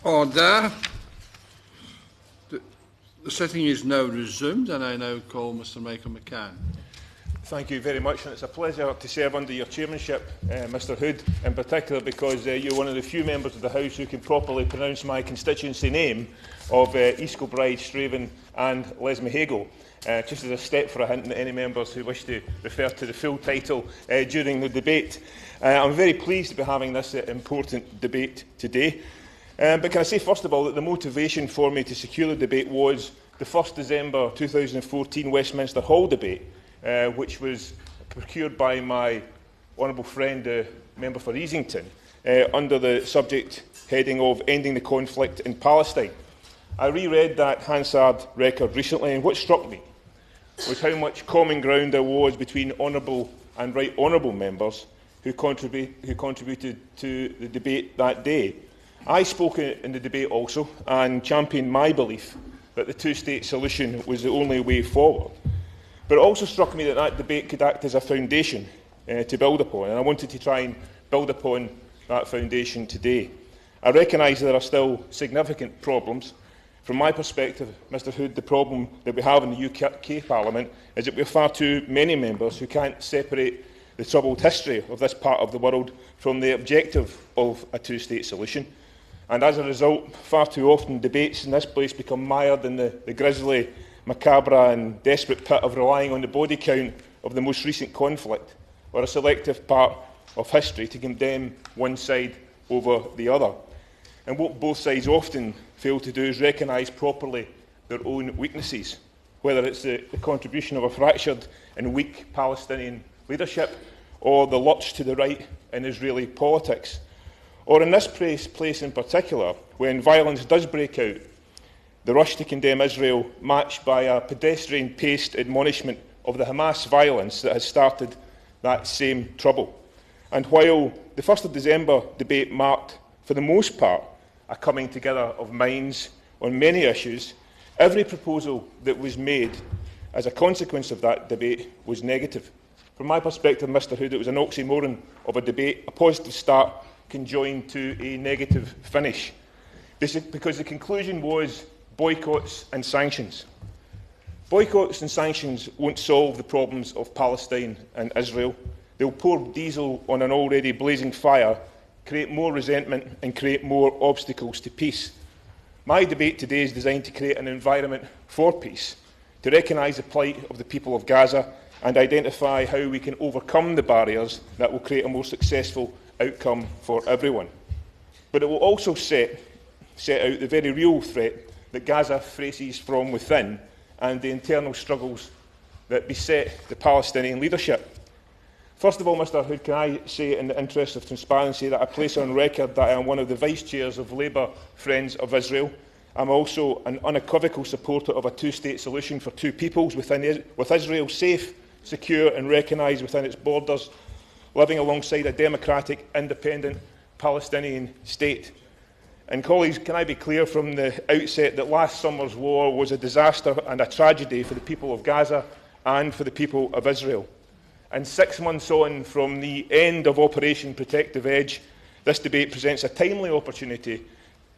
Order. The sitting is now resumed, and I now call Mr. Michael McCann. Thank you very much, and it's a pleasure to serve under your chairmanship, Mr Hood, in particular because you're one of the few members of the House who can properly pronounce my constituency name of East Kilbride, Straven and Lesmahago. Just as a step for a hint to any members who wish to refer to the full title during the debate. I'm very pleased to be having this important debate today. But can I say first of all that the motivation for me to secure the debate was the 1st December 2014 Westminster Hall debate, which was procured by my honourable friend, member for Easington, under the subject heading of ending the conflict in Palestine. I reread that Hansard record recently, and what struck me was how much common ground there was between honourable and right honourable members who contributed to the debate that day. I spoke in the debate also and championed my belief that the two-state solution was the only way forward. But it also struck me that that debate could act as a foundation to build upon, and I wanted to try and build upon that foundation today. I recognise there are still significant problems. From my perspective, Mr Hood, the problem that we have in the UK Parliament is that we have far too many members who can't separate the troubled history of this part of the world from the objective of a two-state solution. And as a result, far too often debates in this place become mired in the grisly, macabre and desperate pit of relying on the body count of the most recent conflict, or a selective part of history to condemn one side over the other. And what both sides often fail to do is recognise properly their own weaknesses, whether it's the contribution of a fractured and weak Palestinian leadership, or the lurch to the right in Israeli politics. Or in this place in particular, when violence does break out, the rush to condemn Israel matched by a pedestrian-paced admonishment of the Hamas violence that has started that same trouble. And while the 1st of December debate marked, for the most part, a coming together of minds on many issues, every proposal that was made as a consequence of that debate was negative. From my perspective, Mr Hood, it was an oxymoron of a debate. A positive start conjoined to a negative finish. This is because the conclusion was boycotts and sanctions. Boycotts and sanctions won't solve the problems of Palestine and Israel. They'll pour diesel on an already blazing fire, create more resentment and create more obstacles to peace. My debate today is designed to create an environment for peace, to recognise the plight of the people of Gaza and identify how we can overcome the barriers that will create a more successful outcome for everyone. But it will also set out the very real threat that Gaza faces from within and the internal struggles that beset the Palestinian leadership. First of all, Mr Hood, can I say in the interest of transparency that I place on record that I am one of the vice-chairs of Labour Friends of Israel. I'm also an unequivocal supporter of a two-state solution for two peoples with Israel safe, secure and recognised within its borders, living alongside a democratic, independent Palestinian state. And colleagues, can I be clear from the outset that last summer's war was a disaster and a tragedy for the people of Gaza and for the people of Israel. And 6 months on from the end of Operation Protective Edge, this debate presents a timely opportunity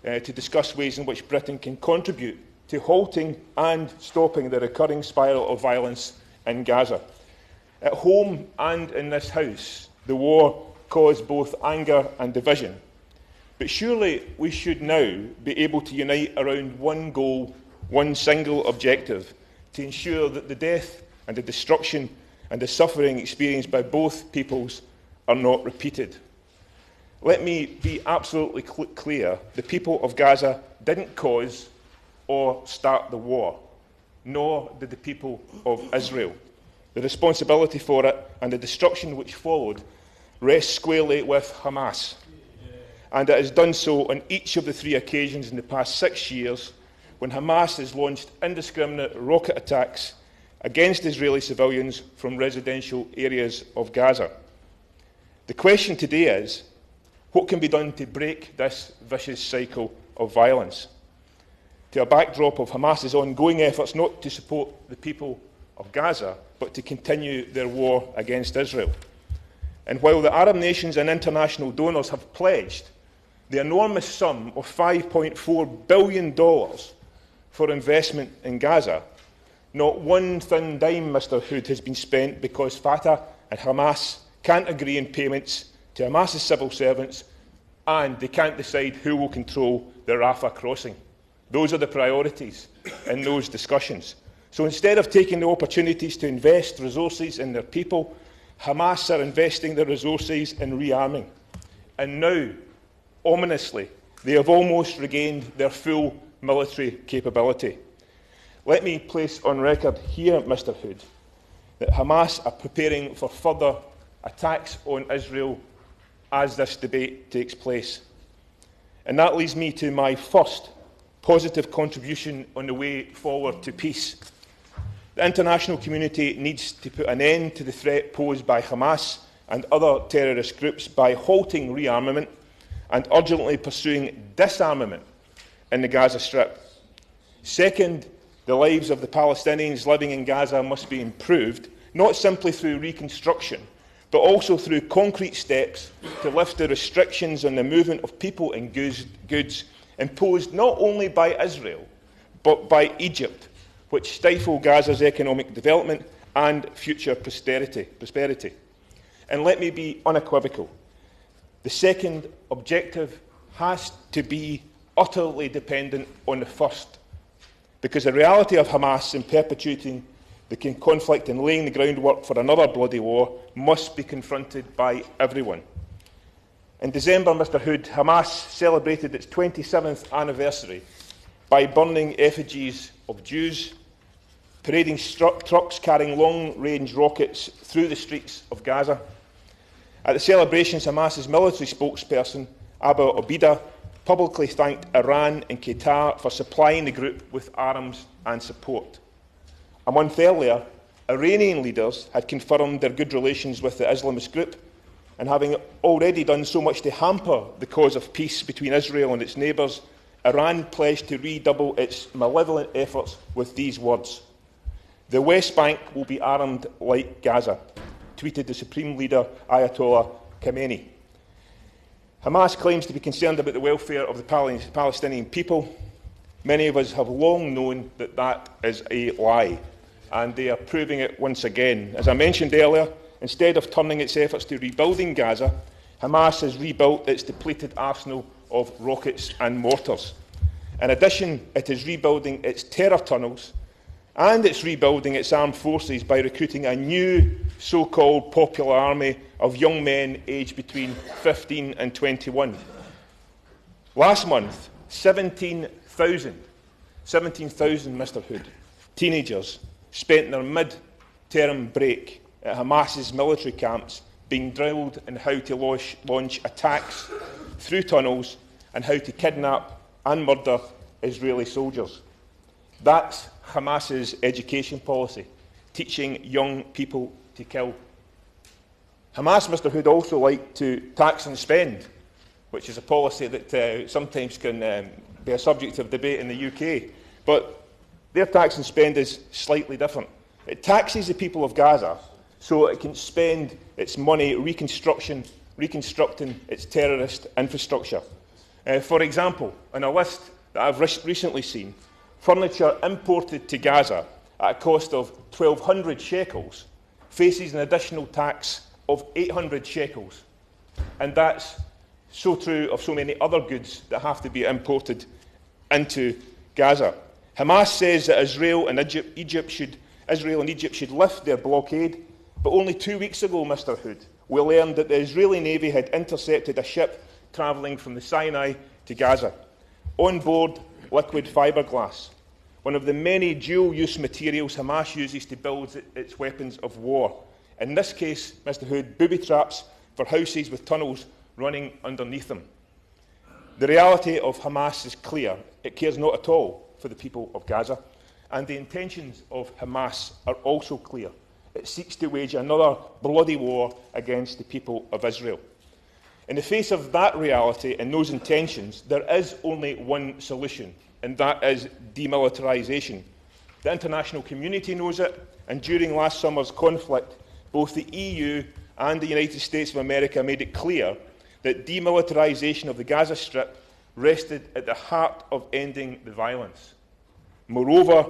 to discuss ways in which Britain can contribute to halting and stopping the recurring spiral of violence in Gaza. At home and in this House, the war caused both anger and division. But surely we should now be able to unite around one goal, one single objective, to ensure that the death and the destruction and the suffering experienced by both peoples are not repeated. Let me be absolutely clear. The people of Gaza didn't cause or start the war, nor did the people of Israel. The responsibility for it and the destruction which followed rests squarely with Hamas. And it has done so on each of the 3 occasions in the past 6 years when Hamas has launched indiscriminate rocket attacks against Israeli civilians from residential areas of Gaza. The question today is, what can be done to break this vicious cycle of violence? To a backdrop of Hamas's ongoing efforts not to support the people of Gaza, but to continue their war against Israel. And while the Arab nations and international donors have pledged the enormous sum of $5.4 billion for investment in Gaza, not one thin dime, Mr Hood, has been spent because Fatah and Hamas can't agree on payments to Hamas's civil servants, and they can't decide who will control the Rafah crossing. Those are the priorities in those discussions. So instead of taking the opportunities to invest resources in their people, Hamas are investing their resources in rearming. And now, ominously, they have almost regained their full military capability. Let me place on record here, Mr Hood, that Hamas are preparing for further attacks on Israel as this debate takes place. And that leads me to my first positive contribution on the way forward to peace. The international community needs to put an end to the threat posed by Hamas and other terrorist groups by halting rearmament and urgently pursuing disarmament in the Gaza Strip. Second, the lives of the Palestinians living in Gaza must be improved, not simply through reconstruction, but also through concrete steps to lift the restrictions on the movement of people and goods imposed not only by Israel, but by Egypt, which stifle Gaza's economic development and future prosperity. And let me be unequivocal. The second objective has to be utterly dependent on the first, because the reality of Hamas in perpetuating the conflict and laying the groundwork for another bloody war must be confronted by everyone. In December, Mr Hood, Hamas celebrated its 27th anniversary by burning effigies of Jews, parading trucks carrying long-range rockets through the streets of Gaza. At the celebrations, Hamas's military spokesperson, Abu Obida, publicly thanked Iran and Qatar for supplying the group with arms and support. A month earlier, Iranian leaders had confirmed their good relations with the Islamist group, and having already done so much to hamper the cause of peace between Israel and its neighbours, Iran pledged to redouble its malevolent efforts with these words: "The West Bank will be armed like Gaza," tweeted the Supreme Leader Ayatollah Khamenei. Hamas claims to be concerned about the welfare of the Palestinian people. Many of us have long known that that is a lie, and they are proving it once again. As I mentioned earlier, instead of turning its efforts to rebuilding Gaza, Hamas has rebuilt its depleted arsenal of rockets and mortars. In addition, it is rebuilding its terror tunnels, and it's rebuilding its armed forces by recruiting a new so-called popular army of young men aged between 15 and 21. Last month, 17,000, Mr Hood, teenagers spent their mid-term break at Hamas's military camps being drilled in how to launch attacks through tunnels and how to kidnap and murder Israeli soldiers. That's Hamas's education policy, teaching young people to kill. Hamas, Mr Hood, also like to tax and spend, which is a policy that sometimes can be a subject of debate in the UK. But their tax and spend is slightly different. It taxes the people of Gaza so it can spend its money reconstructing its terrorist infrastructure. For example, on a list that I've recently seen, furniture imported to Gaza at a cost of 1,200 shekels faces an additional tax of 800 shekels. And that's so true of so many other goods that have to be imported into Gaza. Hamas says that Israel and Egypt should lift their blockade, but only 2 weeks ago, Mr Hood, we learned that the Israeli Navy had intercepted a ship travelling from the Sinai to Gaza. On board, liquid fiberglass, one of the many dual-use materials Hamas uses to build its weapons of war. In this case, Mr Hood, booby traps for houses with tunnels running underneath them. The reality of Hamas is clear. It cares not at all for the people of Gaza, and the intentions of Hamas are also clear. It seeks to wage another bloody war against the people of Israel. In the face of that reality and those intentions, there is only one solution, and that is demilitarisation. The international community knows it, and during last summer's conflict, both the EU and the United States of America made it clear that demilitarisation of the Gaza Strip rested at the heart of ending the violence. Moreover,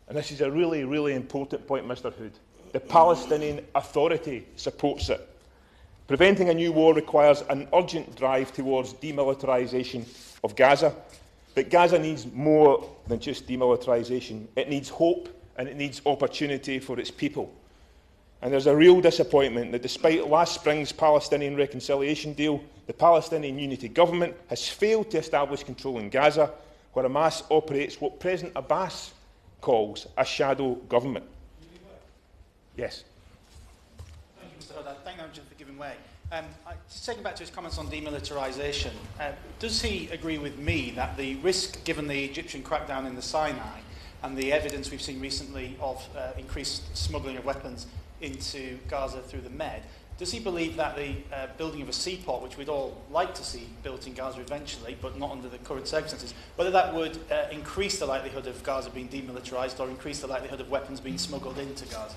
and this is a really, really important point, Mr Hood, the Palestinian Authority supports it. Preventing a new war requires an urgent drive towards demilitarisation of Gaza. But Gaza needs more than just demilitarisation. It needs hope and it needs opportunity for its people. And there's a real disappointment that despite last spring's Palestinian reconciliation deal, the Palestinian Unity Government has failed to establish control in Gaza, where Hamas operates what President Abbas calls a shadow government. Yes. Thank you, Mr Hood. Thank you for giving way. Just taking back to his comments on demilitarisation, does he agree with me that the risk, given the Egyptian crackdown in the Sinai and the evidence we've seen recently of increased smuggling of weapons into Gaza through the Med, does he believe that the building of a seaport, which we'd all like to see built in Gaza eventually, but not under the current circumstances, whether that would increase the likelihood of Gaza being demilitarised or increase the likelihood of weapons being smuggled into Gaza?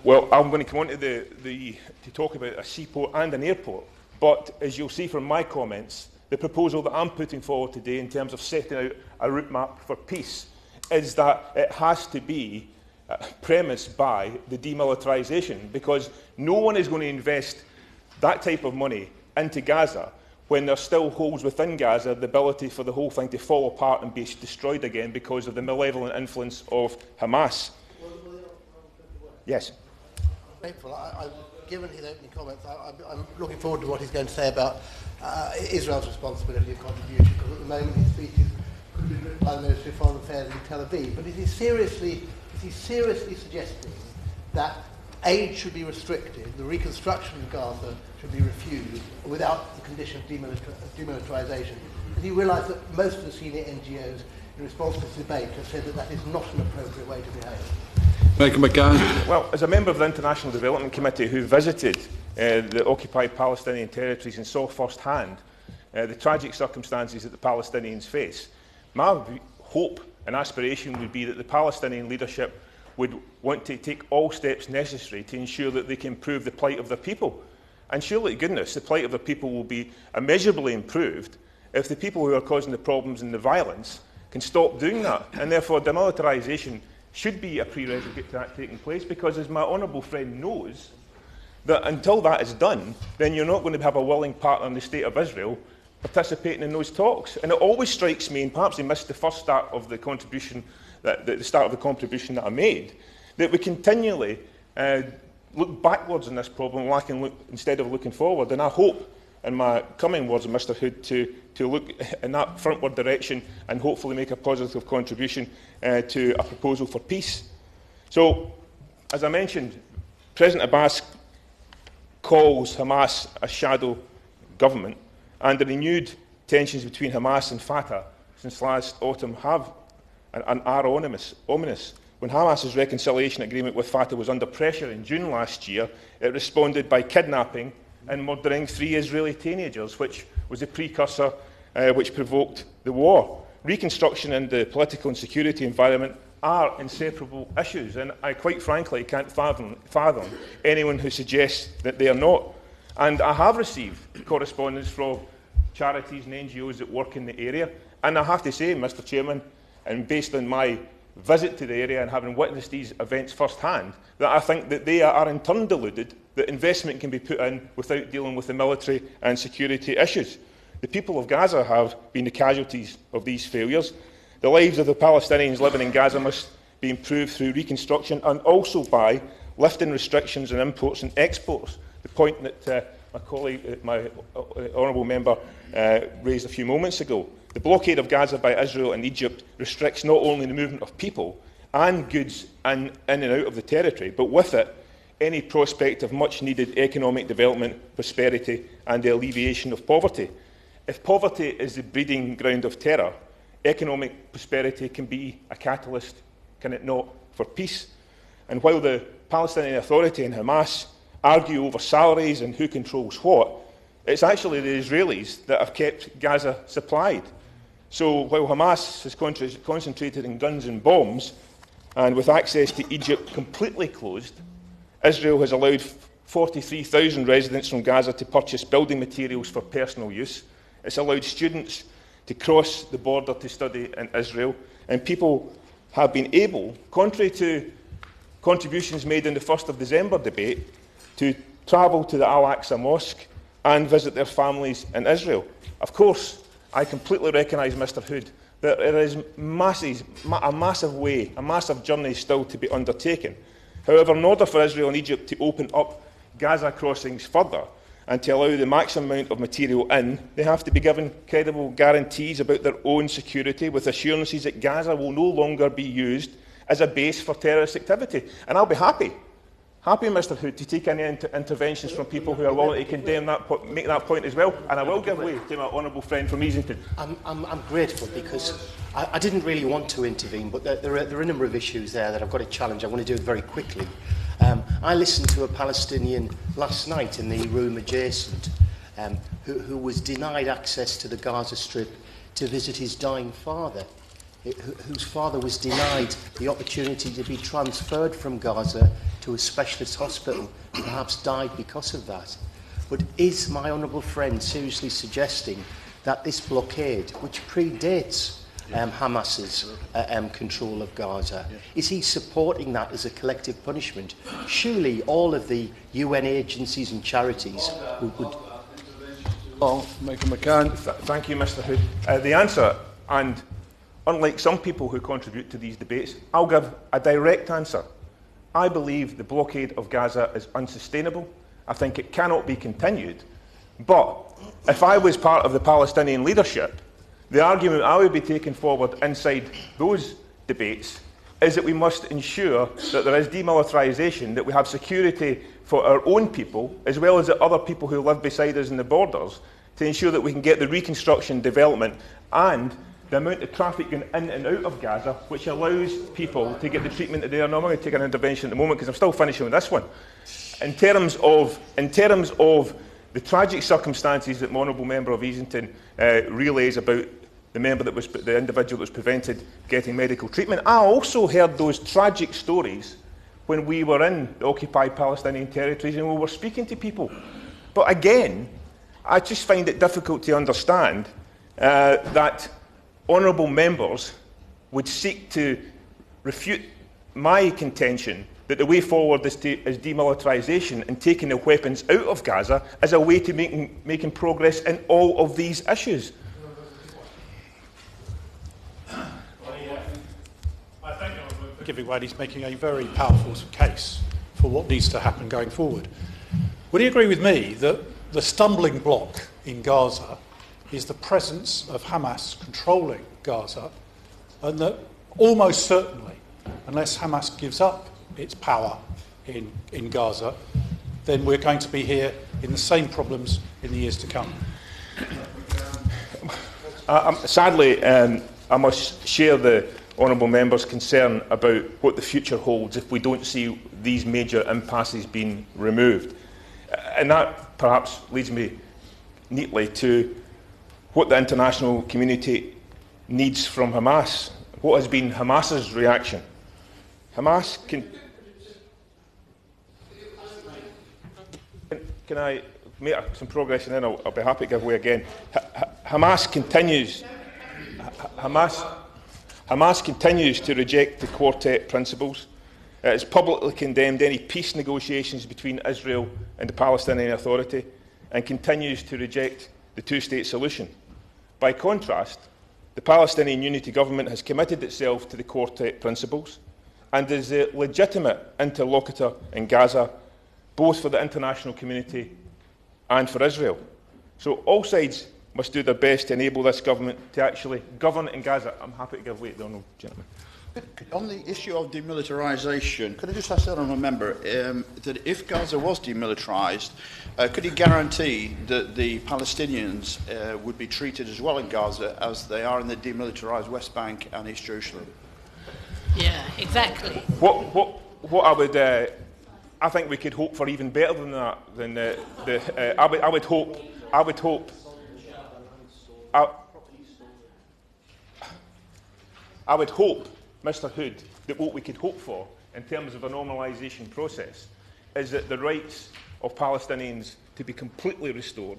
Well, I'm going to come on to to talk about a seaport and an airport, but as you'll see from my comments, the proposal that I'm putting forward today in terms of setting out a route map for peace is that it has to be premised by the demilitarisation, because no one is going to invest that type of money into Gaza when there still holds within Gaza the ability for the whole thing to fall apart and be destroyed again because of the malevolent influence of Hamas. Yes. Grateful. Given his opening comments, I'm looking forward to what he's going to say about Israel's responsibility and contribution, because at the moment his speech could be written by the Ministry of Foreign Affairs in Tel Aviv. But is he seriously suggesting that aid should be restricted, the reconstruction of Gaza should be refused without the condition of demilitarisation? Does he realise that most of the senior NGOs in response to this debate have said that that is not an appropriate way to behave? Michael McCann. Well, as a member of the International Development Committee who visited the occupied Palestinian territories and saw firsthand the tragic circumstances that the Palestinians face, my hope and aspiration would be that the Palestinian leadership would want to take all steps necessary to ensure that they can improve the plight of their people. And surely, goodness, the plight of their people will be immeasurably improved if the people who are causing the problems and the violence can stop doing that. And therefore, demilitarisation should be a prerequisite to that taking place, because, as my honourable friend knows, that until that is done, then you're not going to have a willing partner in the State of Israel participating in those talks. And it always strikes me, and perhaps they missed the first start of the contribution, the start of the contribution that I made, that we continually look backwards in this problem instead of looking forward. And I hope, in my coming words, Mr Hood, to look in that frontward direction and hopefully make a positive contribution to a proposal for peace. So, as I mentioned, President Abbas calls Hamas a shadow government, and the renewed tensions between Hamas and Fatah since last autumn are ominous. When Hamas's reconciliation agreement with Fatah was under pressure in June last year, it responded by kidnapping and murdering 3 Israeli teenagers, which was a precursor which provoked the war. Reconstruction and the political and security environment are inseparable issues, and I quite frankly can't fathom anyone who suggests that they are not. And I have received correspondence from charities and NGOs that work in the area, and I have to say, Mr Chairman, and based on my visit to the area and having witnessed these events firsthand, that I think that they are in turn deluded that investment can be put in without dealing with the military and security issues. The people of Gaza have been the casualties of these failures. The lives of the Palestinians living in Gaza must be improved through reconstruction and also by lifting restrictions on imports and exports, the point that my colleague, my honourable member, raised a few moments ago. The blockade of Gaza by Israel and Egypt restricts not only the movement of people and goods in and out of the territory, but with it, any prospect of much-needed economic development, prosperity and the alleviation of poverty. If poverty is the breeding ground of terror, economic prosperity can be a catalyst, can it not, for peace? And while the Palestinian Authority and Hamas argue over salaries and who controls what, it's actually the Israelis that have kept Gaza supplied. So while Hamas has concentrated in guns and bombs, and with access to Egypt completely closed, Israel has allowed 43,000 residents from Gaza to purchase building materials for personal use. It's allowed students to cross the border to study in Israel, and people have been able, contrary to contributions made in the 1st of December debate, to travel to the Al-Aqsa Mosque and visit their families in Israel. Of course, I completely recognise, Mr Hood, that there is a massive journey still to be undertaken. However, in order for Israel and Egypt to open up Gaza crossings further and to allow the maximum amount of material in, they have to be given credible guarantees about their own security, with assurances that Gaza will no longer be used as a base for terrorist activity. And I'll be happy, Mr Hood, to take any interventions from people who are willing to condemn that, make that point as well. And I will give way to my honourable friend from Easington. I'm grateful, because I didn't really want to intervene, but there are a number of issues there that I've got to challenge. I want to do it very quickly. I listened to a Palestinian last night in the room adjacent who was denied access to the Gaza Strip to visit his dying father, whose father was denied the opportunity to be transferred from Gaza to a specialist hospital, perhaps died because of that. But is my honourable friend seriously suggesting that this blockade, which predates Hamas's control of Gaza, is he supporting that as a collective punishment? Surely all of the UN agencies and charities would... Oh, Michael McCann. Thank you, Mr Hood. The answer, and unlike some people who contribute to these debates, I'll give a direct answer. I believe the blockade of Gaza is unsustainable. I think it cannot be continued. But if I was part of the Palestinian leadership, the argument I would be taking forward inside those debates is that we must ensure that there is demilitarisation, that we have security for our own people, as well as the other people who live beside us in the borders, to ensure that we can get the reconstruction, development, and the amount of traffic going in and out of Gaza, which allows people to get the treatment that they are. Now, I'm going to take an intervention at the moment because I'm still finishing with this one. In terms of the tragic circumstances that my honourable member of Easington relays about the individual that was prevented getting medical treatment, I also heard those tragic stories when we were in the occupied Palestinian territories and we were speaking to people. But again, I just find it difficult to understand that honourable members would seek to refute my contention that the way forward is demilitarisation and taking the weapons out of Gaza as a way to making progress in all of these issues. I think everybody is making a very powerful case for what needs to happen going forward. Would you agree with me that the stumbling block in Gaza is the presence of Hamas controlling Gaza, and that almost certainly, unless Hamas gives up its power in Gaza, then we're going to be here in the same problems in the years to come? Sadly, I must share the honourable member's concern about what the future holds if we don't see these major impasses being removed. And that perhaps leads me neatly to what the international community needs from Hamas. What has been Hamas's reaction? Hamas can I make some progress and then I'll be happy to give way again. Hamas continues to reject the Quartet principles. It has publicly condemned any peace negotiations between Israel and the Palestinian Authority and continues to reject the two-state solution. By contrast, the Palestinian Unity Government has committed itself to the Quartet principles and is a legitimate interlocutor in Gaza, both for the international community and for Israel. So all sides must do their best to enable this government to actually govern in Gaza. I'm happy to give way to the honourable gentleman. On the issue of demilitarisation, could I just ask the honourable member that if Gaza was demilitarised, could he guarantee that the Palestinians would be treated as well in Gaza as they are in the demilitarised West Bank and East Jerusalem? Yeah, exactly. What I would, I think we could hope for even better than that. I would hope, Mr Hood, that what we could hope for in terms of a normalisation process is that the rights of Palestinians to be completely restored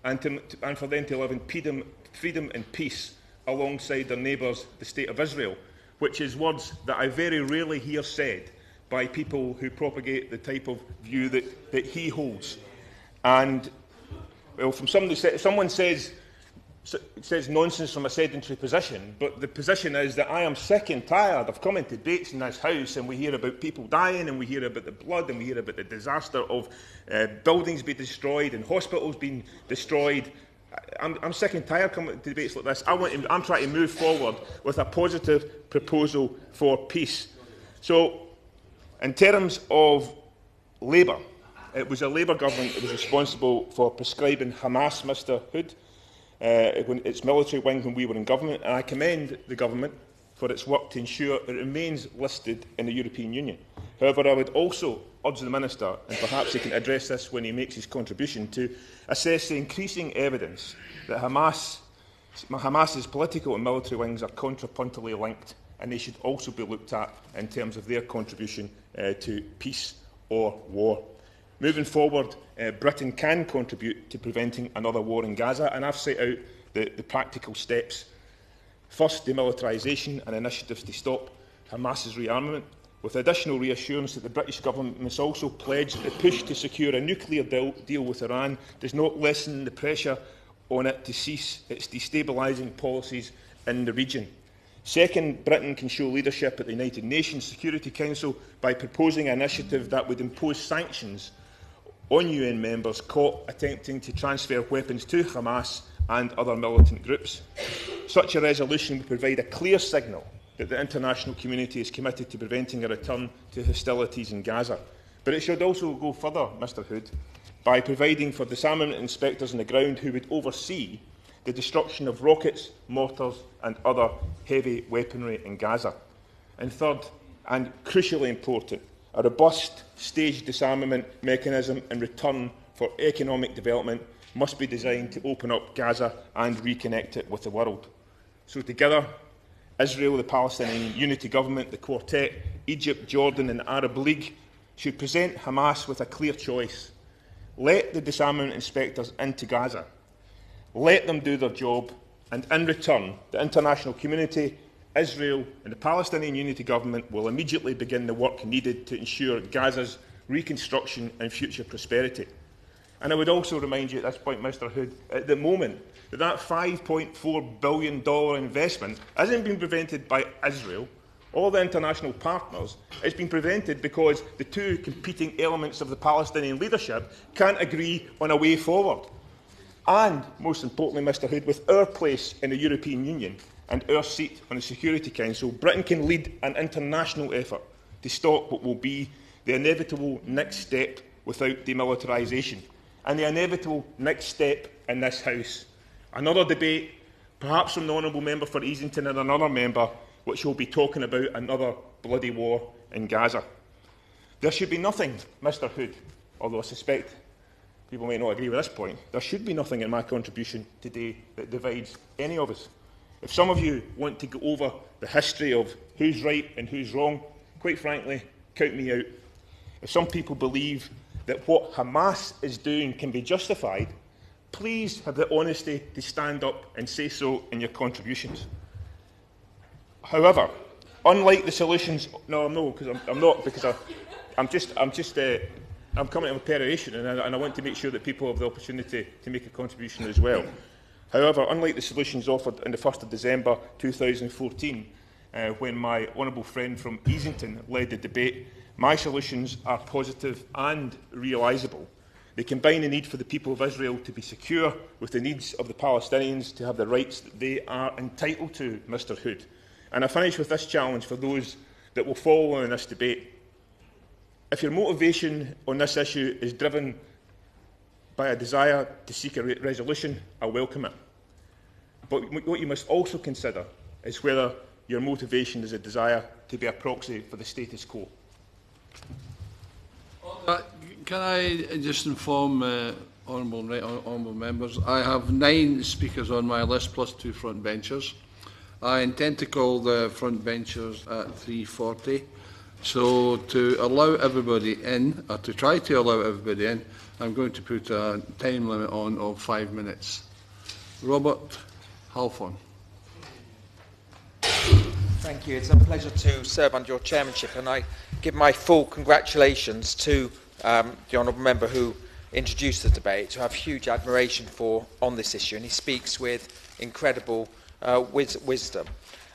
and for them to live in freedom and peace alongside their neighbours, the State of Israel, which is words that I very rarely hear said by people who propagate the type of view that he holds. And, well, from someone says nonsense from a sedentary position, but the position is that I am sick and tired of coming to debates in this House and we hear about people dying and we hear about the blood and we hear about the disaster of buildings being destroyed and hospitals being destroyed. I'm sick and tired coming to debates like this. I'm trying to move forward with a positive proposal for peace. So, in terms of Labour, it was a Labour government that was responsible for prescribing Hamas, Mr Hood, its military wing when we were in government, and I commend the government for its work to ensure it remains listed in the European Union. However, I would also urge the Minister, and perhaps he can address this when he makes his contribution, to assess the increasing evidence that Hamas's political and military wings are contrapuntally linked, and they should also be looked at in terms of their contribution to peace or war. Moving forward, Britain can contribute to preventing another war in Gaza, and I've set out the practical steps. First, demilitarisation and initiatives to stop Hamas's rearmament, with additional reassurance that the British government must also pledge that the push to secure a nuclear deal with Iran does not lessen the pressure on it to cease its destabilising policies in the region. Second, Britain can show leadership at the United Nations Security Council by proposing an initiative that would impose sanctions on UN members caught attempting to transfer weapons to Hamas and other militant groups. Such a resolution would provide a clear signal that the international community is committed to preventing a return to hostilities in Gaza. But it should also go further, Mr Hood, by providing for disarmament inspectors on the ground who would oversee the destruction of rockets, mortars and other heavy weaponry in Gaza. And third, and crucially important, a robust staged disarmament mechanism in return for economic development must be designed to open up Gaza and reconnect it with the world. So together, Israel, the Palestinian Unity Government, the Quartet, Egypt, Jordan and the Arab League should present Hamas with a clear choice. Let the disarmament inspectors into Gaza. Let them do their job, and in return, the international community, Israel and the Palestinian Unity Government will immediately begin the work needed to ensure Gaza's reconstruction and future prosperity. And I would also remind you at this point, Mr Hood, at the moment, that $5.4 billion investment hasn't been prevented by Israel or the international partners. It's been prevented because the two competing elements of the Palestinian leadership can't agree on a way forward. And, most importantly, Mr Hood, with our place in the European Union and our seat on the Security Council, Britain can lead an international effort to stop what will be the inevitable next step without demilitarisation, and the inevitable next step in this House. Another debate, perhaps from the Honourable Member for Easington and another member, which will be talking about another bloody war in Gaza. There should be nothing, Mr Hood, although I suspect people may not agree with this point, there should be nothing in my contribution today that divides any of us. If some of you want to go over the history of who's right and who's wrong, quite frankly, count me out. If some people believe that what Hamas is doing can be justified, please have the honesty to stand up and say so in your contributions. However, unlike the solutions, I'm not, because I'm coming to a peroration and I want to make sure that people have the opportunity to make a contribution as well. However, unlike the solutions offered on the 1st of December 2014, when my honourable friend from Easington led the debate, my solutions are positive and realisable. They combine the need for the people of Israel to be secure with the needs of the Palestinians to have the rights that they are entitled to, Mr Hood. And I finish with this challenge for those that will follow in this debate. If your motivation on this issue is driven by a desire to seek a resolution, I welcome it. But what you must also consider is whether your motivation is a desire to be a proxy for the status quo. Can I just inform honourable members, I have 9 speakers on my list plus 2 front benchers. I intend to call the front benchers at 3:40. So to allow everybody in, or to try to allow everybody in, I'm going to put a time limit on of 5 minutes. Robert Halfon. Thank you. It's a pleasure to serve under your chairmanship, and I give my full congratulations to the honourable member who introduced the debate, who I have huge admiration for on this issue, and he speaks with incredible wisdom.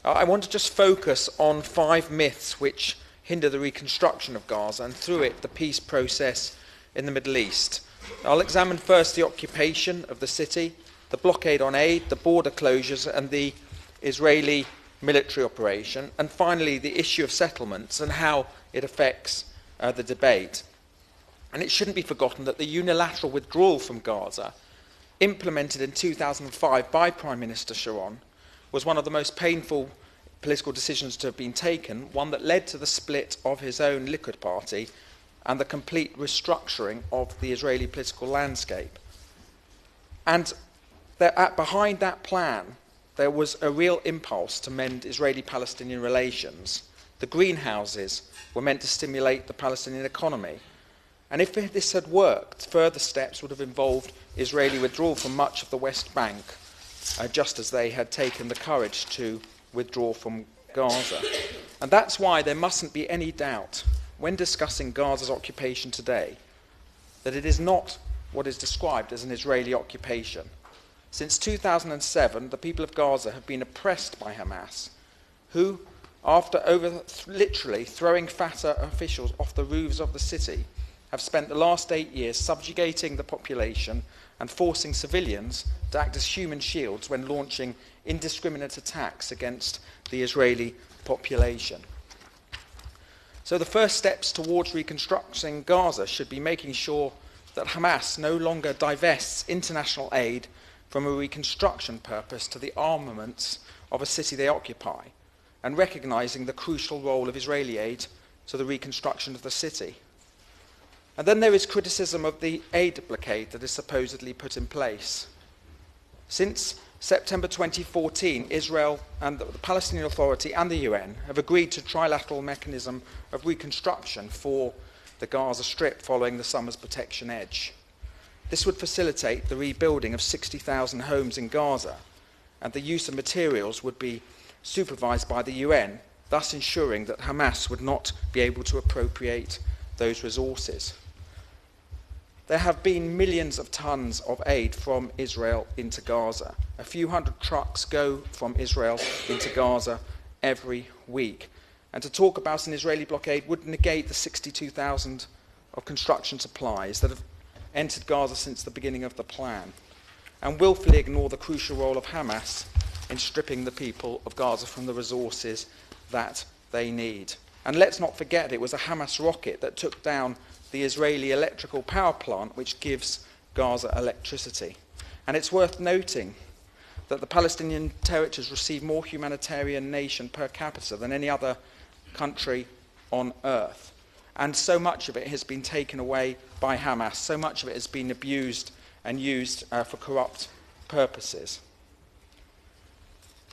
I want to just focus on 5 myths which hinder the reconstruction of Gaza and through it the peace process in the Middle East. I'll examine first the occupation of the city, the blockade on aid, the border closures and the Israeli military operation, and finally the issue of settlements and how it affects the debate. And it shouldn't be forgotten that the unilateral withdrawal from Gaza, implemented in 2005 by Prime Minister Sharon, was one of the most painful political decisions to have been taken, one that led to the split of his own Likud party and the complete restructuring of the Israeli political landscape. And behind that plan, there was a real impulse to mend Israeli-Palestinian relations. The greenhouses were meant to stimulate the Palestinian economy. And if this had worked, further steps would have involved Israeli withdrawal from much of the West Bank, just as they had taken the courage to withdraw from Gaza. And that's why there mustn't be any doubt, when discussing Gaza's occupation today, that it is not what is described as an Israeli occupation. Since 2007, the people of Gaza have been oppressed by Hamas, who, after literally throwing Fatah officials off the roofs of the city, have spent the last 8 years subjugating the population and forcing civilians to act as human shields when launching indiscriminate attacks against the Israeli population. So the first steps towards reconstructing Gaza should be making sure that Hamas no longer divests international aid from a reconstruction purpose to the armaments of a city they occupy, and recognising the crucial role of Israeli aid to the reconstruction of the city. And then there is criticism of the aid blockade that is supposedly put in place. Since September 2014, Israel and the Palestinian Authority and the UN have agreed to a trilateral mechanism of reconstruction for the Gaza Strip following the summer's protection edge. This would facilitate the rebuilding of 60,000 homes in Gaza, and the use of materials would be supervised by the UN, thus ensuring that Hamas would not be able to appropriate those resources. There have been millions of tons of aid from Israel into Gaza. A few hundred trucks go from Israel into Gaza every week. And to talk about an Israeli blockade would negate the 62,000 of construction supplies that have entered Gaza since the beginning of the plan, and willfully ignore the crucial role of Hamas in stripping the people of Gaza from the resources that they need. And let's not forget, it was a Hamas rocket that took down the Israeli electrical power plant which gives Gaza electricity. And it's worth noting that the Palestinian territories receive more humanitarian aid per capita than any other country on earth. And so much of it has been taken away by Hamas, so much of it has been abused and used for corrupt purposes.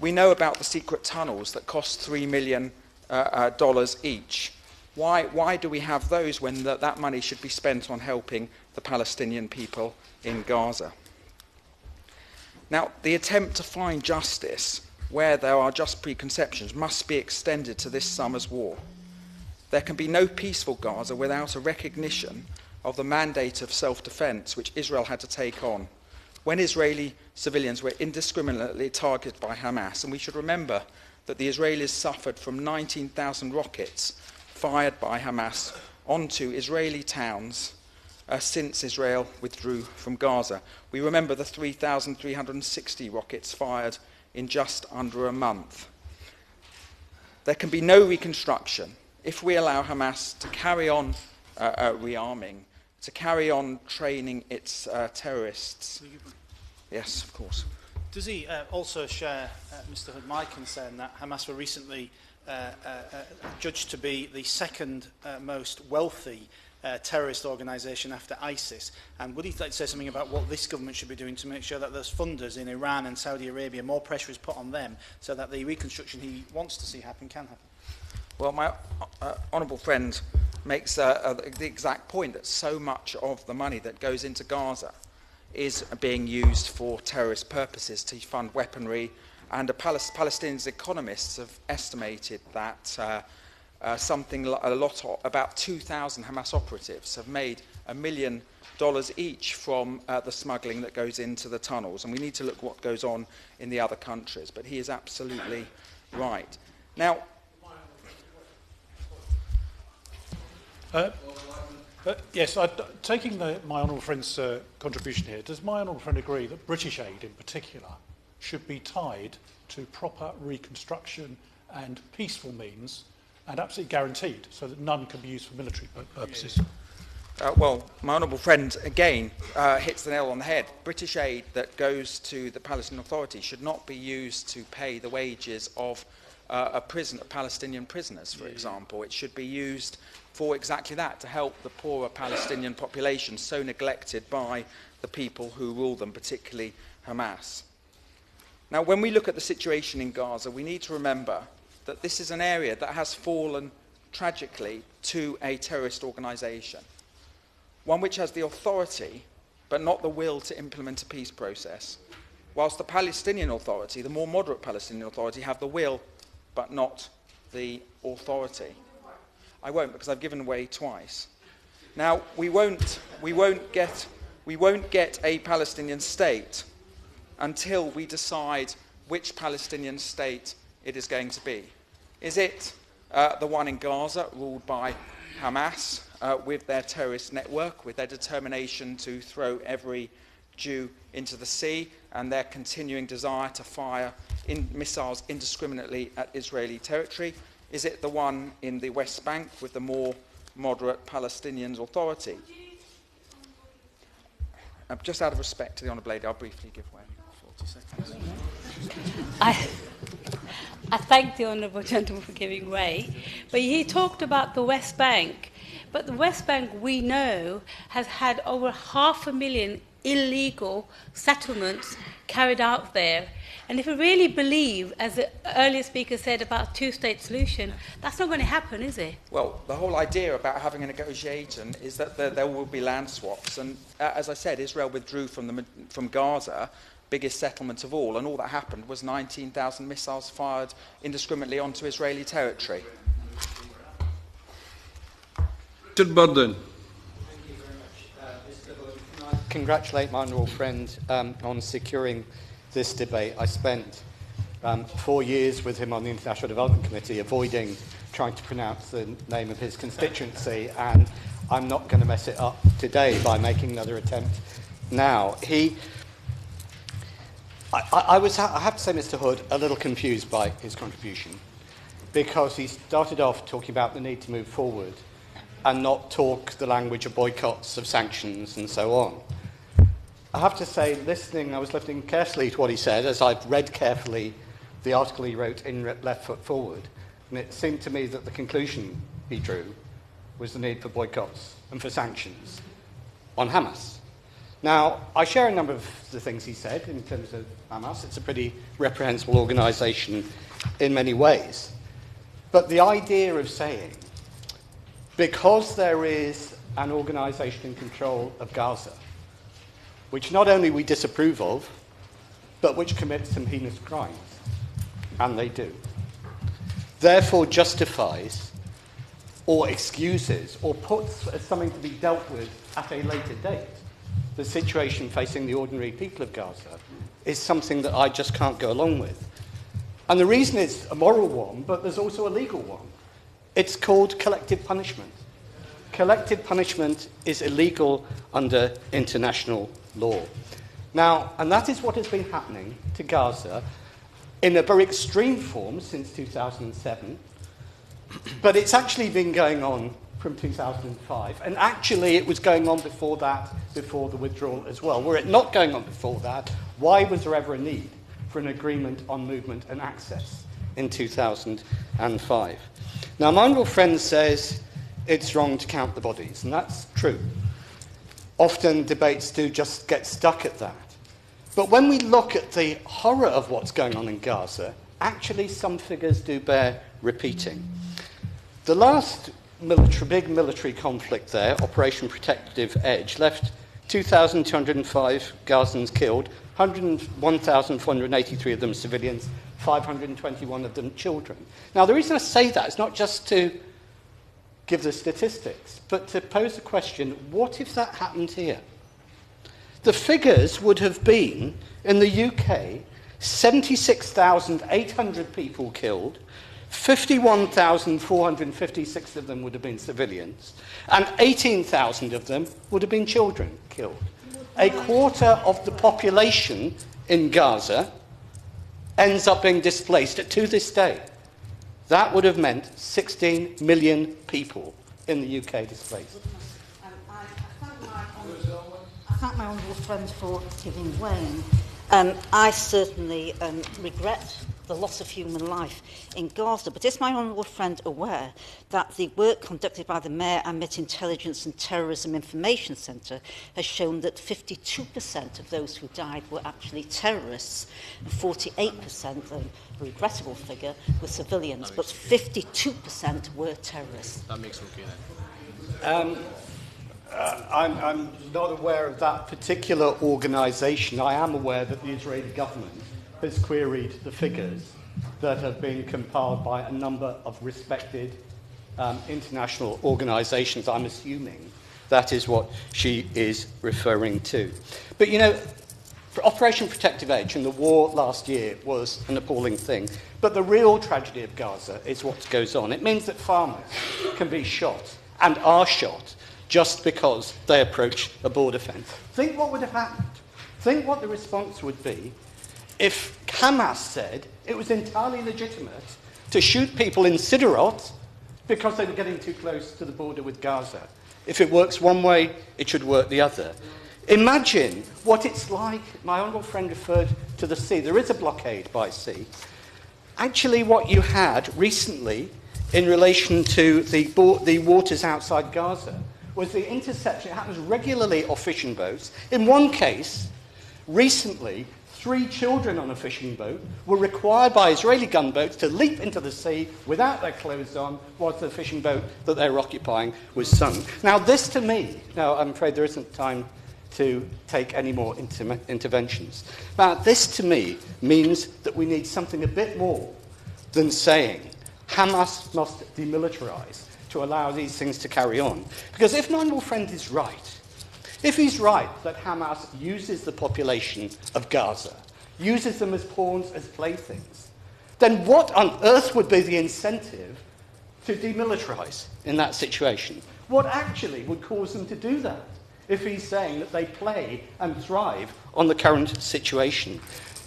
We know about the secret tunnels that cost $3 million each. Why do we have those when that money should be spent on helping the Palestinian people in Gaza? Now, the attempt to find justice where there are just preconceptions must be extended to this summer's war. There can be no peaceful Gaza without a recognition of the mandate of self-defense which Israel had to take on when Israeli civilians were indiscriminately targeted by Hamas. And we should remember that the Israelis suffered from 19,000 rockets fired by Hamas onto Israeli towns since Israel withdrew from Gaza. We remember the 3,360 rockets fired in just under a month. There can be no reconstruction if we allow Hamas to carry on rearming, to carry on training its terrorists. Yes, of course. Does he also share, Mr. Hood, my concern that Hamas were recently judged to be the second most wealthy terrorist organisation after ISIS? And would he like to say something about what this government should be doing to make sure that those funders in Iran and Saudi Arabia, more pressure is put on them so that the reconstruction he wants to see happen can happen? Well, my honourable friend makes the exact point that so much of the money that goes into Gaza is being used for terrorist purposes to fund weaponry, and Palestinian economists have estimated that about 2,000 Hamas operatives have made $1 million each from the smuggling that goes into the tunnels, and we need to look what goes on in the other countries. But he is absolutely right. Now, yes, taking my honourable friend's contribution here, does my honourable friend agree that British aid in particular should be tied to proper reconstruction and peaceful means and absolutely guaranteed so that none can be used for military purposes? Well, my honourable friend again hits the nail on the head. British aid that goes to the Palestinian Authority should not be used to pay the wages of Palestinian prisoners, for example. It should be used for exactly that, to help the poorer Palestinian population so neglected by the people who rule them, particularly Hamas. Now, when we look at the situation in Gaza, we need to remember that this is an area that has fallen tragically to a terrorist organisation, one which has the authority but not the will to implement a peace process, whilst the Palestinian Authority, the more moderate Palestinian Authority, have the will but not the authority. I won't, because I've given way twice. Now, we won't get a Palestinian state until we decide which Palestinian state it is going to be. Is it the one in Gaza, ruled by Hamas, with their terrorist network, with their determination to throw every Jew into the sea, and their continuing desire to fire missiles indiscriminately at Israeli territory? Is it the one in the West Bank with the more moderate Palestinian Authority? Just out of respect to the Honourable Lady, I'll briefly give way. 40 seconds. I thank the Honourable Gentleman for giving way, but he talked about the West Bank. But the West Bank, we know, has had over 500,000 illegal settlements carried out there. And if we really believe, as the earlier speaker said, about a two-state solution, that's not going to happen, is it? Well, the whole idea about having a negotiation is that there will be land swaps. And as I said, Israel withdrew from Gaza, biggest settlement of all, and all that happened was 19,000 missiles fired indiscriminately onto Israeli territory. Richard Burden. Thank you very much. Can I congratulate my honourable friend on securing this debate. I spent 4 years with him on the International Development Committee, avoiding trying to pronounce the name of his constituency, and I'm not going to mess it up today by making another attempt now. I have to say, Mr. Hood, a little confused by his contribution, because he started off talking about the need to move forward and not talk the language of boycotts, of sanctions, and so on. I have to say, I was listening carefully to what he said, as I've read carefully the article he wrote in Left Foot Forward, and it seemed to me that the conclusion he drew was the need for boycotts and for sanctions on Hamas. Now, I share a number of the things he said in terms of Hamas. It's a pretty reprehensible organisation in many ways. But the idea of saying, because there is an organisation in control of Gaza, which not only we disapprove of, but which commits some heinous crimes, and they do, therefore justifies or excuses or puts as something to be dealt with at a later date the situation facing the ordinary people of Gaza, is something that I just can't go along with. And the reason is a moral one, but there's also a legal one. It's called collective punishment. Collective punishment is illegal under international law. Now, and that is what has been happening to Gaza in a very extreme form since 2007, but it's actually been going on from 2005, and actually it was going on before that, before the withdrawal as well. Were it not going on before that, why was there ever a need for an agreement on movement and access in 2005? Now, my honourable friend says it's wrong to count the bodies, and that's true. Often debates do just get stuck at that. But when we look at the horror of what's going on in Gaza, actually some figures do bear repeating. The last big military conflict there, Operation Protective Edge, left 2,205 Gazans killed, 101,483 of them civilians, 521 of them children. Now, the reason I say that is not just to give the statistics, but to pose the question, what if that happened here? The figures would have been, in the UK, 76,800 people killed, 51,456 of them would have been civilians, and 18,000 of them would have been children killed. A quarter of the population in Gaza ends up being displaced to this day. That would have meant 16 million people in the UK displaced. I thank my honourable friend for giving way. I certainly regret the loss of human life in Gaza, but is my honourable friend aware that the work conducted by the Mayor Amit Intelligence and Terrorism Information Centre has shown that 52% of those who died were actually terrorists, and 48%, a regrettable figure, were civilians, but 52% were terrorists? That makes okay then. I'm not aware of that particular organisation. I am aware that the Israeli government has queried the figures that have been compiled by a number of respected international organisations. I'm assuming that is what she is referring to. But, you know, for Operation Protective Edge and the war last year was an appalling thing. But the real tragedy of Gaza is what goes on. It means that farmers can be shot and are shot just because they approach a border fence. Think what would have happened. Think what the response would be if Hamas said it was entirely legitimate to shoot people in Sderot because they were getting too close to the border with Gaza. If it works one way, it should work the other. Imagine what it's like. My honourable friend referred to the sea. There is a blockade by sea. Actually, what you had recently in relation to the waters outside Gaza was the interception. It happens regularly off fishing boats. In one case, recently, 3 children on a fishing boat were required by Israeli gunboats to leap into the sea without their clothes on whilst the fishing boat that they were occupying was sunk. Now, this to me, now I'm afraid there isn't time to take any more interventions. Now, this to me means that we need something a bit more than saying Hamas must demilitarise to allow these things to carry on. Because if my honourable friend is right, if he's right that Hamas uses the population of Gaza, uses them as pawns, as playthings, then what on earth would be the incentive to demilitarise in that situation? What actually would cause them to do that if he's saying that they play and thrive on the current situation?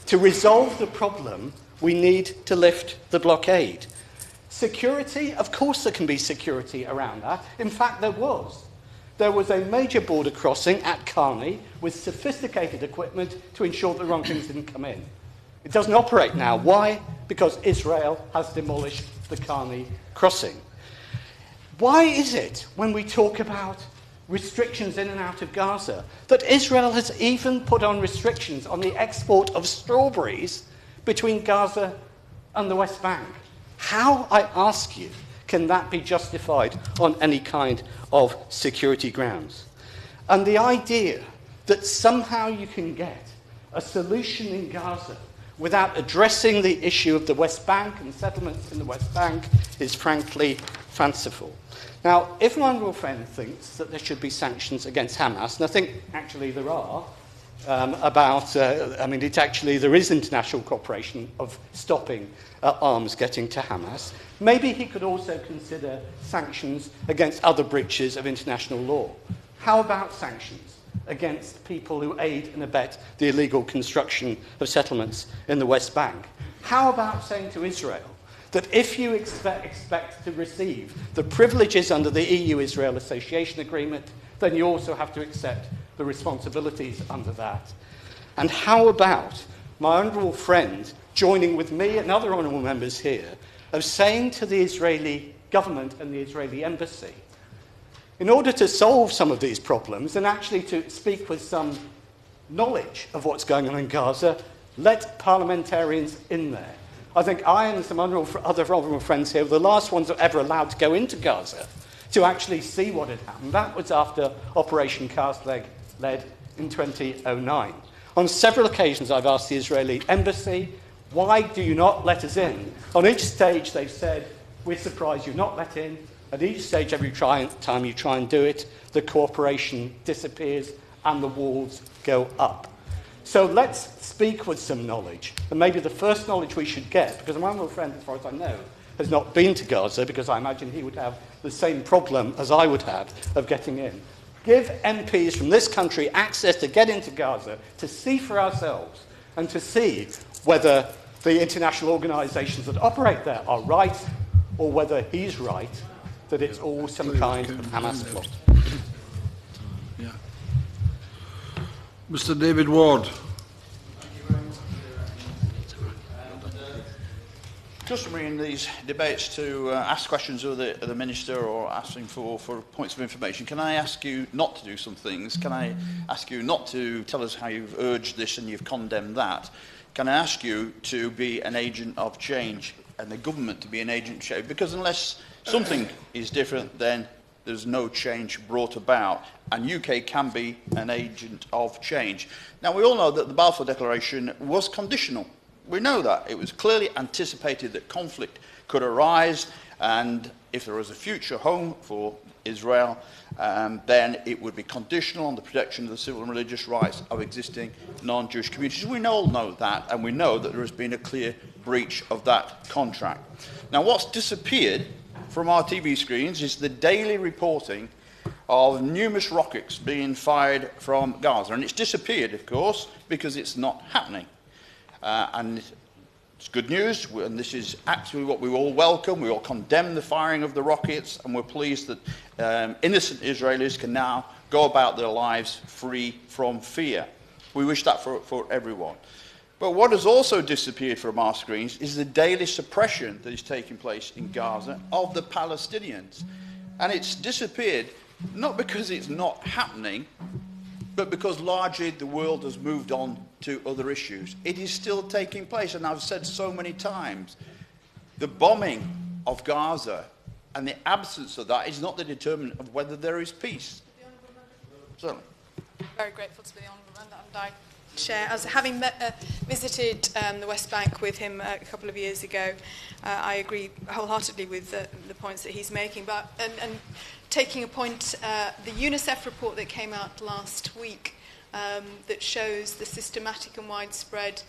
To resolve the problem, we need to lift the blockade. Security, of course there can be security around that. In fact, there was. There was a major border crossing at Karni with sophisticated equipment to ensure that the wrong things didn't come in. It doesn't operate now. Why? Because Israel has demolished the Karni crossing. Why is it, when we talk about restrictions in and out of Gaza, that Israel has even put on restrictions on the export of strawberries between Gaza and the West Bank? How, I ask you, can that be justified on any kind of security grounds? And the idea that somehow you can get a solution in Gaza without addressing the issue of the West Bank and settlements in the West Bank is frankly fanciful. Now, if my honourable friend thinks that there should be sanctions against Hamas, and I think actually there are, there is international cooperation of stopping arms getting to Hamas. Maybe he could also consider sanctions against other breaches of international law. How about sanctions against people who aid and abet the illegal construction of settlements in the West Bank? How about saying to Israel that if you expect to receive the privileges under the EU-Israel Association Agreement, then you also have to accept the responsibilities under that? And how about my honourable friend joining with me and other honourable members here of saying to the Israeli government and the Israeli embassy, in order to solve some of these problems and actually to speak with some knowledge of what's going on in Gaza, let parliamentarians in there. I think I and some other honourable friends here were the last ones that were ever allowed to go into Gaza to actually see what had happened. That was after Operation Cast Lead in 2009. On several occasions, I've asked the Israeli embassy, why do you not let us in? On each stage, they've said, we're surprised you're not let in. At each stage, every time you try and do it, the cooperation disappears and the walls go up. So let's speak with some knowledge. And maybe the first knowledge we should get, because my honourable friend, as far as I know, has not been to Gaza, because I imagine he would have the same problem as I would have of getting in. Give MPs from this country access to get into Gaza, to see for ourselves, and to see whether the international organisations that operate there are right, or whether he's right, that it's all some kind of Hamas plot. Yeah. Mr. David Ward. Customary in these debates to ask questions of the Minister or asking for points of information. Can I ask you not to do some things? Can I ask you not to tell us how you've urged this and you've condemned that? Can I ask you to be an agent of change and the government to be an agent of change? Because unless something is different, then there's no change brought about, and UK can be an agent of change. Now, we all know that the Balfour Declaration was conditional. We know that. It was clearly anticipated that conflict could arise, and if there was a future home for Israel, then it would be conditional on the protection of the civil and religious rights of existing non-Jewish communities. We all know that, and we know that there has been a clear breach of that contract. Now, what's disappeared from our TV screens is the daily reporting of numerous rockets being fired from Gaza. And it's disappeared, of course, because it's not happening. And it's good news, and this is actually what we all welcome. We all condemn the firing of the rockets, and we're pleased that innocent Israelis can now go about their lives free from fear. We wish that for everyone. But what has also disappeared from our screens is the daily suppression that is taking place in Gaza of the Palestinians. And it's disappeared not because it's not happening, but because largely the world has moved on to other issues. It is still taking place, and I've said so many times, the bombing of Gaza and the absence of that is not the determinant of whether there is peace. Certainly. Very grateful to be the Honourable Member, and I share, as having visited the West Bank with him a couple of years ago, I agree wholeheartedly with the points that he's making. But and taking a point, the UNICEF report that came out last week that shows the systematic and widespread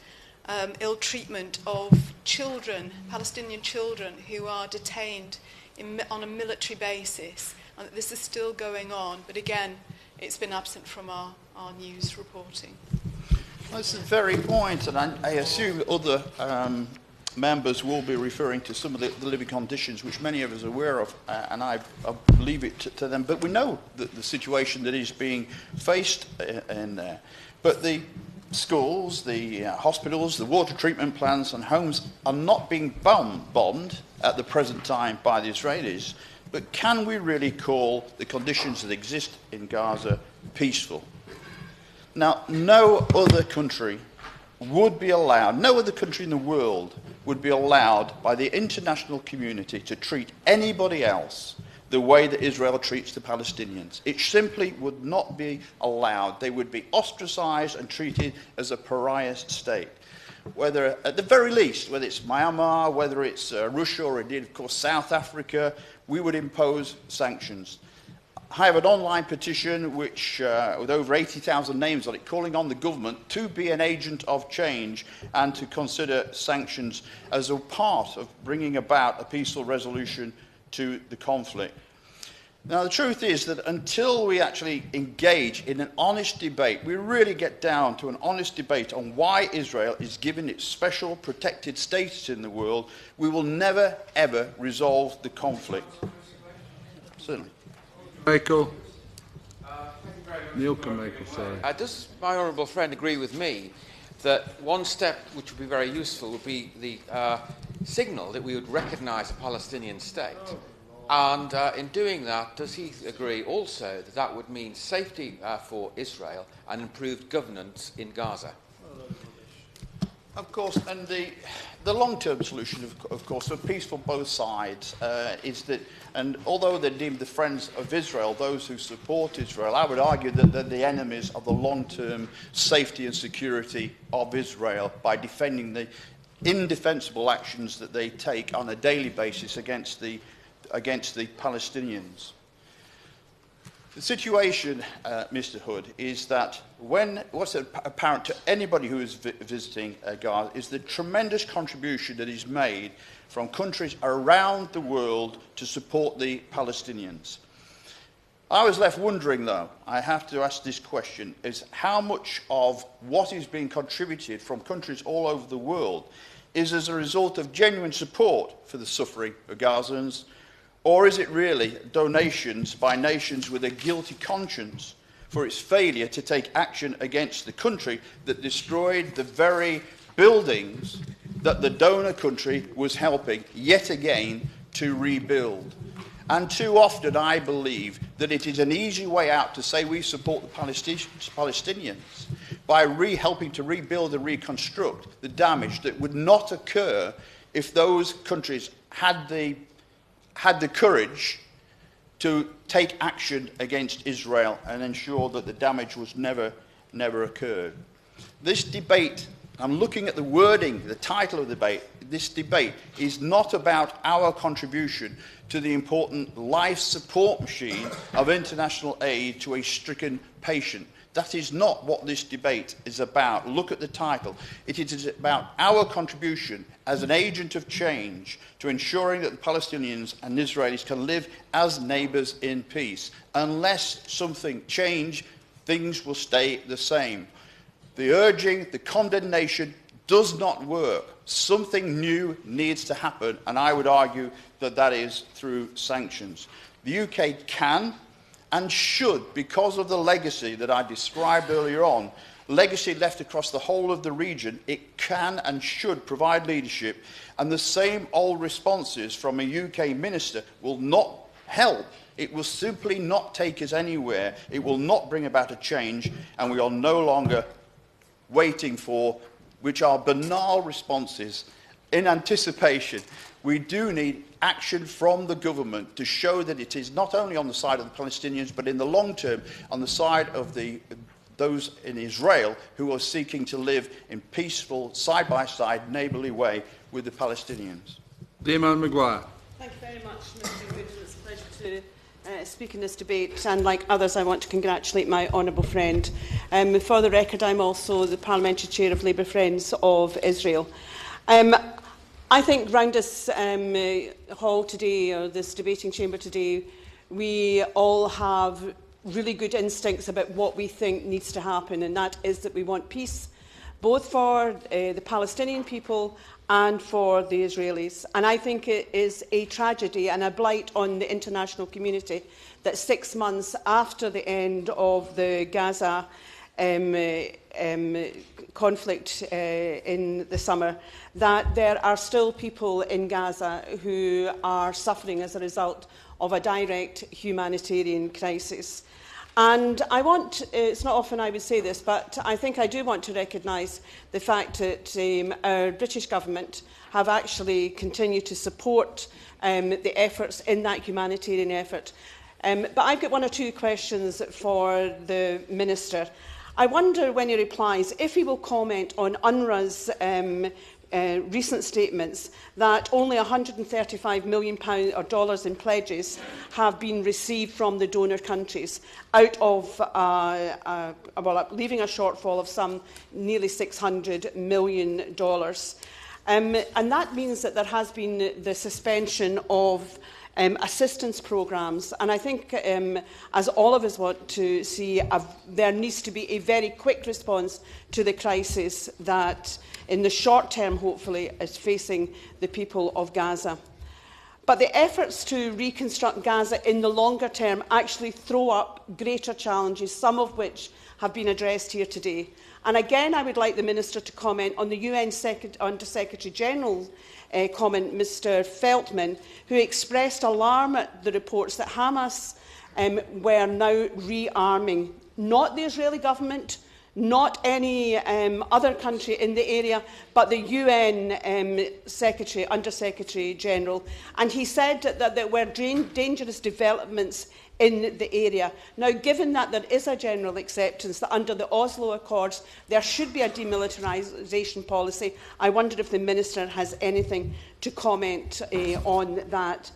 ill treatment of children, Palestinian children, who are detained on a military basis, and that this is still going on. But again, it's been absent from our news reporting. That's the very point, and I assume other members will be referring to some of the living conditions which many of us are aware of, and I leave it to them. But we know that the situation that is being faced in there. But the schools, the hospitals, the water treatment plants and homes are not being bombed at the present time by the Israelis. But can we really call the conditions that exist in Gaza peaceful? Now, no other country would be allowed, no other country in the world would be allowed by the international community to treat anybody else the way that Israel treats the Palestinians. It simply would not be allowed. They would be ostracized and treated as a pariah state. Whether, at the very least, whether it's Myanmar, whether it's Russia, or indeed, of course, South Africa, we would impose sanctions. I have an online petition which, with over 80,000 names on it, calling on the government to be an agent of change and to consider sanctions as a part of bringing about a peaceful resolution to the conflict. Now, the truth is that until we actually engage in an honest debate, we really get down to an honest debate on why Israel is given its special protected status in the world, we will never, ever resolve the conflict. Certainly. Michael. Neil Michael, sorry. Does my honourable friend agree with me that one step which would be very useful would be the signal that we would recognise a Palestinian state? And in doing that, does he agree also that that would mean safety for Israel and improved governance in Gaza? Of course, and the long-term solution, of course, for peace for both sides, is that, and although they're deemed the friends of Israel, those who support Israel, I would argue that they're the enemies of the long-term safety and security of Israel by defending the indefensible actions that they take on a daily basis against the Palestinians. The situation, Mr. Hood, is that what's apparent to anybody who is visiting Gaza is the tremendous contribution that is made from countries around the world to support the Palestinians. I was left wondering, though, I have to ask this question, is how much of what is being contributed from countries all over the world is as a result of genuine support for the suffering of Gazans, or is it really donations by nations with a guilty conscience for its failure to take action against the country that destroyed the very buildings that the donor country was helping yet again to rebuild? And too often I believe that it is an easy way out to say we support the Palestinians by helping to rebuild and reconstruct the damage that would not occur if those countries had the courage to take action against Israel and ensure that the damage was never occurred. This debate, I'm looking at the wording, the title of the debate, this debate is not about our contribution to the important life support machine of international aid to a stricken patient. That is not what this debate is about. Look at the title. It is about our contribution as an agent of change to ensuring that the Palestinians and Israelis can live as neighbours in peace. Unless something changes, things will stay the same. The urging, the condemnation does not work. Something new needs to happen, and I would argue that that is through sanctions. The UK can and should, because of the legacy that I described earlier on, legacy left across the whole of the region, it can and should provide leadership, and the same old responses from a UK minister will not help. It will simply not take us anywhere. It will not bring about a change, and we are no longer waiting for, which are banal responses in anticipation. We do need action from the government to show that it is not only on the side of the Palestinians, but in the long term on the side of those in Israel who are seeking to live in peaceful, side-by-side, neighbourly way with the Palestinians. Damon Maguire. Thank you very much, Mr. Wood. It's a pleasure to speak in this debate, and like others I want to congratulate my honourable friend. For the record, I'm also the Parliamentary Chair of Labour Friends of Israel. I think round this hall today, or this debating chamber today, we all have really good instincts about what we think needs to happen, and that is that we want peace, both for the Palestinian people and for the Israelis. And I think it is a tragedy and a blight on the international community that 6 months after the end of the Gaza conflict in the summer, that there are still people in Gaza who are suffering as a result of a direct humanitarian crisis. And I want, it's not often I would say this, but I think I do want to recognise the fact that our British government have actually continued to support the efforts in that humanitarian effort. But I've got one or two questions for the Minister. I wonder, when he replies, if he will comment on UNRWA's recent statements that only £135 million or dollars in pledges have been received from the donor countries out of leaving a shortfall of some nearly $600 million. And that means that there has been the suspension of assistance programmes, and I think, as all of us want to see, there needs to be a very quick response to the crisis that, in the short term, hopefully, is facing the people of Gaza. But the efforts to reconstruct Gaza in the longer term actually throw up greater challenges, some of which have been addressed here today. And again, I would like the Minister to comment on the UN Under-Secretary-General's comment, Mr Feltman, who expressed alarm at the reports that Hamas were now rearming, not the Israeli government, not any other country in the area, but the UN Under-Secretary General. And he said that there were dangerous developments in the area. Now, given that there is a general acceptance that under the Oslo Accords there should be a demilitarisation policy, I wonder if the Minister has anything to comment on that.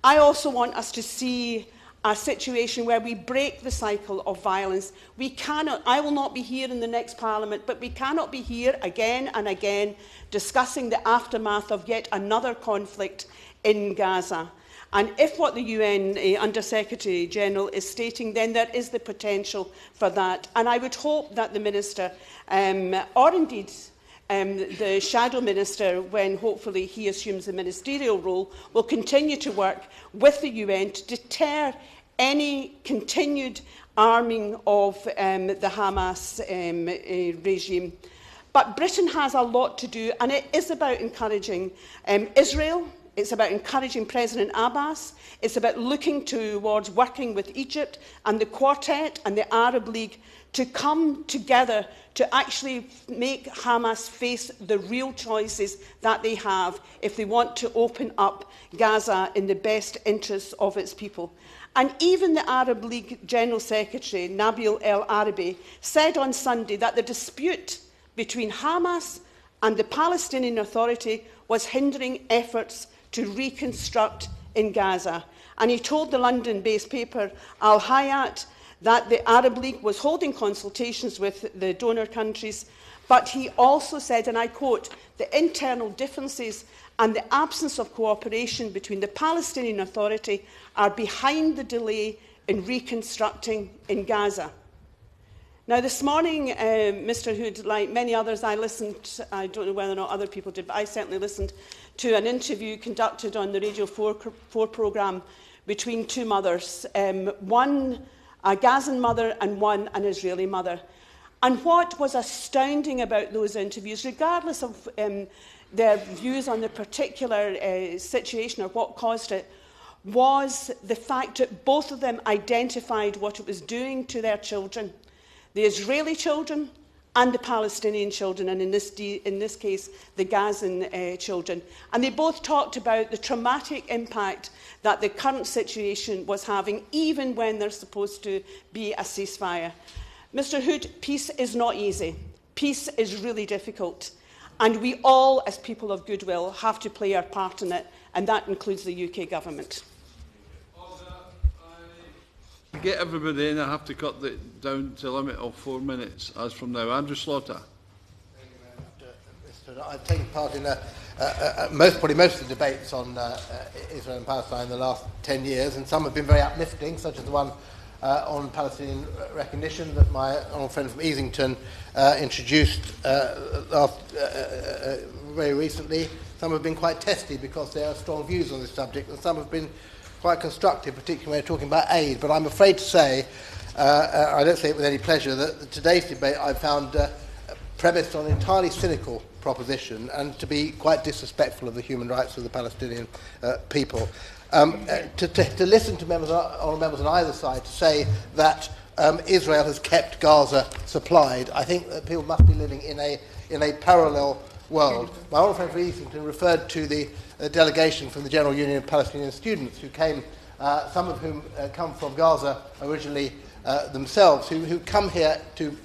I also want us to see a situation where we break the cycle of violence. We cannot, I will not be here in the next Parliament, but we cannot be here again and again discussing the aftermath of yet another conflict in Gaza. And if what the UN Under-Secretary General is stating, then there is the potential for that. And I would hope that the Minister, or indeed the Shadow Minister, when hopefully he assumes the ministerial role, will continue to work with the UN to deter any continued arming of the Hamas regime. But Britain has a lot to do, and it is about encouraging Israel. It's about encouraging President Abbas. It's about looking towards working with Egypt and the Quartet and the Arab League to come together to actually make Hamas face the real choices that they have if they want to open up Gaza in the best interests of its people. And even the Arab League General Secretary, Nabil El Arabi, said on Sunday that the dispute between Hamas and the Palestinian Authority was hindering efforts to reconstruct in Gaza. And he told the London-based paper Al Hayat that the Arab League was holding consultations with the donor countries, but he also said, and I quote, the internal differences and the absence of cooperation between the Palestinian Authority are behind the delay in reconstructing in Gaza. Now, this morning, Mr Hood, like many others, I listened, I don't know whether or not other people did, but I certainly listened to an interview conducted on the Radio 4 programme between two mothers, one a Gazan mother and one an Israeli mother. And what was astounding about those interviews, regardless of their views on the particular situation or what caused it, was the fact that both of them identified what it was doing to their children, the Israeli children and the Palestinian children, and in this case, the Gazan children. And they both talked about the traumatic impact that the current situation was having, even when there's supposed to be a ceasefire. Mr Hood, peace is not easy. Peace is really difficult. And we all, as people of goodwill, have to play our part in it, and that includes the UK government. To get everybody in, I have to cut it down to a limit of 4 minutes, as from now. Andrew Slaughter. I've taken part in most of the debates on Israel and Palestine in the last 10 years, and some have been very uplifting, such as the one on Palestinian recognition that my honourable friend from Easington introduced very recently. Some have been quite testy because there are strong views on this subject, and some have been quite constructive, particularly when we're talking about aid. But I'm afraid to say, I don't say it with any pleasure, that today's debate I found premised on an entirely cynical proposition and to be quite disrespectful of the human rights of the Palestinian people. To listen to honourable members on either side to say that Israel has kept Gaza supplied, I think that people must be living in a parallel world. My honourable friend from Easington referred to the delegation from the General Union of Palestinian Students who came, some of whom come from Gaza originally themselves, who come here to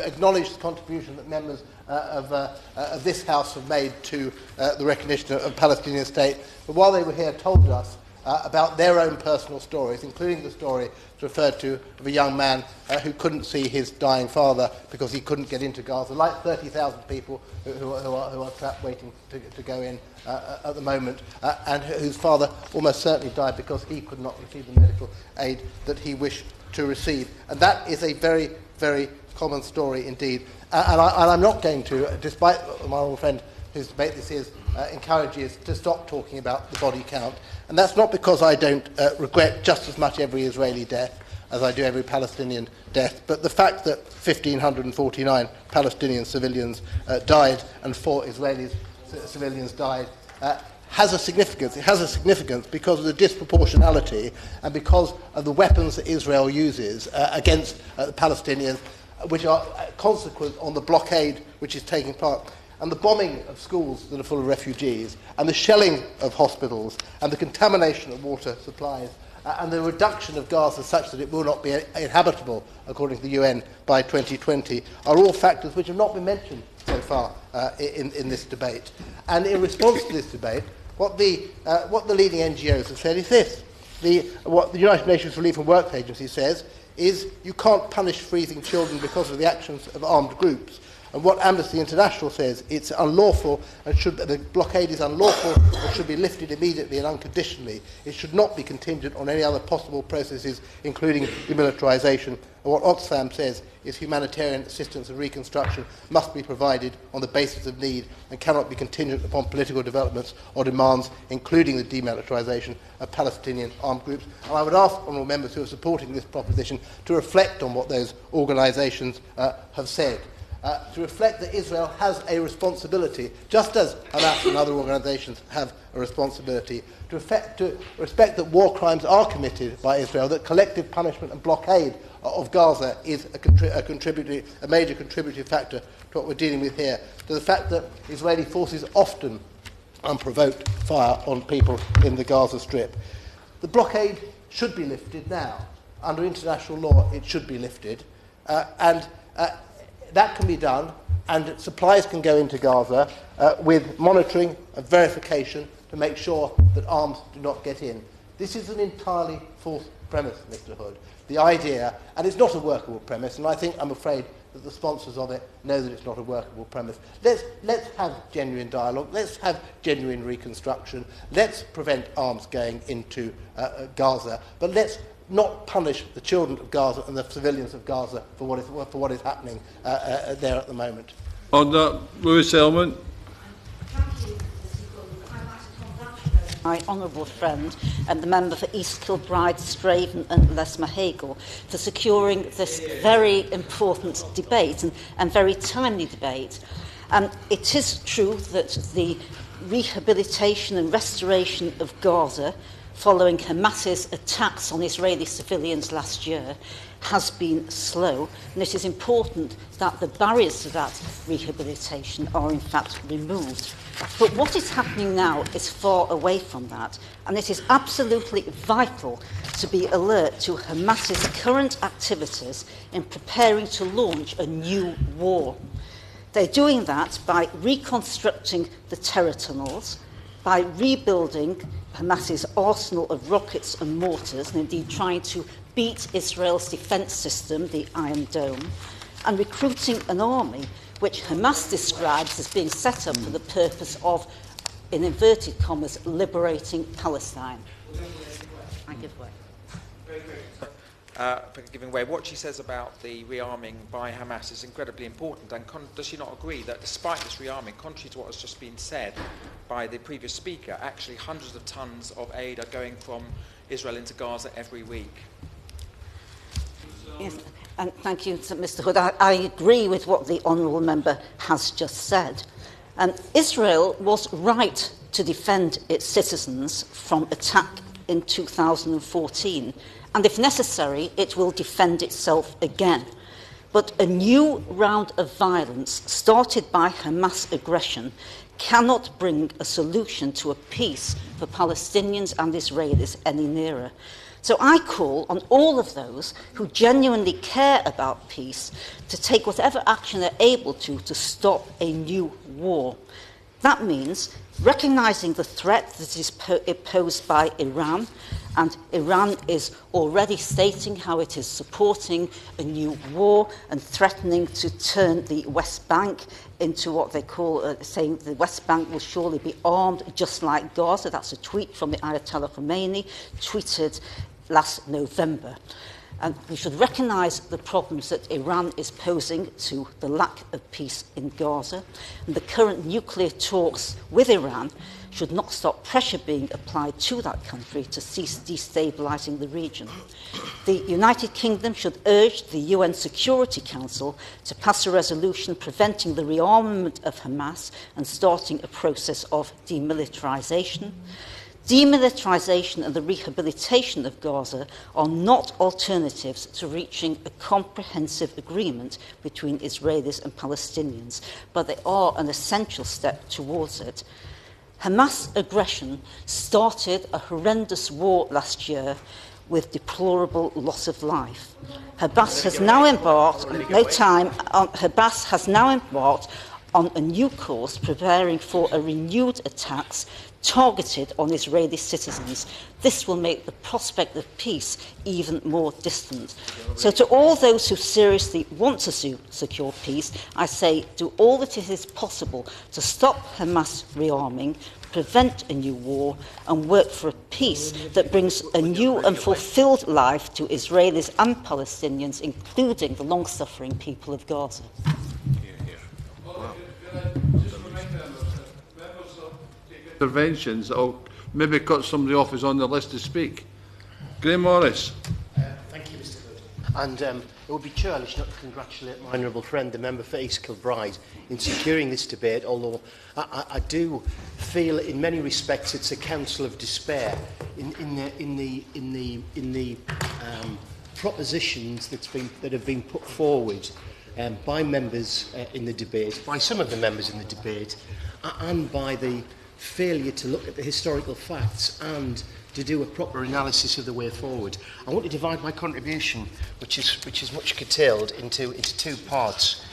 acknowledge the contribution that members of this House have made to the recognition of a Palestinian state. But while they were here, told us about their own personal stories, including the story referred to of a young man who couldn't see his dying father because he couldn't get into Gaza, like 30,000 people who are trapped waiting to go in at the moment, and whose father almost certainly died because he could not receive the medical aid that he wished to receive. And that is a very, very common story indeed. And I'm not going to, despite my old friend whose debate this is, encourages to stop talking about the body count. And that's not because I don't regret just as much every Israeli death as I do every Palestinian death, but the fact that 1,549 Palestinian civilians died and 4 Israeli civilians died has a significance. It has a significance because of the disproportionality and because of the weapons that Israel uses against the Palestinians, which are consequent on the blockade which is taking part, and the bombing of schools that are full of refugees, and the shelling of hospitals, and the contamination of water supplies, and the reduction of Gaza such that it will not be inhabitable, according to the UN, by 2020, are all factors which have not been mentioned so far in this debate. And in response to this debate, what the leading NGOs have said is this. What the United Nations Relief and Work Agency says is you can't punish freezing children because of the actions of armed groups. And what Amnesty International says, it's unlawful and the blockade is unlawful and should be lifted immediately and unconditionally. It should not be contingent on any other possible processes, including demilitarisation. And what Oxfam says is humanitarian assistance and reconstruction must be provided on the basis of need and cannot be contingent upon political developments or demands, including the demilitarisation of Palestinian armed groups. And I would ask honourable members who are supporting this proposition to reflect on what those organisations have said. To reflect that Israel has a responsibility, just as Hamas and other organisations have a responsibility, to respect that war crimes are committed by Israel, that collective punishment and blockade of Gaza is a major contributory factor to what we're dealing with here, to the fact that Israeli forces often unprovoked fire on people in the Gaza Strip. The blockade should be lifted now. Under international law, it should be lifted. That can be done, and supplies can go into Gaza with monitoring and verification to make sure that arms do not get in. This is an entirely false premise, Mr. Hood. The idea, and it's not a workable premise, and I'm afraid that the sponsors of it know that it's not a workable premise. Let's have genuine dialogue, let's have genuine reconstruction, let's prevent arms going into Gaza, but let's not punish the children of Gaza and the civilians of Gaza for what is happening there at the moment. On that, Lewis Elman. My honourable friend and the member for East Kilbride, Straven and Lesmahagel for securing this very important debate and very timely debate. It is true that the rehabilitation and restoration of Gaza following Hamas's attacks on Israeli civilians last year has been slow, and it is important that the barriers to that rehabilitation are in fact removed. But what is happening now is far away from that, and it is absolutely vital to be alert to Hamas's current activities in preparing to launch a new war. They're doing that by reconstructing the terror tunnels, by rebuilding Hamas's arsenal of rockets and mortars, and indeed trying to beat Israel's defence system, the Iron Dome, and recruiting an army which Hamas describes as being set up for the purpose of, in inverted commas, liberating Palestine. I give way. For giving way. What she says about the rearming by Hamas is incredibly important, and does she not agree that despite this rearming, contrary to what has just been said by the previous speaker, actually hundreds of tons of aid are going from Israel into Gaza every week? Yes, and thank you, Mr. Hood. I agree with what the honourable member has just said. Israel was right to defend its citizens from attack in 2014. And if necessary, it will defend itself again. But a new round of violence started by Hamas aggression cannot bring a solution to a peace for Palestinians and Israelis any nearer. So I call on all of those who genuinely care about peace to take whatever action they're able to stop a new war. That means recognising the threat that is posed by Iran, and Iran is already stating how it is supporting a new war and threatening to turn the West Bank into what they call, saying the West Bank will surely be armed just like Gaza. That's a tweet from the Ayatollah Khomeini, tweeted last November. And we should recognise the problems that Iran is posing to the lack of peace in Gaza. And the current nuclear talks with Iran should not stop pressure being applied to that country to cease destabilising the region. The United Kingdom should urge the UN Security Council to pass a resolution preventing the rearmament of Hamas and starting a process of demilitarisation. Demilitarisation and the rehabilitation of Gaza are not alternatives to reaching a comprehensive agreement between Israelis and Palestinians, but they are an essential step towards it. Hamas aggression started a horrendous war last year with deplorable loss of life. Hamas has now embarked on a new course, preparing for a renewed attacks targeted on Israeli citizens. This will make the prospect of peace even more distant. So to all those who seriously want to secure peace, I say do all that it is possible to stop Hamas rearming, prevent a new war, and work for a peace that brings a new and fulfilled life to Israelis and Palestinians, including the long-suffering people of Gaza. Interventions that will maybe cut somebody off who's on the list to speak. Graham Morris. Thank you, Mr Hood. And it would be churlish not to congratulate my honourable friend, the member for East Kilbride, in securing this debate, although I do feel in many respects it's a counsel of despair in the propositions that have been put forward by members in the debate, by some of the members in the debate, and by the failure to look at the historical facts and to do a proper analysis of the way forward. I want to divide my contribution, which is much curtailed, into two parts.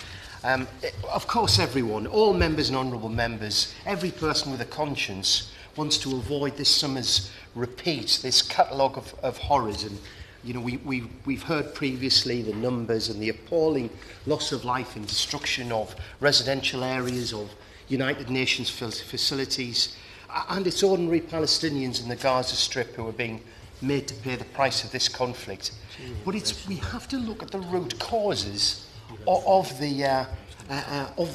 Of course, everyone, all members and honourable members, every person with a conscience wants to avoid this summer's repeat, this catalogue of horrors. And you know, we've heard previously the numbers and the appalling loss of life and destruction of residential areas, of United Nations facilities, and it's ordinary Palestinians in the Gaza Strip who are being made to pay the price of this conflict. But we have to look at the root causes of the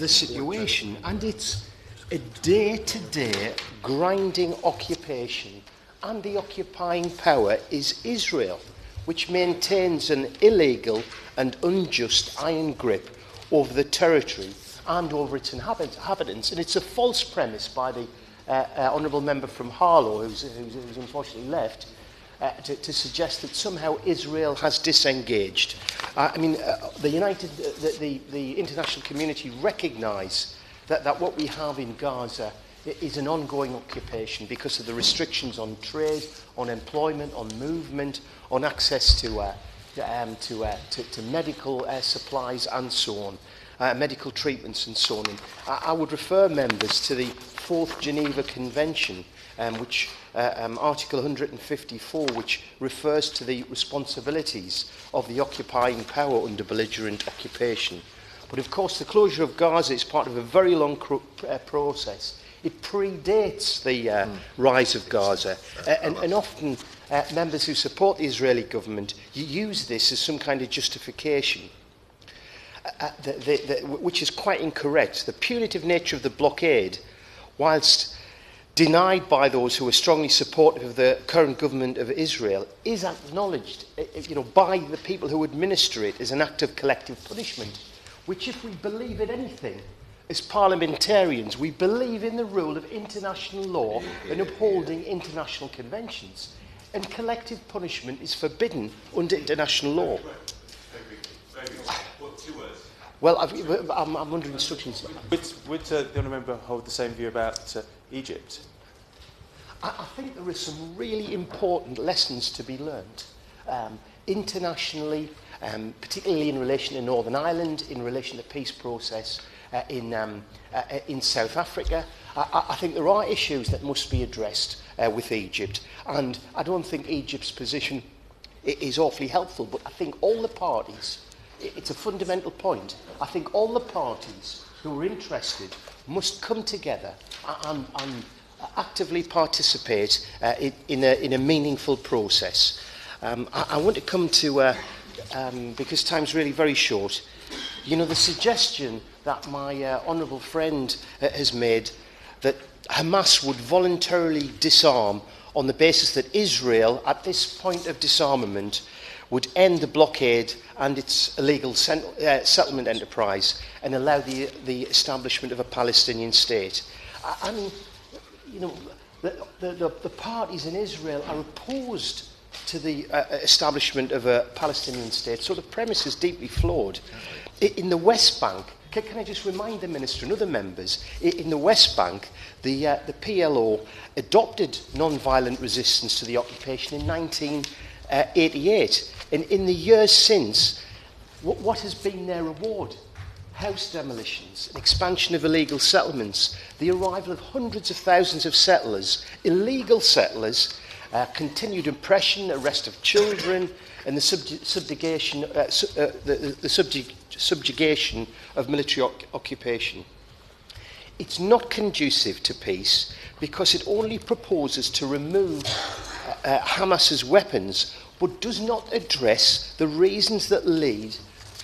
situation, and it's a day-to-day grinding occupation, and the occupying power is Israel, which maintains an illegal and unjust iron grip over the territory and over its inhabitants. And it's a false premise by the honourable member from Harlow, who's unfortunately left, to suggest that somehow Israel has disengaged. The international community recognise that what we have in Gaza is an ongoing occupation because of the restrictions on trade, on employment, on movement, on access to medical supplies and so on. Medical treatments and so on. And I would refer members to the 4th Geneva Convention, which Article 154, which refers to the responsibilities of the occupying power under belligerent occupation. But of course, the closure of Gaza is part of a very long process. It predates the rise of Gaza, and often members who support the Israeli government use this as some kind of justification. Which is quite incorrect. The punitive nature of the blockade, whilst denied by those who are strongly supportive of the current government of Israel, is acknowledged by the people who administer it as an act of collective punishment, which, if we believe in anything, as parliamentarians, we believe in the rule of international law and upholding international conventions. And collective punishment is forbidden under international law. Well, I'm under instructions. Would the honourable member hold the same view about Egypt? I think there are some really important lessons to be learned internationally, particularly in relation to Northern Ireland, in relation to the peace process in South Africa. I think there are issues that must be addressed with Egypt, and I don't think Egypt's position is awfully helpful, but I think all the parties, it's a fundamental point, I think all the parties who are interested must come together and actively participate in a meaningful process. I want to come to, because time's really very short, the suggestion that my honourable friend has made that Hamas would voluntarily disarm on the basis that Israel, at this point of disarmament, would end the blockade and its illegal settlement enterprise and allow the establishment of a Palestinian state. you know, the parties in Israel are opposed to the establishment of a Palestinian state. So the premise is deeply flawed. In the West Bank, can I just remind the Minister and other members, in the West Bank, the PLO adopted non-violent resistance to the occupation in 1988. And in the years since, what has been their reward? House demolitions, an expansion of illegal settlements, the arrival of hundreds of thousands of settlers, illegal settlers, continued oppression, arrest of children, and the subjugation of military occupation. It's not conducive to peace because it only proposes to remove Hamas's weapons, but does not address the reasons that lead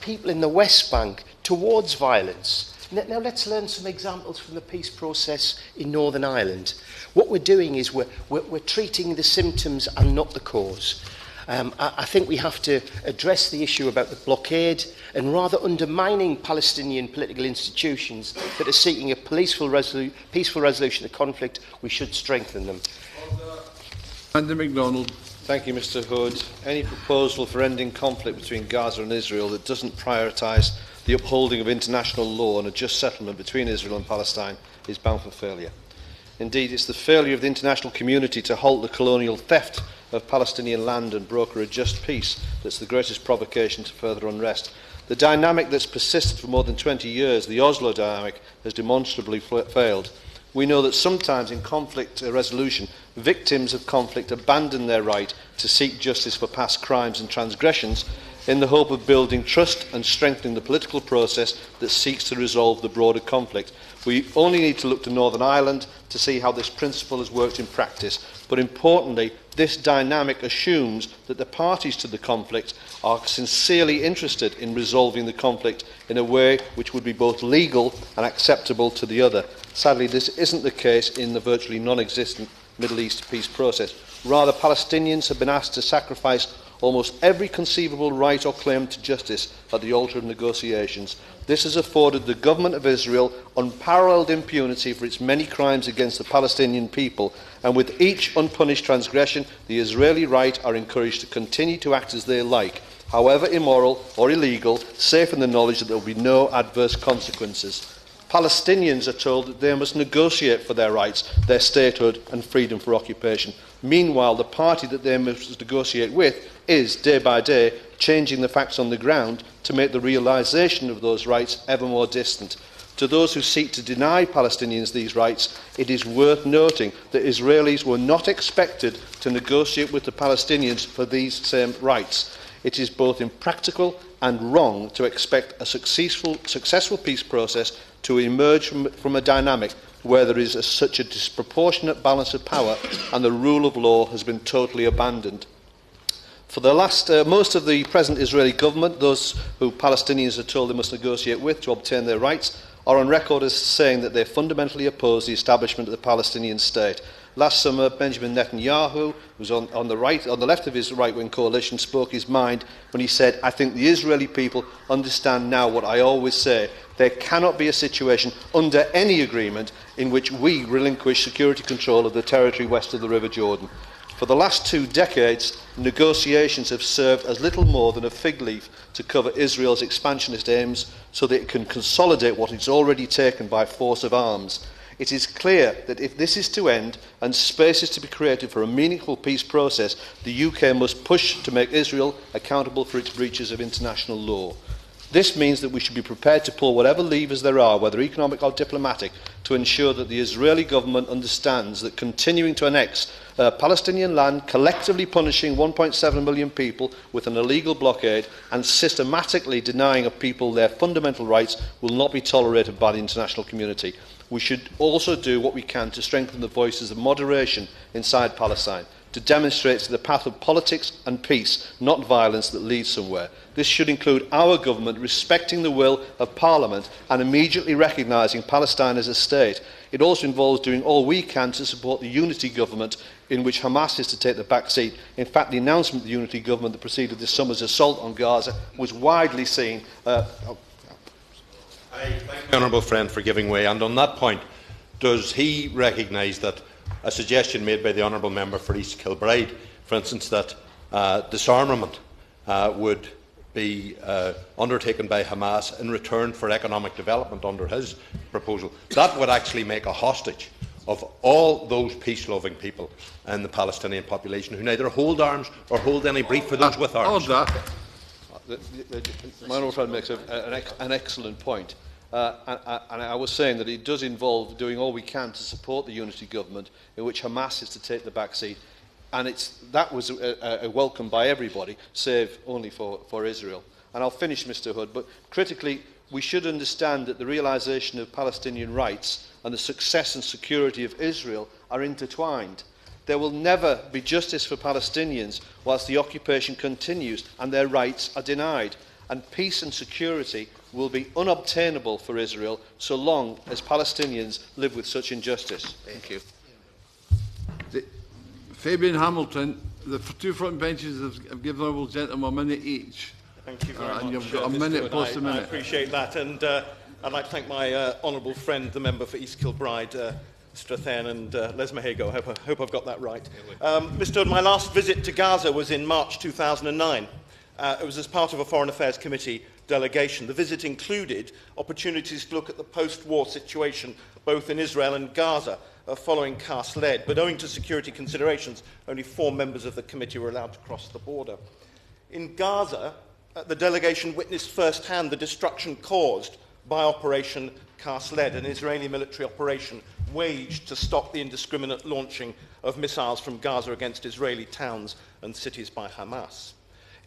people in the West Bank towards violence. Now let's learn some examples from the peace process in Northern Ireland. What we're doing is we're treating the symptoms and not the cause. I think we have to address the issue about the blockade, and rather undermining Palestinian political institutions that are seeking a peaceful resolution of conflict, we should strengthen them. Andy MacDonald. Thank you, Mr Hood. Any proposal for ending conflict between Gaza and Israel that doesn't prioritise the upholding of international law and a just settlement between Israel and Palestine is bound for failure. Indeed, it's the failure of the international community to halt the colonial theft of Palestinian land and broker a just peace that's the greatest provocation to further unrest. The dynamic that's persisted for more than 20 years, the Oslo dynamic, has demonstrably failed. We know that sometimes in conflict resolution, victims of conflict abandon their right to seek justice for past crimes and transgressions in the hope of building trust and strengthening the political process that seeks to resolve the broader conflict. We only need to look to Northern Ireland to see how this principle has worked in practice. But importantly, this dynamic assumes that the parties to the conflict are sincerely interested in resolving the conflict in a way which would be both legal and acceptable to the other. Sadly, this isn't the case in the virtually non-existent Middle East peace process. Rather, Palestinians have been asked to sacrifice almost every conceivable right or claim to justice at the altar of negotiations. This has afforded the government of Israel unparalleled impunity for its many crimes against the Palestinian people, and with each unpunished transgression, the Israeli right are encouraged to continue to act as they like, however immoral or illegal, safe in the knowledge that there will be no adverse consequences. Palestinians are told that they must negotiate for their rights, their statehood and freedom for occupation. Meanwhile, the party that they must negotiate with is, day by day, changing the facts on the ground to make the realisation of those rights ever more distant. To those who seek to deny Palestinians these rights, it is worth noting that Israelis were not expected to negotiate with the Palestinians for these same rights. It is both impractical and wrong to expect a successful peace process to emerge from a dynamic where there is such a disproportionate balance of power and the rule of law has been totally abandoned. For the most of the present Israeli government, those who Palestinians are told they must negotiate with to obtain their rights, are on record as saying that they fundamentally oppose the establishment of the Palestinian state. Last summer, Benjamin Netanyahu, who was on the left of his right-wing coalition, spoke his mind when he said, "I think the Israeli people understand now what I always say. There cannot be a situation under any agreement in which we relinquish security control of the territory west of the River Jordan." For the last 2 decades, negotiations have served as little more than a fig leaf to cover Israel's expansionist aims so that it can consolidate what it's already taken by force of arms. It is clear that if this is to end and space is to be created for a meaningful peace process, the UK must push to make Israel accountable for its breaches of international law. This means that we should be prepared to pull whatever levers there are, whether economic or diplomatic, to ensure that the Israeli government understands that continuing to annex Palestinian land, collectively punishing 1.7 million people with an illegal blockade, and systematically denying a people their fundamental rights will not be tolerated by the international community. We should also do what we can to strengthen the voices of moderation inside Palestine, to demonstrate the path of politics and peace, not violence, that leads somewhere. This should include our government respecting the will of Parliament and immediately recognising Palestine as a state. It also involves doing all we can to support the unity government in which Hamas is to take the back seat. In fact, the announcement of the unity government that preceded this summer's assault on Gaza was widely seen... I thank my honourable friend for giving way. And on that point, does he recognise that a suggestion made by the honourable member for East Kilbride, for instance, that disarmament would be undertaken by Hamas in return for economic development under his proposal. That would actually make a hostage of all those peace-loving people in the Palestinian population who neither hold arms or hold any brief for those with arms. My honourable friend makes an excellent point. And I was saying that it does involve doing all we can to support the unity government in which Hamas is to take the back seat. And that was a welcome by everybody, save only for Israel. And I'll finish, Mr. Hood, but critically, we should understand that the realisation of Palestinian rights and the success and security of Israel are intertwined. There will never be justice for Palestinians whilst the occupation continues and their rights are denied. And peace and security will be unobtainable for Israel so long as Palestinians live with such injustice. Thank you. Fabian Hamilton, the two front benches have given the honourable gentleman a minute each. Thank you very much. And you've got a minute plus a minute. I appreciate that, and I'd like to thank my honourable friend, the member for East Kilbride, Strathairn and Les Mahego. I hope I've got that right. Mr. Hood, my last visit to Gaza was in March 2009. It was as part of a Foreign Affairs Committee delegation. The visit included opportunities to look at the post-war situation both in Israel and Gaza following Cast-led, but owing to security considerations, only 4 members of the committee were allowed to cross the border. In Gaza, the delegation witnessed firsthand the destruction caused by Operation Cast-led, an Israeli military operation waged to stop the indiscriminate launching of missiles from Gaza against Israeli towns and cities by Hamas.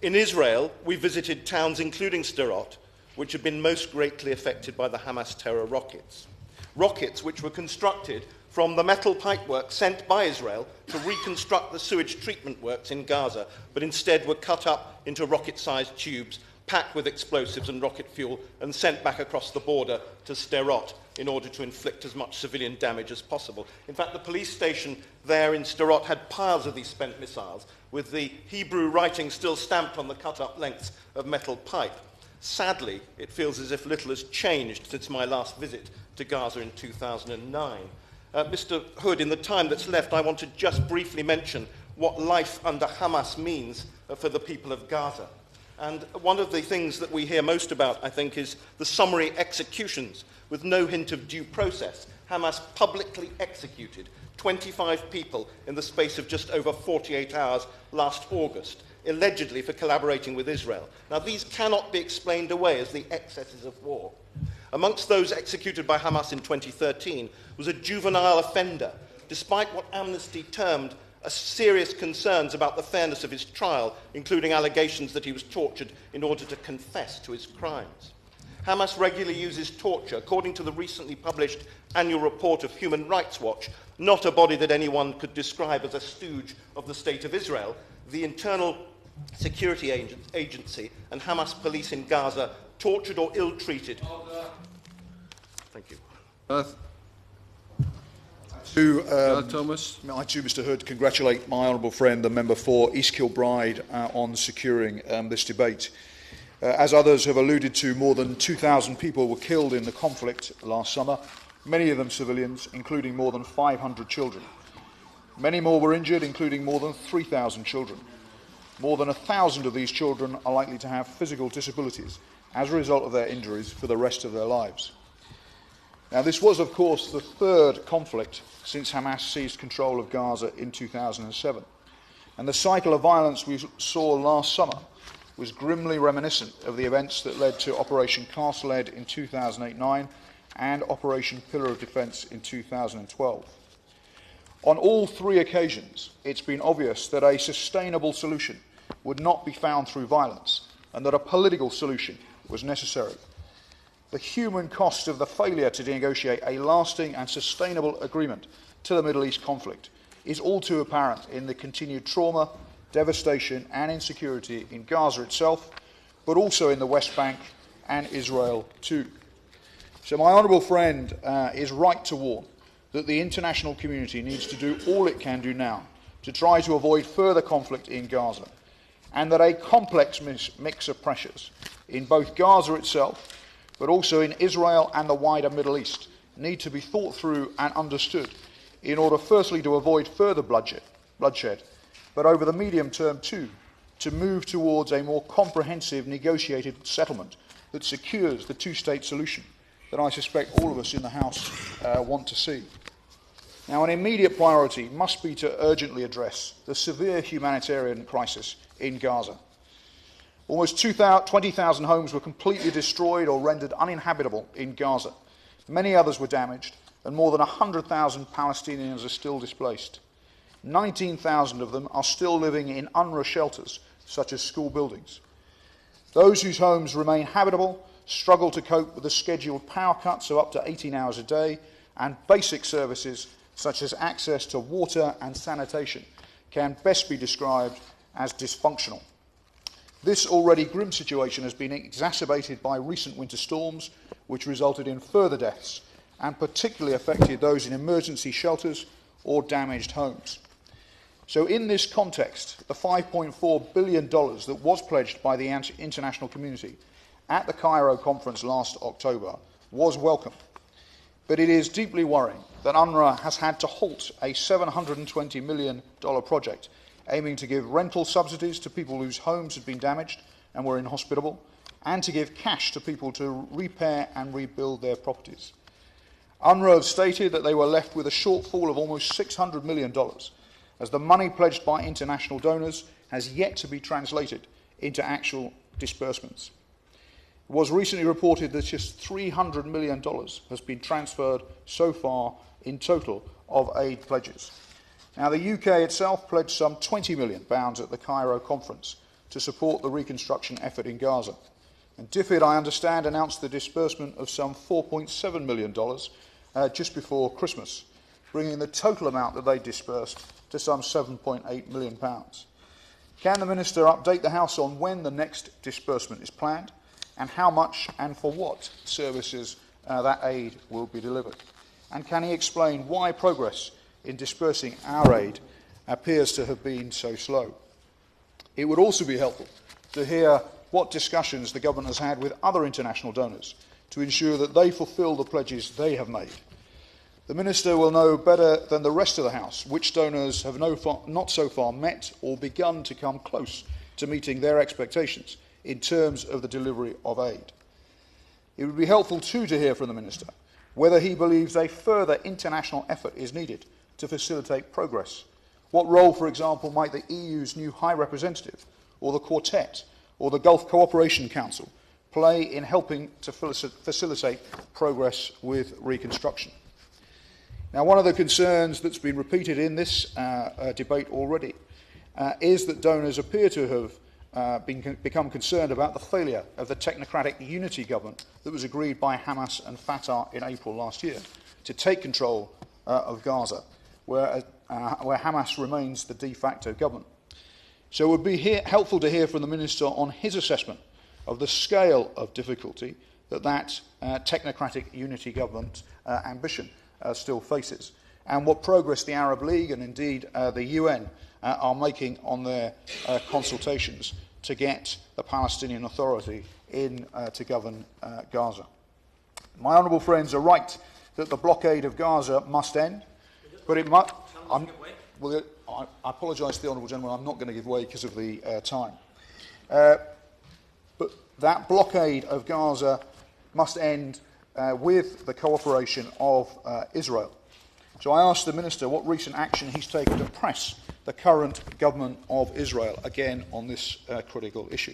In Israel, we visited towns including Sderot, which had been most greatly affected by the Hamas terror rockets. Rockets which were constructed from the metal pipework sent by Israel to reconstruct the sewage treatment works in Gaza, but instead were cut up into rocket-sized tubes, packed with explosives and rocket fuel, and sent back across the border to Sderot in order to inflict as much civilian damage as possible. In fact, the police station there in Sderot had piles of these spent missiles, with the Hebrew writing still stamped on the cut-up lengths of metal pipe. Sadly, it feels as if little has changed since my last visit to Gaza in 2009. Mr. Hood, in the time that's left, I want to just briefly mention what life under Hamas means for the people of Gaza. And one of the things that we hear most about, I think, is the summary executions with no hint of due process. Hamas publicly executed 25 people in the space of just over 48 hours last August, allegedly for collaborating with Israel. Now, these cannot be explained away as the excesses of war. Amongst those executed by Hamas in 2013 was a juvenile offender, despite what Amnesty termed serious concerns about the fairness of his trial, including allegations that he was tortured in order to confess to his crimes. Hamas regularly uses torture, according to the recently published annual report of Human Rights Watch, not a body that anyone could describe as a stooge of the State of Israel. The Internal Security Agency and Hamas police in Gaza tortured or ill-treated. Thank you. Thomas. I too, Mr. Hood, congratulate my honourable friend, the member for East Kilbride, on securing this debate. As others have alluded to, more than 2,000 people were killed in the conflict last summer, many of them civilians, including more than 500 children. Many more were injured, including more than 3,000 children. More than 1,000 of these children are likely to have physical disabilities as a result of their injuries for the rest of their lives. Now, this was, of course, the third conflict since Hamas seized control of Gaza in 2007. And the cycle of violence we saw last summer was grimly reminiscent of the events that led to Operation Cast-led in 2008-9 and Operation Pillar of Defence in 2012. On all 3 occasions, it's been obvious that a sustainable solution would not be found through violence and that a political solution was necessary. The human cost of the failure to negotiate a lasting and sustainable agreement to the Middle East conflict is all too apparent in the continued trauma, devastation and insecurity in Gaza itself, but also in the West Bank and Israel too. So my honourable friend is right to warn that the international community needs to do all it can do now to try to avoid further conflict in Gaza, and that a complex mix of pressures in both Gaza itself, but also in Israel and the wider Middle East, need to be thought through and understood in order firstly to avoid further bloodshed, but over the medium term too, to move towards a more comprehensive negotiated settlement that secures the two-state solution that I suspect all of us in the House want to see. Now, an immediate priority must be to urgently address the severe humanitarian crisis in Gaza. Almost 20,000 homes were completely destroyed or rendered uninhabitable in Gaza. Many others were damaged, and more than 100,000 Palestinians are still displaced. 19,000 of them are still living in UNRWA shelters, such as school buildings. Those whose homes remain habitable struggle to cope with the scheduled power cuts of up to 18 hours a day, and basic services such as access to water and sanitation can best be described as dysfunctional. This already grim situation has been exacerbated by recent winter storms, which resulted in further deaths and particularly affected those in emergency shelters or damaged homes. So in this context, the $5.4 billion that was pledged by the international community at the Cairo conference last October was welcome. But it is deeply worrying that UNRWA has had to halt a $720 million project aiming to give rental subsidies to people whose homes had been damaged and were inhospitable, and to give cash to people to repair and rebuild their properties. UNRWA have stated that they were left with a shortfall of almost $600 million, as the money pledged by international donors has yet to be translated into actual disbursements. It was recently reported that just $300 million has been transferred so far in total of aid pledges. Now, the UK itself pledged some £20 million at the Cairo conference to support the reconstruction effort in Gaza. And DFID, I understand, announced the disbursement of some $4.7 million just before Christmas, bringing the total amount that they disbursed to some £7.8 million. Can the Minister update the House on when the next disbursement is planned, and how much and for what services that aid will be delivered? And can he explain why progress in dispersing our aid appears to have been so slow? It would also be helpful to hear what discussions the government has had with other international donors to ensure that they fulfil the pledges they have made. The Minister will know better than the rest of the House which donors have not so far met or begun to come close to meeting their expectations in terms of the delivery of aid. It would be helpful too to hear from the Minister whether he believes a further international effort is needed to facilitate progress. What role, for example, might the EU's new High Representative, or the Quartet, or the Gulf Cooperation Council play in helping to facilitate progress with reconstruction? Now, one of the concerns that's been repeated in this debate already is that donors appear to have become concerned about the failure of the technocratic unity government that was agreed by Hamas and Fatah in April last year to take control of Gaza, where Hamas remains the de facto government. So it would be helpful to hear from the Minister on his assessment of the scale of difficulty that technocratic unity government ambition still faces, and what progress the Arab League and indeed the UN are making on their consultations to get the Palestinian Authority in to govern Gaza. My honourable friends are right that the blockade of Gaza must end, but it must... Well, I apologise to the honourable gentleman, I'm not going to give way because of the time. But that blockade of Gaza must end with the cooperation of Israel. So I asked the Minister what recent action he's taken to press the current government of Israel again on this critical issue.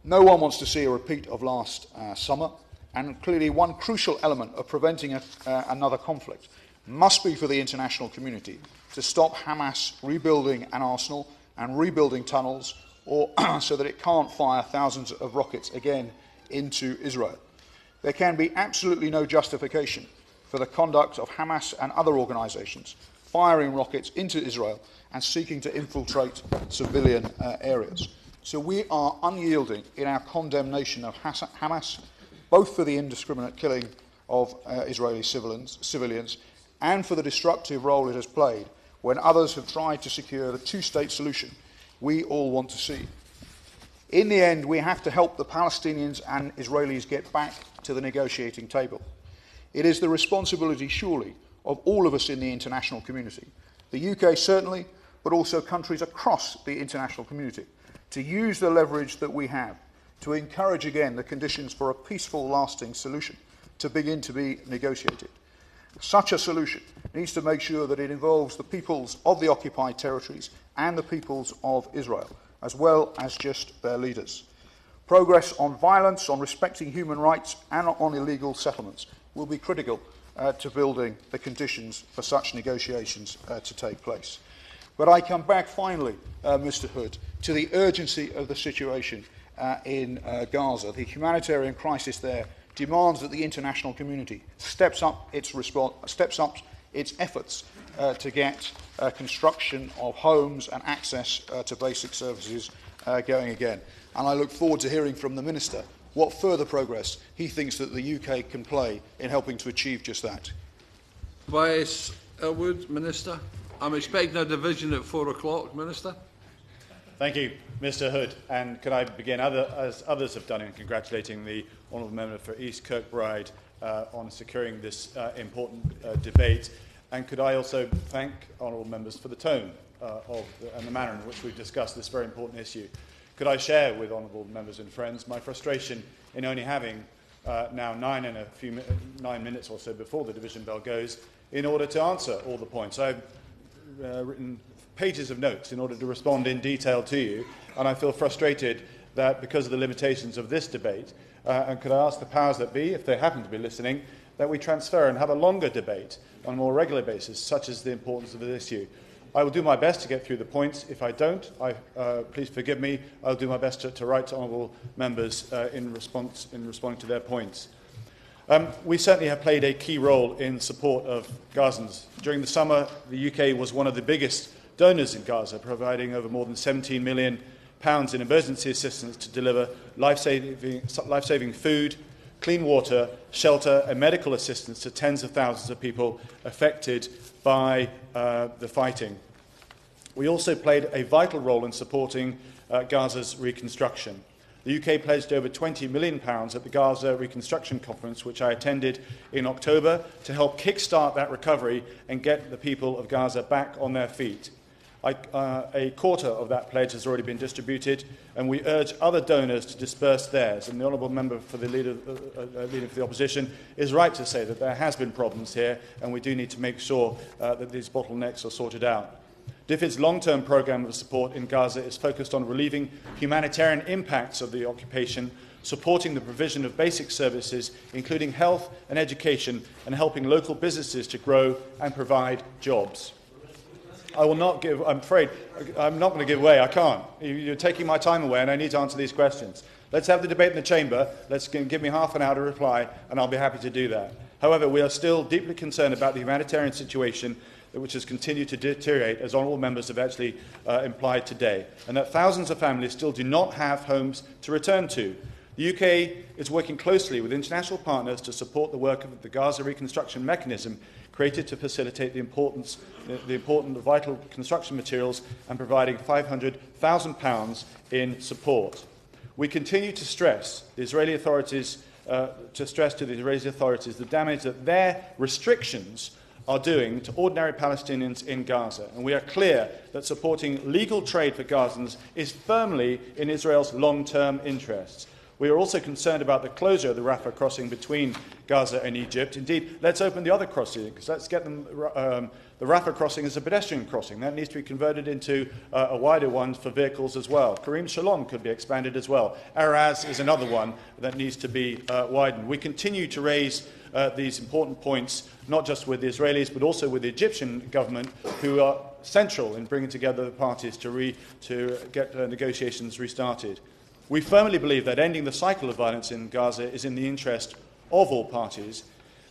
No one wants to see a repeat of last summer, and clearly one crucial element of preventing another conflict must be for the international community to stop Hamas rebuilding an arsenal and rebuilding tunnels, or so that it can't fire thousands of rockets again into Israel. There can be absolutely no justification for the conduct of Hamas and other organisations firing rockets into Israel and seeking to infiltrate civilian areas. So we are unyielding in our condemnation of Hamas, both for the indiscriminate killing of Israeli civilians and for the destructive role it has played when others have tried to secure the two-state solution we all want to see. In the end, we have to help the Palestinians and Israelis get back to the negotiating table. It is the responsibility, surely, of all of us in the international community, the UK certainly, but also countries across the international community, to use the leverage that we have to encourage again the conditions for a peaceful, lasting solution to begin to be negotiated. Such a solution needs to make sure that it involves the peoples of the occupied territories and the peoples of Israel, as well as just their leaders. Progress on violence, on respecting human rights and on illegal settlements will be critical to building the conditions for such negotiations to take place. But I come back finally, Mr. Hood, to the urgency of the situation in Gaza. The humanitarian crisis there demands that the international community steps up its efforts to get construction of homes and access to basic services going again. And I look forward to hearing from the Minister what further progress he thinks that the UK can play in helping to achieve just that. Vice Elwood, Minister. I'm expecting a division at 4 o'clock, Minister. Thank you, Mr. Hood. And could I begin, as others have done, in congratulating the Honourable Member for East Kirkbride on securing this important debate. And could I also thank Honourable Members for the tone and the manner in which we've discussed this very important issue. Could I share with Honourable Members and friends my frustration in only having now 9 minutes or so before the division bell goes in order to answer all the points. I've written pages of notes in order to respond in detail to you, and I feel frustrated that because of the limitations of this debate, and could I ask the powers that be, if they happen to be listening, that we transfer and have a longer debate on a more regular basis, such as the importance of this issue. I will do my best to get through the points. If I don't, please forgive me. I'll do my best to write to honourable members in responding to their points. We certainly have played a key role in support of Gazans. During the summer, the UK was one of the biggest donors in Gaza, providing over more than £17 million in emergency assistance to deliver life-saving food, clean water, shelter and medical assistance to tens of thousands of people affected by the fighting. We also played a vital role in supporting Gaza's reconstruction. The UK pledged over £20 million at the Gaza Reconstruction Conference, which I attended in October, to help kickstart that recovery and get the people of Gaza back on their feet. A quarter of that pledge has already been distributed, and we urge other donors to disperse theirs. And the Honourable Member for the Leader for the Opposition is right to say that there has been problems here, and we do need to make sure that these bottlenecks are sorted out. DFID's long-term programme of support in Gaza is focused on relieving humanitarian impacts of the occupation, supporting the provision of basic services, including health and education, and helping local businesses to grow and provide jobs. I will not give, I'm afraid, I'm not going to give away, I can't. You're taking my time away and I need to answer these questions. Let's have the debate in the chamber, give me half an hour to reply, and I'll be happy to do that. However, we are still deeply concerned about the humanitarian situation which has continued to deteriorate, as honourable members have actually implied today, and that thousands of families still do not have homes to return to. The UK is working closely with international partners to support the work of the Gaza Reconstruction Mechanism, created to facilitate the important vital construction materials and providing £500,000 in support. We continue to stress the Israeli authorities the damage that their restrictions are doing to ordinary Palestinians in Gaza. And we are clear that supporting legal trade for Gazans is firmly in Israel's long-term interests. We are also concerned about the closure of the Rafah crossing between Gaza and Egypt. Indeed, let's open the other crossings. Let's get them, the Rafah crossing as a pedestrian crossing. That needs to be converted into a wider one for vehicles as well. Karim Shalom could be expanded as well. Araz is another one that needs to be widened. We continue to raise these important points, not just with the Israelis, but also with the Egyptian government, who are central in bringing together the parties to get negotiations restarted. We firmly believe that ending the cycle of violence in Gaza is in the interest of all parties.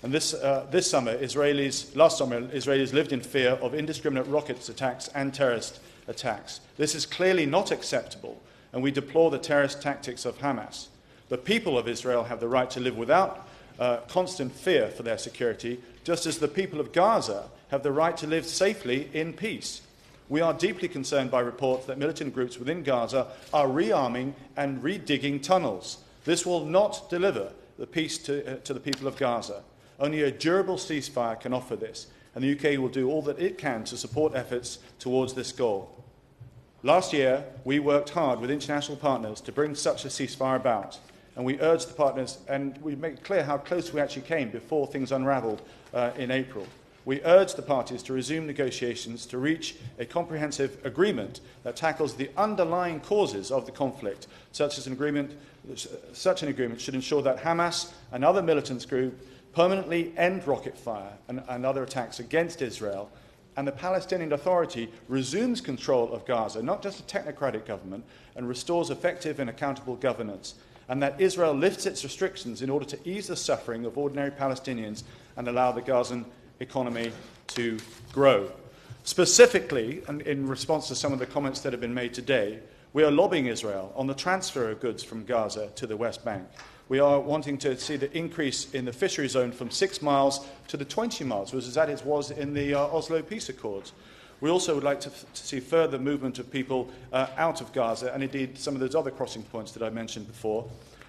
And last summer, Israelis lived in fear of indiscriminate rocket attacks and terrorist attacks. This is clearly not acceptable, and we deplore the terrorist tactics of Hamas. The people of Israel have the right to live without constant fear for their security, just as the people of Gaza have the right to live safely in peace. We are deeply concerned by reports that militant groups within Gaza are rearming and redigging tunnels. This will not deliver the peace to the people of Gaza. Only a durable ceasefire can offer this. and the UK will do all that it can to support efforts towards this goal. Last year, we worked hard with international partners to bring such a ceasefire about, and we urged the partners, and we made clear how close we actually came before things unravelled in April. We urged the parties to resume negotiations to reach a comprehensive agreement that tackles the underlying causes of the conflict. Such an agreement should ensure that Hamas and other militant groups permanently end rocket fire and other attacks against Israel, and the Palestinian Authority resumes control of Gaza, not just a technocratic government, and restores effective and accountable governance, and that Israel lifts its restrictions in order to ease the suffering of ordinary Palestinians and allow the Gazan economy to grow. Specifically, and in response to some of the comments that have been made today, we are lobbying Israel on the transfer of goods from Gaza to the West Bank. We are wanting to see the increase in the fishery zone from 6 miles to the 20 miles, which is as it was in the Oslo Peace Accords. We also would like to see further movement of people out of Gaza, and indeed some of those other crossing points that I mentioned before.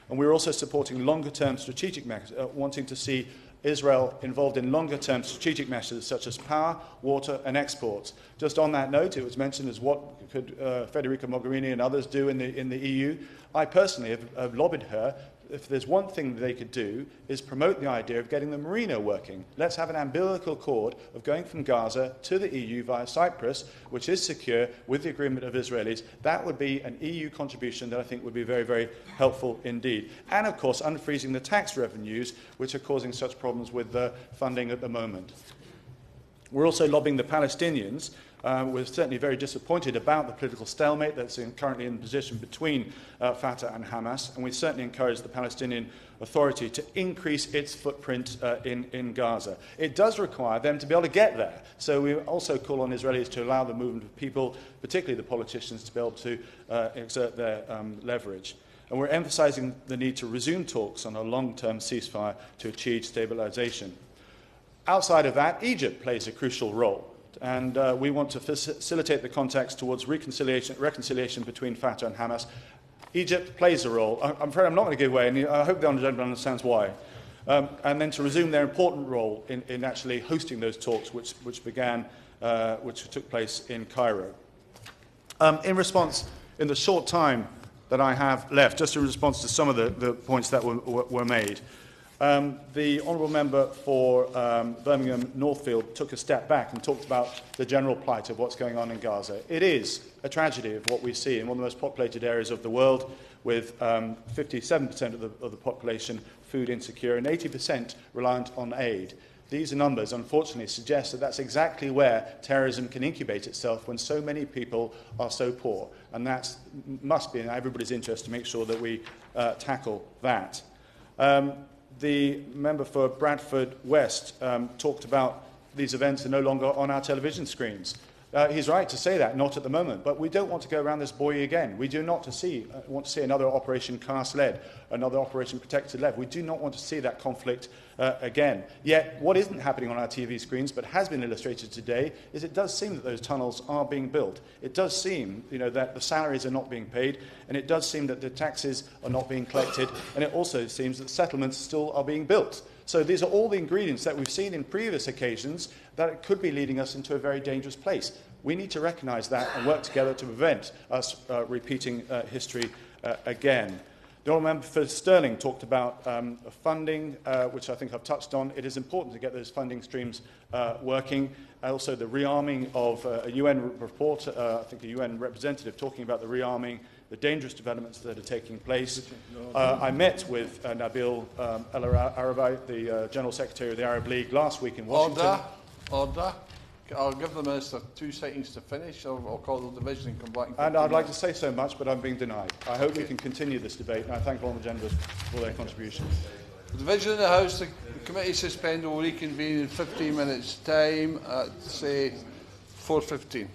And we're also supporting longer-term strategic measures, wanting to see Israel involved in longer-term strategic measures such as power, water and exports. Just on that note, it was mentioned as what could Federica Mogherini and others do in the EU. I personally have lobbied her. If there's one thing they could do is promote the idea of getting the Marina working. Let's have an umbilical cord of going from Gaza to the EU via Cyprus, which is secure with the agreement of Israelis. That would be an EU contribution that I think would be very, very helpful indeed. And, of course, unfreezing the tax revenues, which are causing such problems with funding at the moment. We're also lobbying the Palestinians. We're certainly very disappointed about the political stalemate that's currently in position between Fatah and Hamas, and we certainly encourage the Palestinian Authority to increase its footprint in Gaza. It does require them to be able to get there, so we also call on Israelis to allow the movement of people, particularly the politicians, to be able to exert their leverage. And we're emphasising the need to resume talks on a long-term ceasefire to achieve stabilisation. Outside of that, Egypt plays a crucial role. And we want to facilitate the context towards reconciliation between Fatah and Hamas. Egypt plays a role. I'm afraid I'm not going to give away, and I hope the honourable gentleman understands why. And then to resume their important role in actually hosting those talks, which took place in Cairo. In response, in the short time that I have left, just in response to some of the points that were made, the honourable member for Birmingham Northfield took a step back and talked about the general plight of what's going on in Gaza. It is a tragedy of what we see in one of the most populated areas of the world, with 57% of the population food insecure and 80% reliant on aid. These numbers, unfortunately, suggest that that's exactly where terrorism can incubate itself when so many people are so poor. And that must be in everybody's interest to make sure that we tackle that. The member for Bradford West talked about these events are no longer on our television screens. He's right to say that, not at the moment, but we don't want to go around this buoy again. We do not want to see another Operation Cast Lead, another Operation Protected Lead. We do not want to see that conflict again. Yet, what isn't happening on our TV screens, but has been illustrated today, is it does seem that those tunnels are being built. It does seem, that the salaries are not being paid, and it does seem that the taxes are not being collected, and it also seems that settlements still are being built. So these are all the ingredients that we've seen in previous occasions that it could be leading us into a very dangerous place. We need to recognise that and work together to prevent us repeating history again. The Honourable Member for Stirling talked about funding, which I think I've touched on. It is important to get those funding streams working. Also, the rearming of a UN report, I think a UN representative talking about the rearming, the dangerous developments that are taking place. I met with Nabil El Arabi, the General Secretary of the Arab League, last week in Washington. Order. I'll give the Minister 2 seconds to finish, or I'll call the division and come back. And I'd like to say so much, but I'm being denied. I hope we can continue this debate, and I thank all the members for their contributions. The division in the House, the committee suspend will reconvene in 15 minutes' time at, say, 4:15.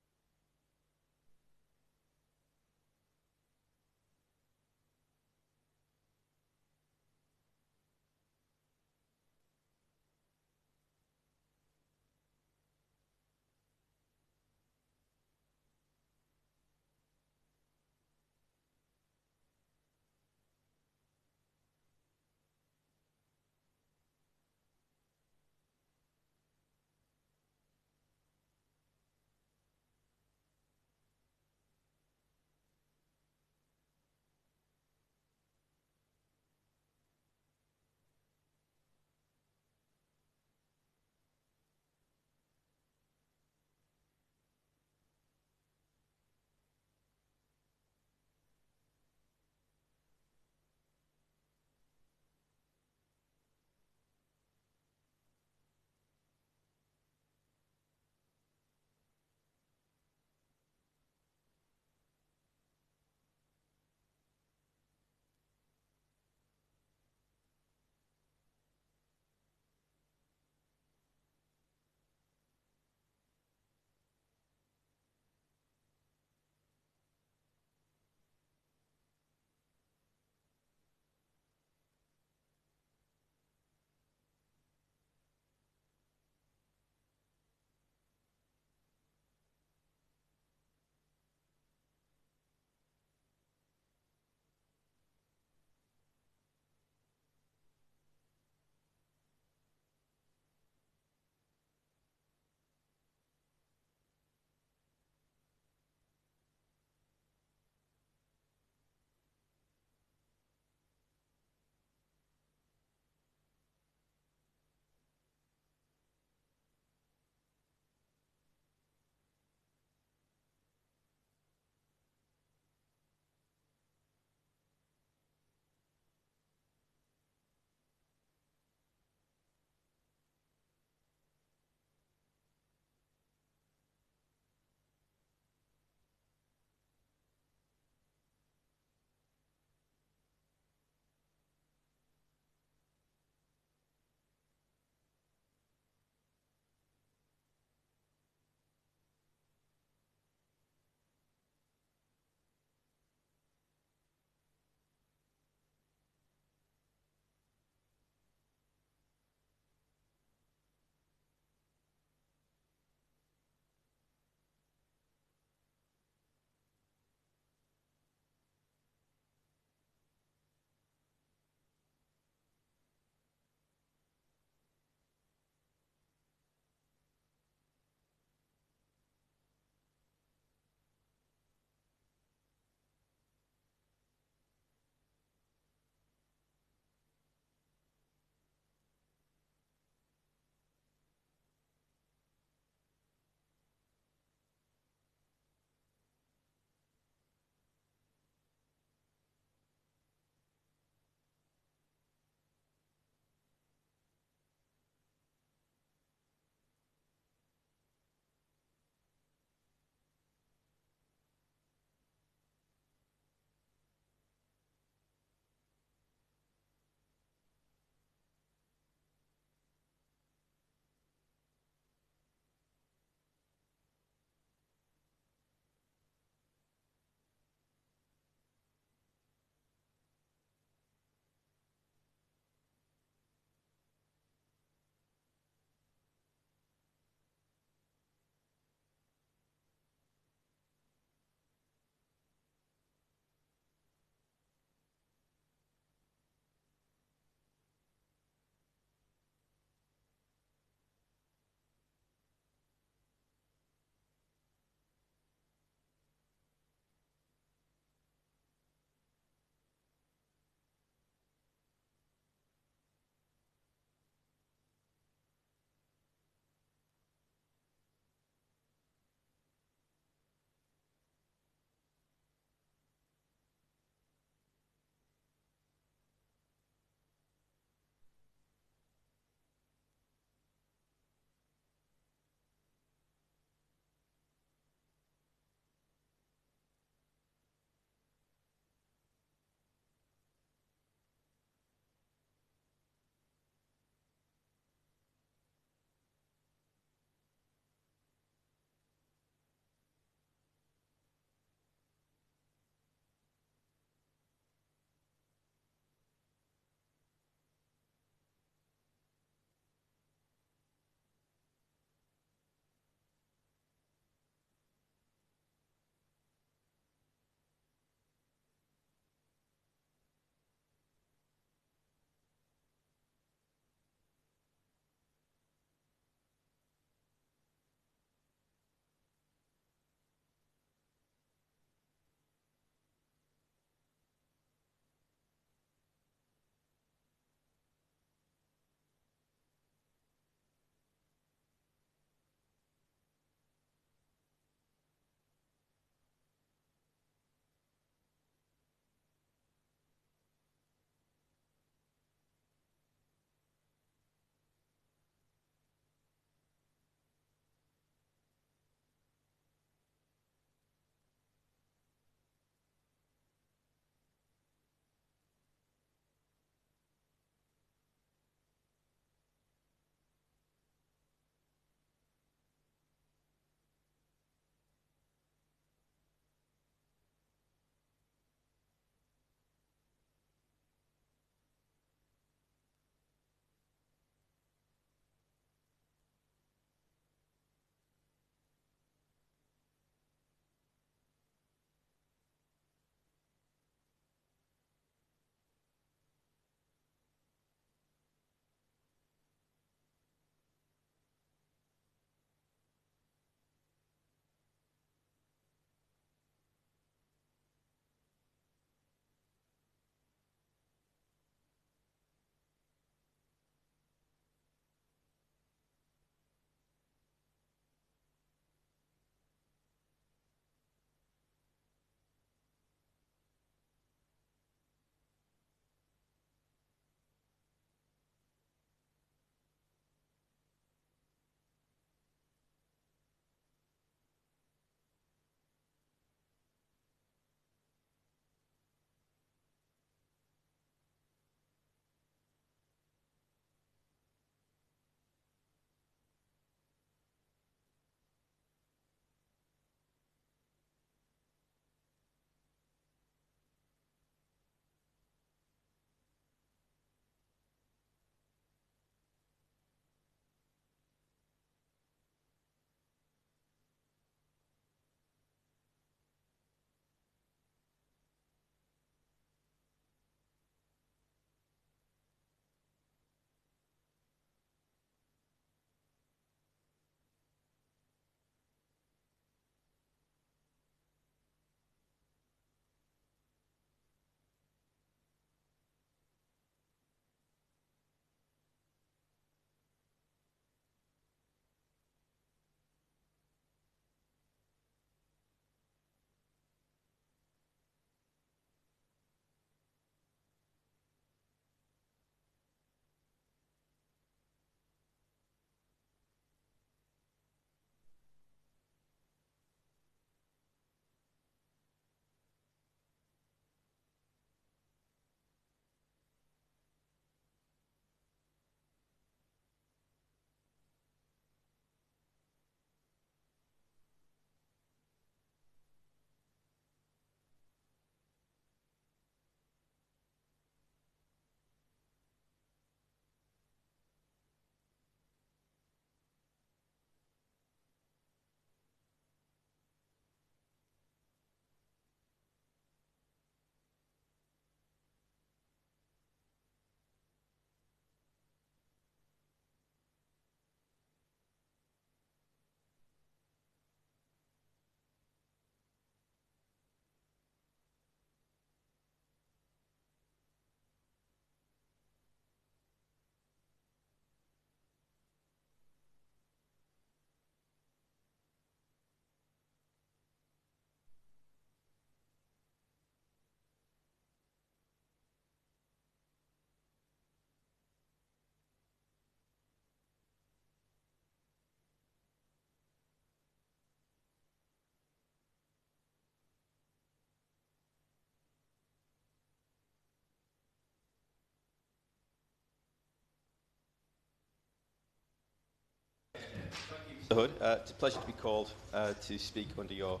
Mr Hood, it's a pleasure to be called to speak under your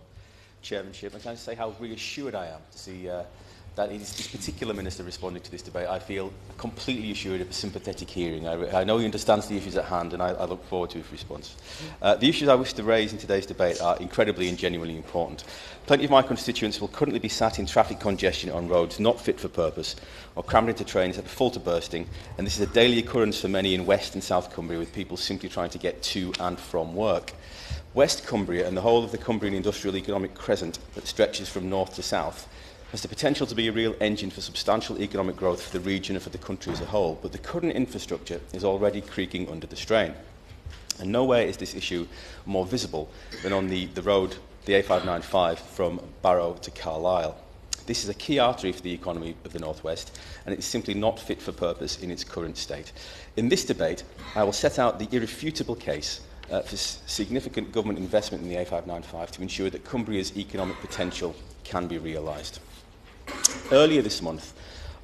chairmanship. And can I say how reassured I am to see that it is this particular minister responding to this debate. I feel completely assured of a sympathetic hearing. I know he understands the issues at hand, and I look forward to his response. The issues I wish to raise in today's debate are incredibly and genuinely important. Plenty of my constituents will currently be sat in traffic congestion on roads not fit for purpose, or crammed into trains that are full to bursting, and this is a daily occurrence for many in West and South Cumbria, with people simply trying to get to and from work. West Cumbria and the whole of the Cumbrian industrial economic crescent that stretches from north to south has the potential to be a real engine for substantial economic growth for the region and for the country as a whole, but the current infrastructure is already creaking under the strain. And nowhere is this issue more visible than on the road, the A595, from Barrow to Carlisle. This is a key artery for the economy of the North West, and it is simply not fit for purpose in its current state. In this debate, I will set out the irrefutable case for significant government investment in the A595 to ensure that Cumbria's economic potential can be realised. Earlier this month,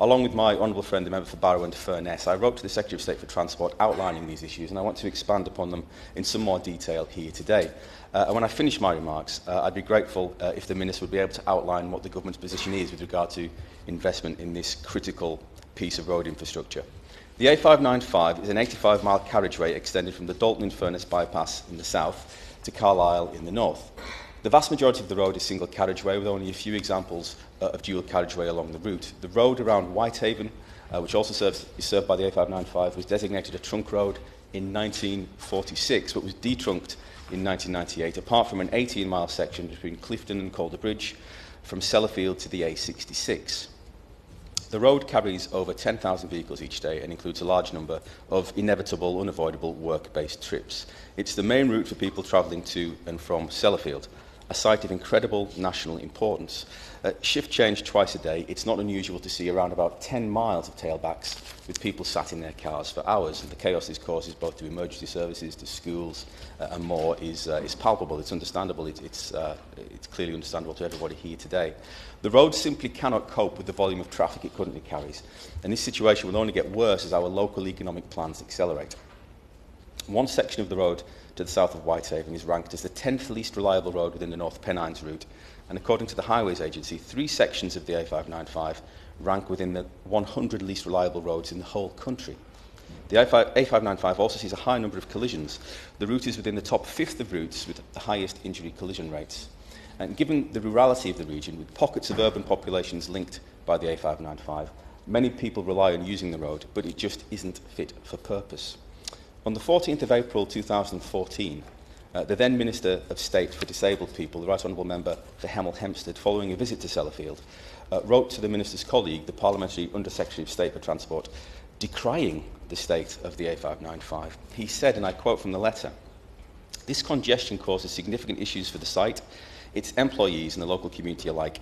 along with my honourable friend, the member for Barrow and Furness, I wrote to the Secretary of State for Transport outlining these issues, and I want to expand upon them in some more detail here today. And when I finish my remarks, I'd be grateful if the Minister would be able to outline what the government's position is with regard to investment in this critical piece of road infrastructure. The A595 is an 85-mile carriageway extended from the Dalton and Furness bypass in the south to Carlisle in the north. The vast majority of the road is single carriageway, with only a few examples of dual carriageway along the route. The road around Whitehaven, which also is served by the A595, was designated a trunk road in 1946, but was detrunked in 1998, apart from an 18-mile section between Clifton and Calder Bridge, from Sellafield to the A66. The road carries over 10,000 vehicles each day and includes a large number of inevitable, unavoidable work-based trips. It's the main route for people travelling to and from Sellafield, a site of incredible national importance. Shift change twice a day. It's not unusual to see around about 10 miles of tailbacks with people sat in their cars for hours. And the chaos this causes both to emergency services, to schools and more is palpable. It's understandable. It's clearly understandable to everybody here today. The road simply cannot cope with the volume of traffic it currently carries. And this situation will only get worse as our local economic plans accelerate. One section of the road to the south of Whitehaven is ranked as the 10th least reliable road within the North Pennines route, and according to the Highways Agency, 3 sections of the A595 rank within the 100 least reliable roads in the whole country. The A595 also sees a high number of collisions. The route is within the top 5th of routes with the highest injury collision rates. And given the rurality of the region, with pockets of urban populations linked by the A595, many people rely on using the road, but it just isn't fit for purpose. On the 14th of April 2014, the then Minister of State for Disabled People, the Right Honourable Member for Hemel Hempstead, following a visit to Sellafield, wrote to the Minister's colleague, the Parliamentary Under-Secretary of State for Transport, decrying the state of the A595. He said, and I quote from the letter, "This congestion causes significant issues for the site, its employees and the local community alike,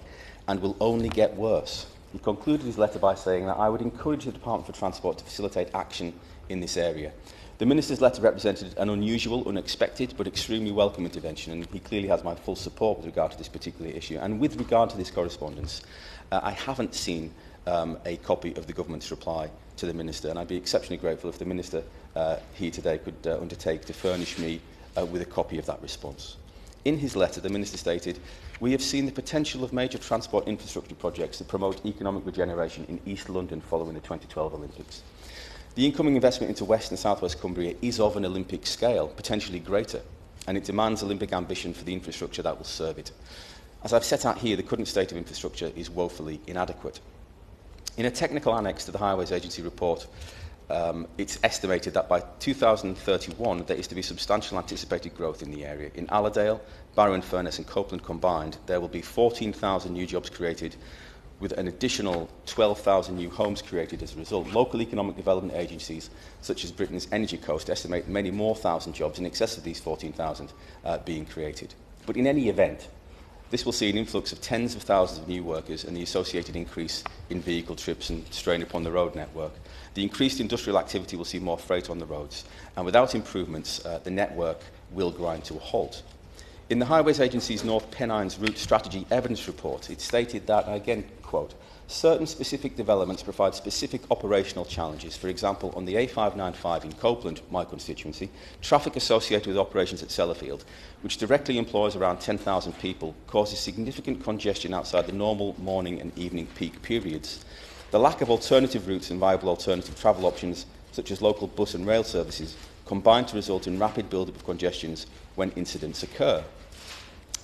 and will only get worse." He concluded his letter by saying that I would encourage the Department for Transport to facilitate action in this area. The Minister's letter represented an unusual, unexpected, but extremely welcome intervention, and he clearly has my full support with regard to this particular issue. And with regard to this correspondence, I haven't seen a copy of the government's reply to the Minister, and I'd be exceptionally grateful if the Minister here today could undertake to furnish me with a copy of that response. In his letter, the Minister stated, "We have seen the potential of major transport infrastructure projects to promote economic regeneration in East London following the 2012 Olympics. The incoming investment into West and South West Cumbria is of an Olympic scale, potentially greater, and it demands Olympic ambition for the infrastructure that will serve it. As I've set out here, the current state of infrastructure is woefully inadequate." In a technical annex to the Highways Agency report, it's estimated that by 2031 there is to be substantial anticipated growth in the area. In Allerdale, Barrow and Furness and Copeland combined, there will be 14,000 new jobs created, with an additional 12,000 new homes created as a result. Local economic development agencies, such as Britain's Energy Coast, estimate many more thousand jobs in excess of these 14,000 being created. But in any event, this will see an influx of tens of thousands of new workers and the associated increase in vehicle trips and strain upon the road network. The increased industrial activity will see more freight on the roads, and without improvements, the network will grind to a halt. In the Highways Agency's North Pennines Route Strategy Evidence Report, it stated that, again, quote, Certain specific developments provide specific operational challenges. For example, on the A595 in Copeland, my constituency, traffic associated with operations at Sellafield, which directly employs around 10,000 people, causes significant congestion outside the normal morning and evening peak periods. The lack of alternative routes and viable alternative travel options, such as local bus and rail services, combine to result in rapid build-up of congestions when incidents occur.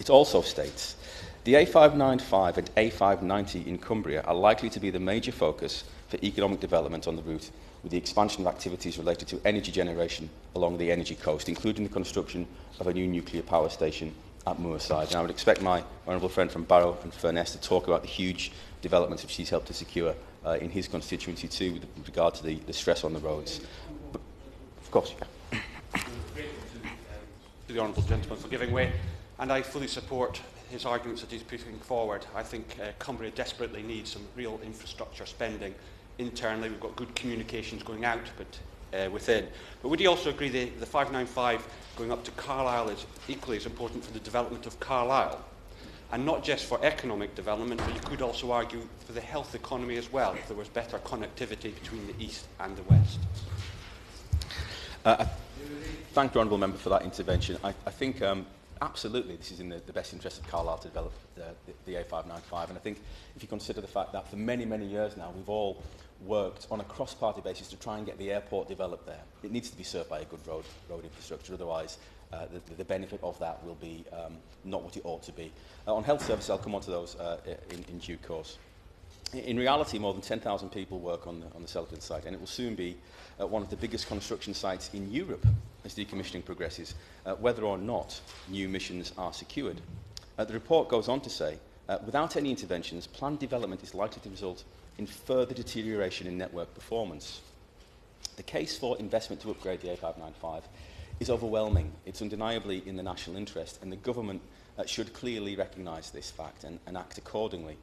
It also states, the A595 and A590 in Cumbria are likely to be the major focus for economic development on the route, with the expansion of activities related to energy generation along the energy coast, including the construction of a new nuclear power station at Moorside. And I would expect my honourable friend from Barrow and Furness to talk about the huge developments which he's helped to secure in his constituency too, with regard to the stress on the roads. But, of course, you can. To the honourable gentleman for giving way, and I fully support his arguments that he's putting forward. I think Cumbria desperately needs some real infrastructure spending internally. We've got good communications going out, but within. But would you also agree the 595 going up to Carlisle is equally as important for the development of Carlisle? And not just for economic development, but you could also argue for the health economy as well, if there was better connectivity between the east and the west. Thank the honourable member for that intervention. I think absolutely this is in the best interest of Carlisle to develop the A595, and I think if you consider the fact that for many, many years now we've all worked on a cross-party basis to try and get the airport developed there. It needs to be served by a good road infrastructure, otherwise the benefit of that will be not what it ought to be. On health services, I'll come on to those in due course. In reality, more than 10,000 people work on the Sellafield site, and it will soon be one of the biggest construction sites in Europe as decommissioning progresses, whether or not new missions are secured. The report goes on to say, without any interventions, planned development is likely to result in further deterioration in network performance. The case for investment to upgrade the A595 is overwhelming. It's undeniably in the national interest, and the government should clearly recognise this fact and act accordingly.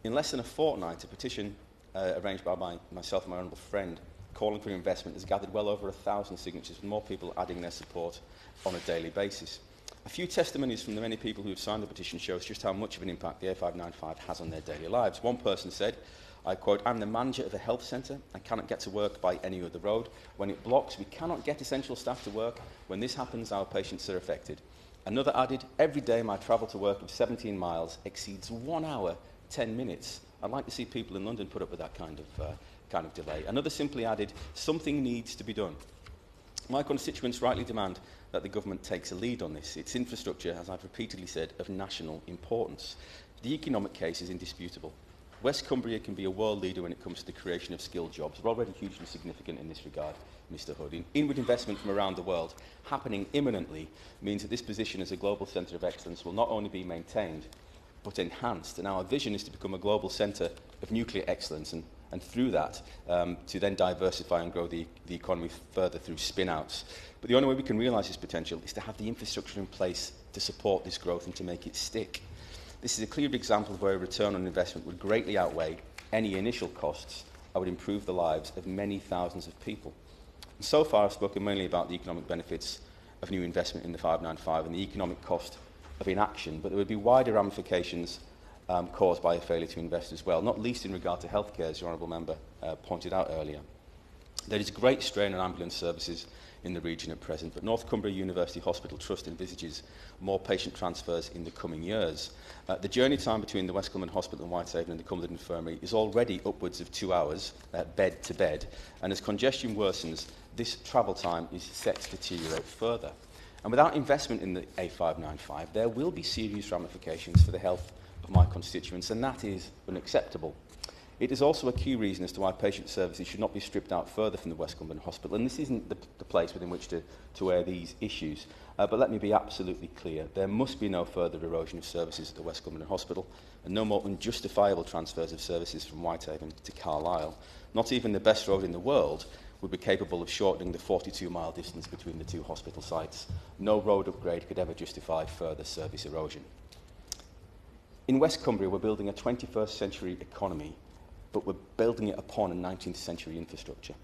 In less than a fortnight, a petition arranged by myself and my honourable friend calling for investment has gathered well over 1,000 signatures, with more people adding their support on a daily basis. A few testimonies from the many people who have signed the petition shows just how much of an impact the A595 has on their daily lives. One person said, I quote, I'm the manager of a health centre and cannot get to work by any other road. When it blocks, we cannot get essential staff to work. When this happens, our patients are affected. Another added, every day my travel to work of 17 miles exceeds 1 hour, 10 minutes. I'd like to see people in London put up with that kind of delay. Another simply added, something needs to be done. My constituents rightly demand that the government takes a lead on this. It's infrastructure, as I've repeatedly said, of national importance. The economic case is indisputable. West Cumbria can be a world leader when it comes to the creation of skilled jobs. We're already hugely significant in this regard, Mr Hood. Inward investment from around the world happening imminently means that this position as a global centre of excellence will not only be maintained, but enhanced. And our vision is to become a global centre of nuclear excellence, and through that, to then diversify and grow the economy further through spin-outs. But the only way we can realise this potential is to have the infrastructure in place to support this growth and to make it stick. This is a clear example of where a return on investment would greatly outweigh any initial costs and would improve the lives of many thousands of people. And so far, I've spoken mainly about the economic benefits of new investment in the 595 and the economic cost of inaction, but there would be wider ramifications caused by a failure to invest as well, not least in regard to healthcare, as your honourable member pointed out earlier. There is great strain on ambulance services in the region at present, but North Cumbria University Hospital Trust envisages more patient transfers in the coming years. The journey time between the West Cumberland Hospital in Whitehaven and the Cumberland Infirmary is already upwards of 2 hours, bed to bed, and as congestion worsens, this travel time is set to deteriorate further. And without investment in the A595, there will be serious ramifications for the health of my constituents, and that is unacceptable. It is also a key reason as to why patient services should not be stripped out further from the West Cumberland Hospital, and this isn't the place within which to air these issues. But let me be absolutely clear. There must be no further erosion of services at the West Cumberland Hospital, and no more unjustifiable transfers of services from Whitehaven to Carlisle. Not even the best road in the world would be capable of shortening the 42-mile distance between the two hospital sites. No road upgrade could ever justify further service erosion. In West Cumbria, we're building a 21st century economy, but we're building it upon a 19th century infrastructure.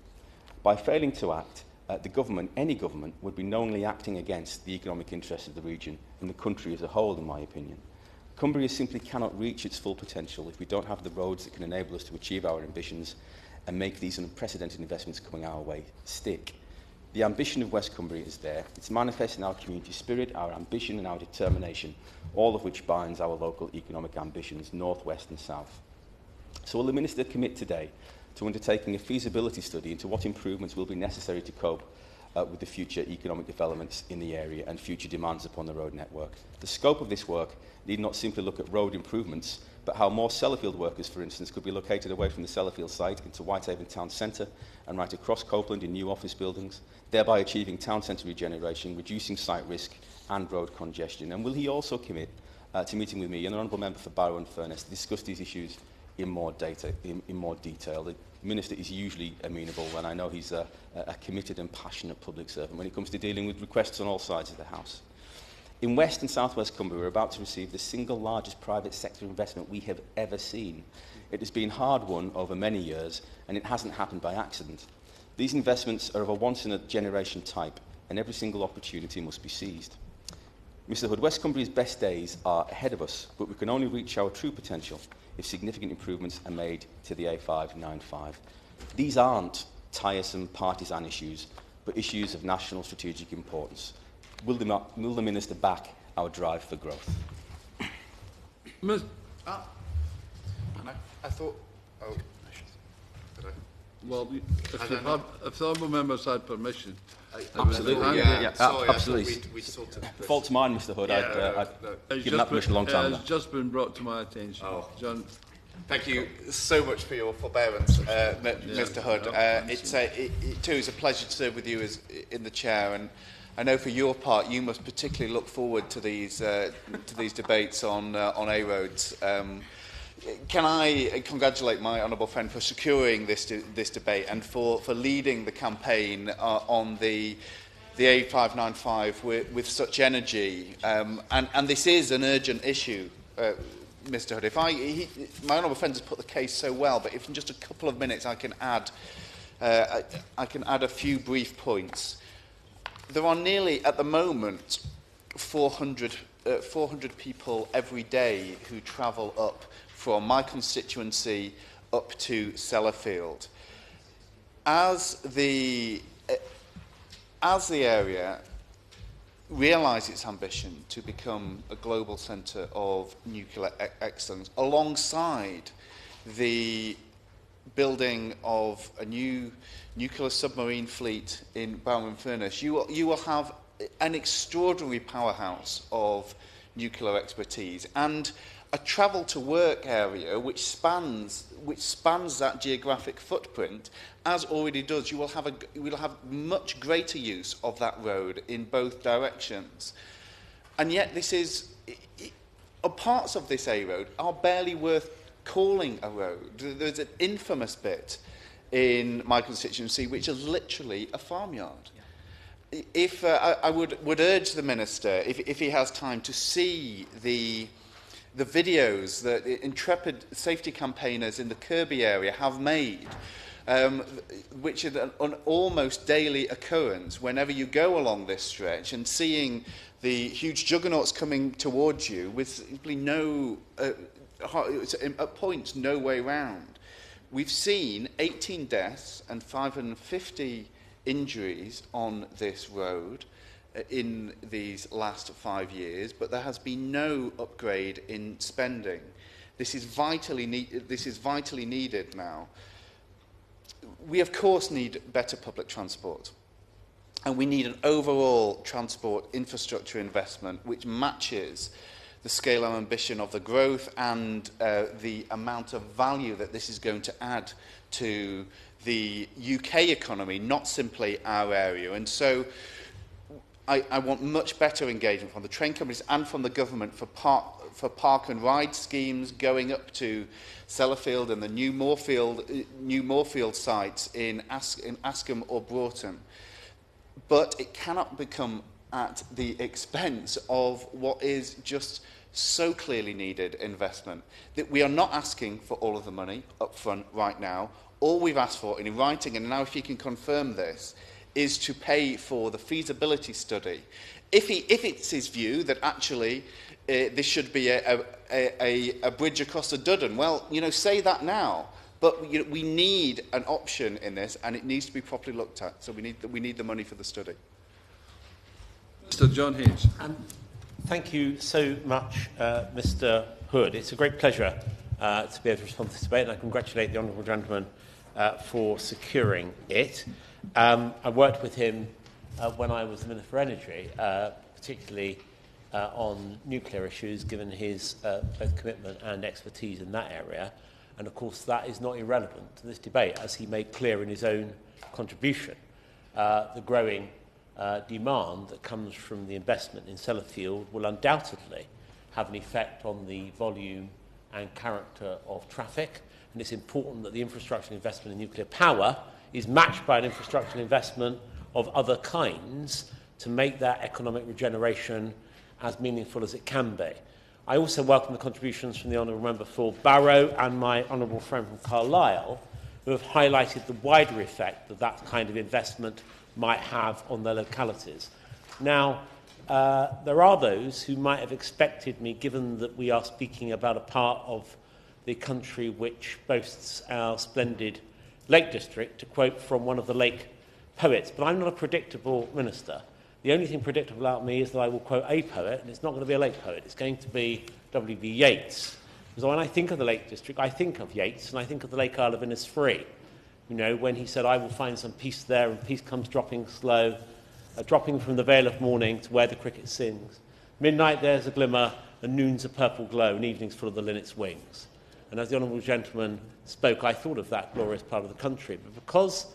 By failing to act, the government, any government, would be knowingly acting against the economic interests of the region and the country as a whole, in my opinion. Cumbria simply cannot reach its full potential if we don't have the roads that can enable us to achieve our ambitions and make these unprecedented investments coming our way stick. The ambition of West Cumbria is there. It's manifest in our community spirit, our ambition and our determination, all of which binds our local economic ambitions, north, west and south. So will the Minister commit today to undertaking a feasibility study into what improvements will be necessary to cope with the future economic developments in the area and future demands upon the road network? The scope of this work need not simply look at road improvements, but how more Sellafield workers, for instance, could be located away from the Sellafield site into Whitehaven town centre and right across Copeland in new office buildings, thereby achieving town centre regeneration, reducing site risk and road congestion. And will he also commit to meeting with me and the Honourable Member for Barrow and Furness to discuss these issues in more detail? The Minister is usually amenable, and I know he's a committed and passionate public servant when it comes to dealing with requests on all sides of the House. In West and South West Cumbria, we're about to receive the single largest private sector investment we have ever seen. It has been hard-won over many years, and it hasn't happened by accident. These investments are of a once-in-a-generation type, and every single opportunity must be seized. Mr Hood, West Cumbria's best days are ahead of us, but we can only reach our true potential if significant improvements are made to the A595. These aren't tiresome partisan issues, but issues of national strategic importance. Will the Minister back our drive for growth? I thought... Oh, well, if the honourable members had permission... Absolutely, absolutely. We sort of... Fault's mine, Mr Hood. I'd given that permission a long time ago. It's just been brought to my attention. John. Thank you so much for your forbearance, Mr Hood. It too is a pleasure to serve with you as in the chair, and I know for your part you must particularly look forward to these debates on A roads. Can I congratulate my honourable friend for securing this debate and for leading the campaign on the A595 with such energy? And this is an urgent issue, Mr Hood. My honourable friend has put the case so well, but if in just a couple of minutes I can add a few brief points. There are nearly, at the moment, 400 people every day who travel up from my constituency up to Sellafield. As the area realises its ambition to become a global centre of nuclear excellence, alongside the building of a new nuclear submarine fleet in Barrow and Furness, you will have an extraordinary powerhouse of nuclear expertise and a travel to work area which spans that geographic footprint, as already does. You will have much greater use of that road in both directions. And yet parts of this A road are barely worth calling a road. There's an infamous bit in my constituency which is literally a farmyard. If I would urge the Minister, if he has time, to see the videos that intrepid safety campaigners in the Kirby area have made, which is an almost daily occurrence whenever you go along this stretch, and seeing the huge juggernauts coming towards you with simply at points no way round. We've seen 18 deaths and 550 injuries on this road in these last 5 years, but there has been no upgrade in spending. This is vitally needed now. We of course need better public transport, and we need an overall transport infrastructure investment which matches the scale and ambition of the growth and the amount of value that this is going to add to the UK economy, not simply our area. And so I want much better engagement from the train companies and from the government for park and ride schemes going up to Sellafield and the new Moorfield sites in Askham or Broughton. But it cannot become at the expense of what is just so clearly needed investment. That we are not asking for all of the money up front right now. All we've asked for in writing, and now if you can confirm this, is to pay for the feasibility study. If it's his view that actually this should be a bridge across the Duddon, well, say that now. But we need an option in this, and it needs to be properly looked at. So we need the money for the study. Mr. John Hayes. Thank you so much, Mr. Hood. It's a great pleasure to be able to respond to this debate, and I congratulate the honourable gentleman for securing it. I worked with him when I was the Minister for Energy, particularly on nuclear issues, given his both commitment and expertise in that area. And of course, that is not irrelevant to this debate, as he made clear in his own contribution. The growing demand that comes from the investment in Sellafield will undoubtedly have an effect on the volume and character of traffic. And it's important that the infrastructure investment in nuclear power is matched by an infrastructure investment of other kinds to make that economic regeneration as meaningful as it can be. I also welcome the contributions from the Honourable Member for Barrow and my Honourable friend from Carlisle, who have highlighted the wider effect that that kind of investment might have on their localities. Now, there are those who might have expected me, given that we are speaking about a part of the country which boasts our splendid Lake District, to quote from one of the Lake poets. But I'm not a predictable minister. The only thing predictable about me is that I will quote a poet, and it's not going to be a Lake poet. It's going to be W.B. Yeats. Because when I think of the Lake District, I think of Yeats, and I think of the Lake Isle of Innisfree. When he said, I will find some peace there, and peace comes dropping slow, dropping from the veil of morning to where the cricket sings. Midnight there's a glimmer, and noon's a purple glow, and evening's full of the linnet's wings. And as the honourable gentleman spoke, I thought of that glorious part of the country. But because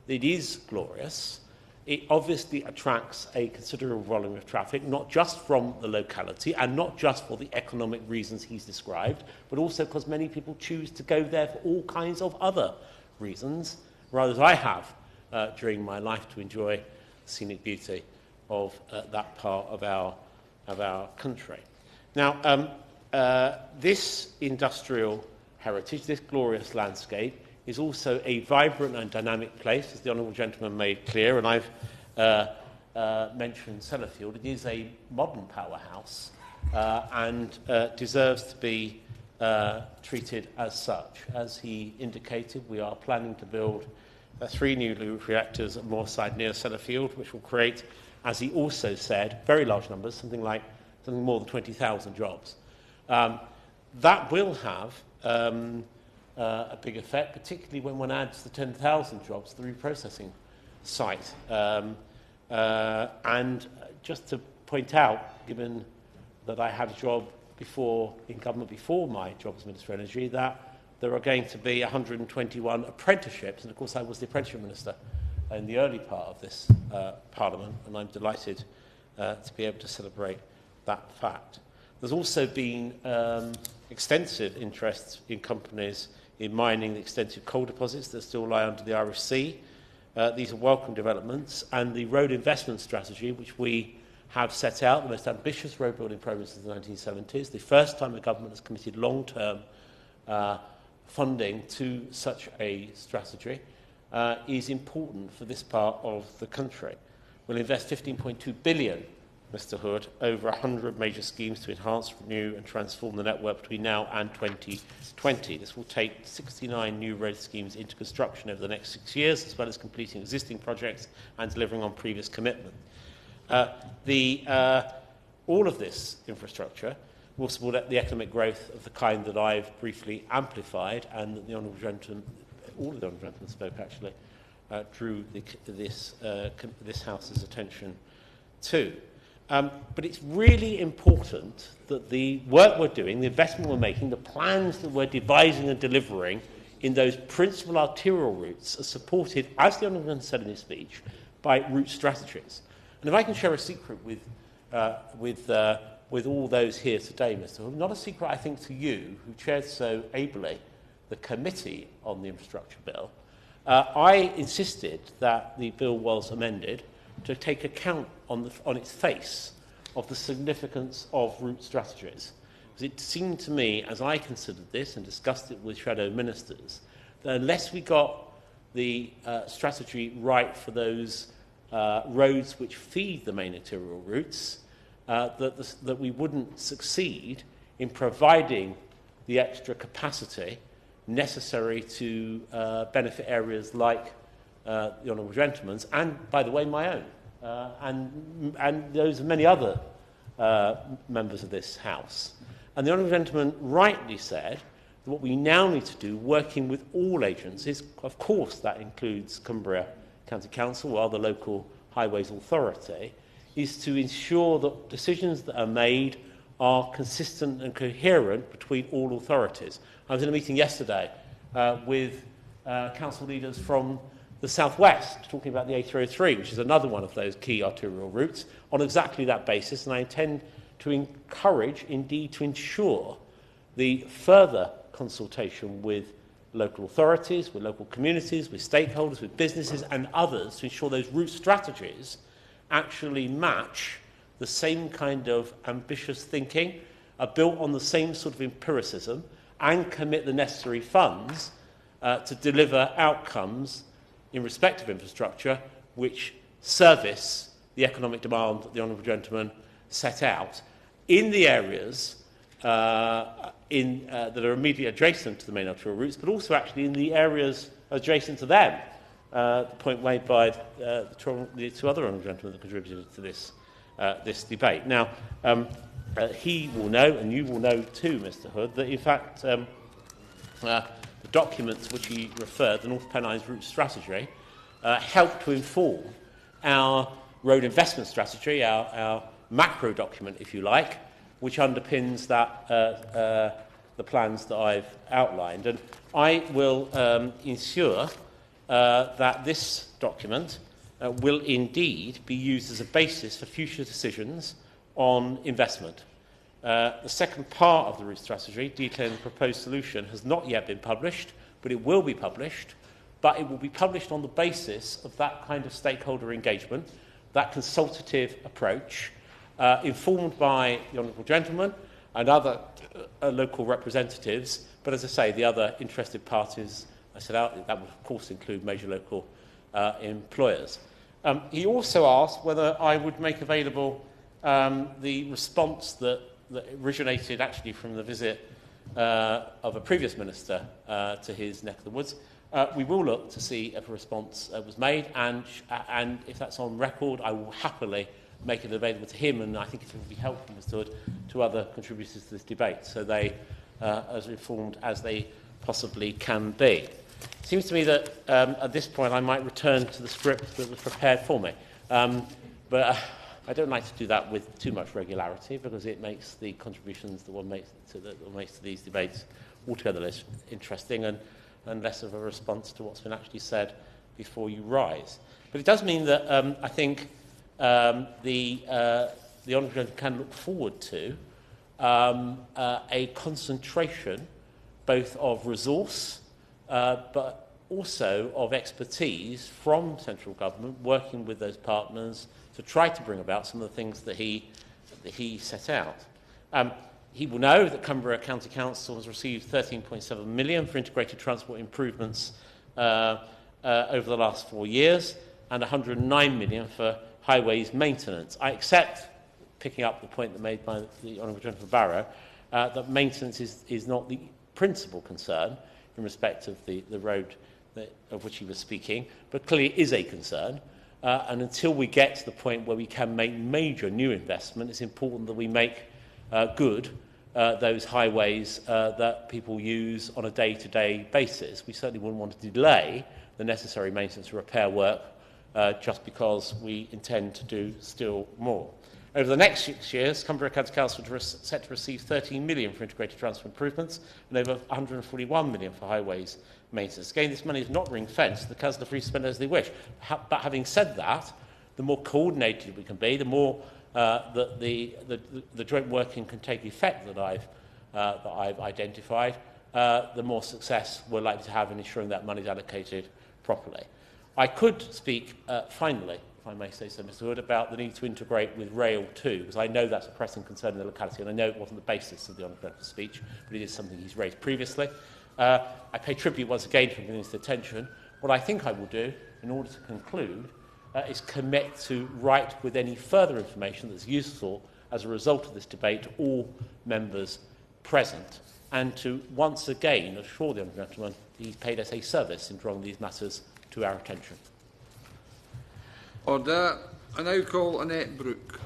it is glorious, it obviously attracts a considerable volume of traffic, not just from the locality and not just for the economic reasons he's described, but also because many people choose to go there for all kinds of other reasons, rather as I have during my life to enjoy the scenic beauty of that part of our country. Now, this industrial heritage, this glorious landscape, is also a vibrant and dynamic place, as the honourable gentleman made clear, and I've mentioned Sellafield. It is a modern powerhouse and deserves to be treated as such. As he indicated, we are planning to build 3 new reactors at Moorside near Sellafield, which will create, as he also said, very large numbers, something more than 20,000 jobs. That will have a big effect, particularly when one adds the 10,000 jobs to the reprocessing site. And just to point out, given that I had a job in government before my job as Minister for Energy, that there are going to be 121 apprenticeships, and of course I was the apprenticeship minister in the early part of this Parliament, and I'm delighted to be able to celebrate that fact. There's also been extensive interest in companies in mining the extensive coal deposits that still lie under the Irish Sea. These are welcome developments, and the road investment strategy, which we have set out, the most ambitious road building programme since the 1970s, the first time the government has committed long-term funding to such a strategy, is important for this part of the country. We'll invest £15.2 billion, Mr Hood, over 100 major schemes to enhance, renew and transform the network between now and 2020. This will take 69 new road schemes into construction over the next 6 years, as well as completing existing projects and delivering on previous commitment. All of this infrastructure will support the economic growth of the kind that I've briefly amplified, and that the Honourable Gentleman, all of the Honourable Gentlemen spoke actually, drew this House's attention to. But it's really important that the work we're doing, the investment we're making, the plans that we're devising and delivering in those principal arterial routes are supported, as the Honourable said in his speech, by route strategies. And if I can share a secret with all those here today, Mr Hood, not a secret, I think, to you, who chaired so ably the committee on the infrastructure bill, I insisted that the bill was amended to take account on its face of the significance of route strategies. Because it seemed to me, as I considered this and discussed it with shadow ministers, that unless we got the strategy right for those roads which feed the main arterial routes, that we wouldn't succeed in providing the extra capacity necessary to benefit areas like the Honourable Gentleman's, and, by the way, my own, and those of many other members of this House. And the Honourable Gentleman rightly said that what we now need to do, working with all agencies, of course that includes Cumbria County Council or the local highways authority, is to ensure that decisions that are made are consistent and coherent between all authorities. I was in a meeting yesterday with council leaders from the southwest, talking about the A303, which is another one of those key arterial routes, on exactly that basis, and I intend to encourage, indeed to ensure, the further consultation with local authorities, with local communities, with stakeholders, with businesses and others to ensure those route strategies actually match the same kind of ambitious thinking, are built on the same sort of empiricism, and commit the necessary funds to deliver outcomes in respect of infrastructure which service the economic demand that the Honourable Gentleman set out in the areas that are immediately adjacent to the main arterial routes, but also actually in the areas adjacent to them. The point made by the two other Honourable Gentlemen that contributed to this debate. Now, he will know, and you will know too, Mr Hood, that in fact the documents which he referred, the North Pennines Route Strategy, help to inform our road investment strategy, our macro document, if you like, which underpins that, the plans that I've outlined. And I will ensure that this document will indeed be used as a basis for future decisions on investment. The second part of the route strategy, detailing the proposed solution, has not yet been published, but it will be published. But it will be published on the basis of that kind of stakeholder engagement, that consultative approach, informed by the Honourable Gentleman and other local representatives. But as I say, the other interested parties I set out, that would of course include major local employers. He also asked whether I would make available the response that originated actually from the visit of a previous minister to his neck of the woods. We will look to see if a response was made, and if that's on record, I will happily make it available to him, and I think it will be helpful, Mr Hood, to other contributors to this debate, so they are as informed as they possibly can be. It seems to me that at this point I might return to the script that was prepared for me, but I don't like to do that with too much regularity, because it makes the contributions that one makes to these debates altogether less interesting and less of a response to what's been actually said before you rise. But it does mean that I think the Honourable Gentleman can look forward to a concentration both of resource but also of expertise from central government, working with those partners to try to bring about some of the things that he set out. He will know that Cumbria County Council has received £13.7 million for integrated transport improvements over the last 4 years, and £109 million for highways maintenance. I accept, picking up the point that made by the Honourable Gentleman Barrow, that maintenance is not the principal concern in respect of the road of which he was speaking, but clearly is a concern. And until we get to the point where we can make major new investment, it's important that we make good those highways that people use on a day-to-day basis. We certainly wouldn't want to delay the necessary maintenance and repair work just because we intend to do still more. Over the next 6 years, Cumbria County Council is set to receive £13 million for integrated transport improvements and over £141 million for highways maintenance. Again, this money is not ring-fenced. The council are free to spend as they wish. But having said that, the more coordinated we can be, the more that the joint working can take effect that I've identified, the more success we're likely to have in ensuring that money is allocated properly. I could speak finally, if I may say so, Mr Hood, about the need to integrate with rail too, because I know that's a pressing concern in the locality, and I know it wasn't the basis of the Honourable Gentleman's speech, but it is something he's raised previously. I pay tribute once again for bringing this to attention. What I think I will do, in order to conclude, is commit to write with any further information that's useful as a result of this debate to all members present, and to once again assure the honourable gentleman he's paid us a service in drawing these matters to our attention. Order. I now call Annette Brooke.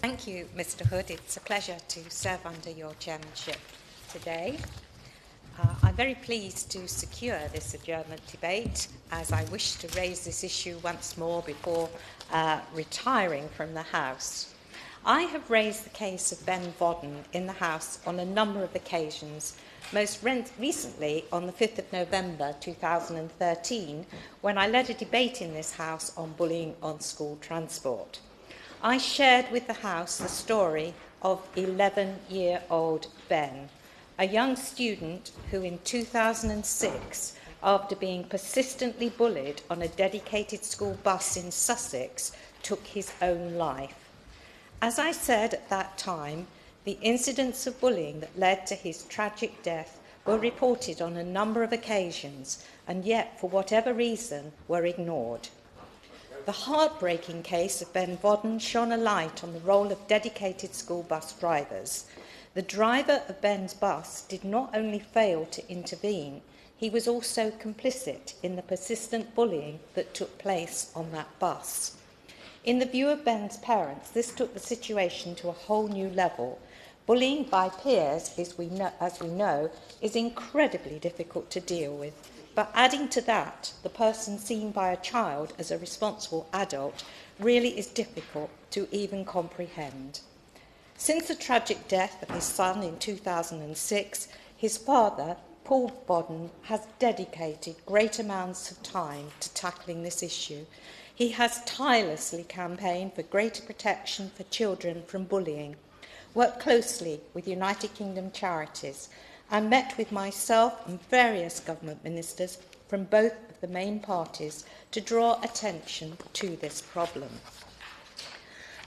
Thank you, Mr Hood. It's a pleasure to serve under your chairmanship today. I'm very pleased to secure this adjournment debate, as I wish to raise this issue once more before retiring from the House. I have raised the case of Ben Vodden in the House on a number of occasions, most recently on the 5th of November 2013, when I led a debate in this House on bullying on school transport. I shared with the House the story of 11-year-old Ben, a young student who in 2006, after being persistently bullied on a dedicated school bus in Sussex, took his own life. As I said at that time, the incidents of bullying that led to his tragic death were reported on a number of occasions, and yet, for whatever reason, were ignored. The heartbreaking case of Ben Vodden shone a light on the role of dedicated school bus drivers. The driver of Ben's bus did not only fail to intervene, he was also complicit in the persistent bullying that took place on that bus. In the view of Ben's parents, this took the situation to a whole new level. Bullying by peers, as we know, is incredibly difficult to deal with. But adding to that, the person seen by a child as a responsible adult really is difficult to even comprehend. Since the tragic death of his son in 2006, his father, Paul Vodden, has dedicated great amounts of time to tackling this issue. He has tirelessly campaigned for greater protection for children from bullying, worked closely with United Kingdom charities, and met with myself and various government ministers from both of the main parties to draw attention to this problem.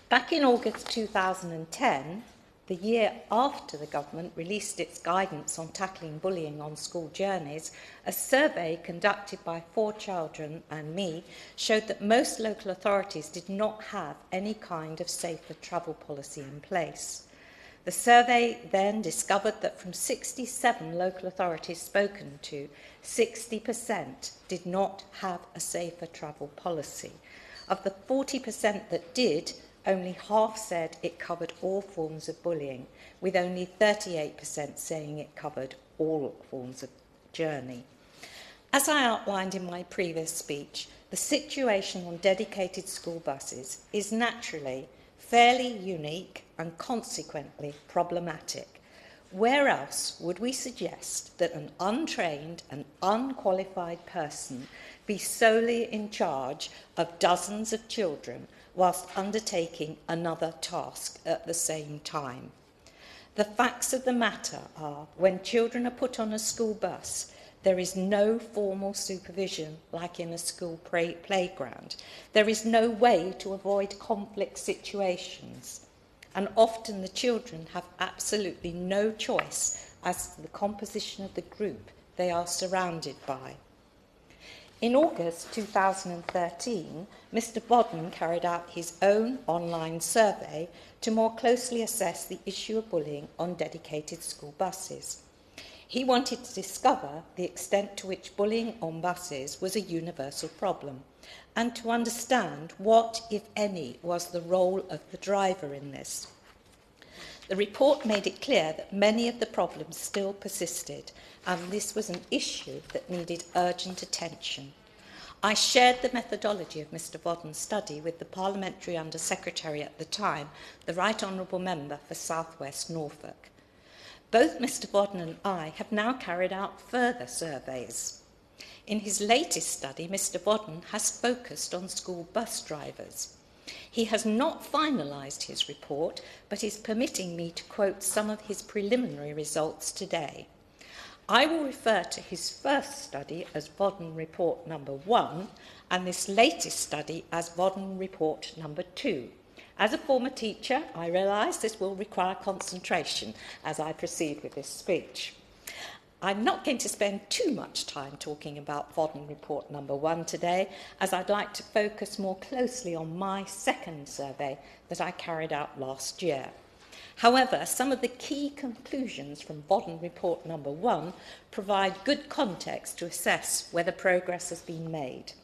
Back in August 2010, the year after the government released its guidance on tackling bullying on school journeys, a survey conducted by 4 children and me showed that most local authorities did not have any kind of safer travel policy in place. The survey then discovered that from 67 local authorities spoken to, 60% did not have a safer travel policy. Of the 40% that did, only half said it covered all forms of bullying, with only 38% saying it covered all forms of journey. As I outlined in my previous speech, the situation on dedicated school buses is naturally fairly unique and consequently problematic. Where else would we suggest that an untrained and unqualified person be solely in charge of dozens of children whilst undertaking another task at the same time? The facts of the matter are, when children are put on a school bus, there is no formal supervision like in a school playground. There is no way to avoid conflict situations. And often the children have absolutely no choice as to the composition of the group they are surrounded by. In August 2013, Mr Vodden carried out his own online survey to more closely assess the issue of bullying on dedicated school buses. He wanted to discover the extent to which bullying on buses was a universal problem, and to understand what, if any, was the role of the driver in this. The report made it clear that many of the problems still persisted, and this was an issue that needed urgent attention. I shared the methodology of Mr Vodden's study with the Parliamentary Under-Secretary at the time, the Right Honourable Member for South West Norfolk. Both Mr Vodden and I have now carried out further surveys. In his latest study, Mr Vodden has focused on school bus drivers. He has not finalised his report, but is permitting me to quote some of his preliminary results today. I will refer to his first study as Vodden Report number 1 and this latest study as Vodden Report number 2. As a former teacher, I realise this will require concentration as I proceed with this speech. I'm not going to spend too much time talking about Vodden Report number 1 today, as I'd like to focus more closely on my second survey that I carried out last year. However, some of the key conclusions from Vodden Report number 1 provide good context to assess whether progress has been made.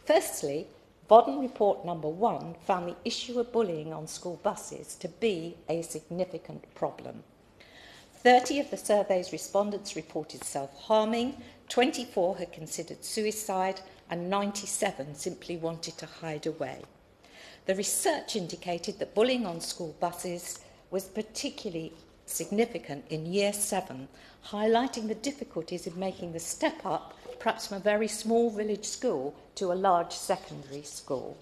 Firstly, Vodden Report number 1 found the issue of bullying on school buses to be a significant problem. 30 of the survey's respondents reported self-harming, 24 had considered suicide, and 97 simply wanted to hide away. The research indicated that bullying on school buses was particularly significant in Year 7, highlighting the difficulties in making the step up, perhaps from a very small village school to a large secondary school.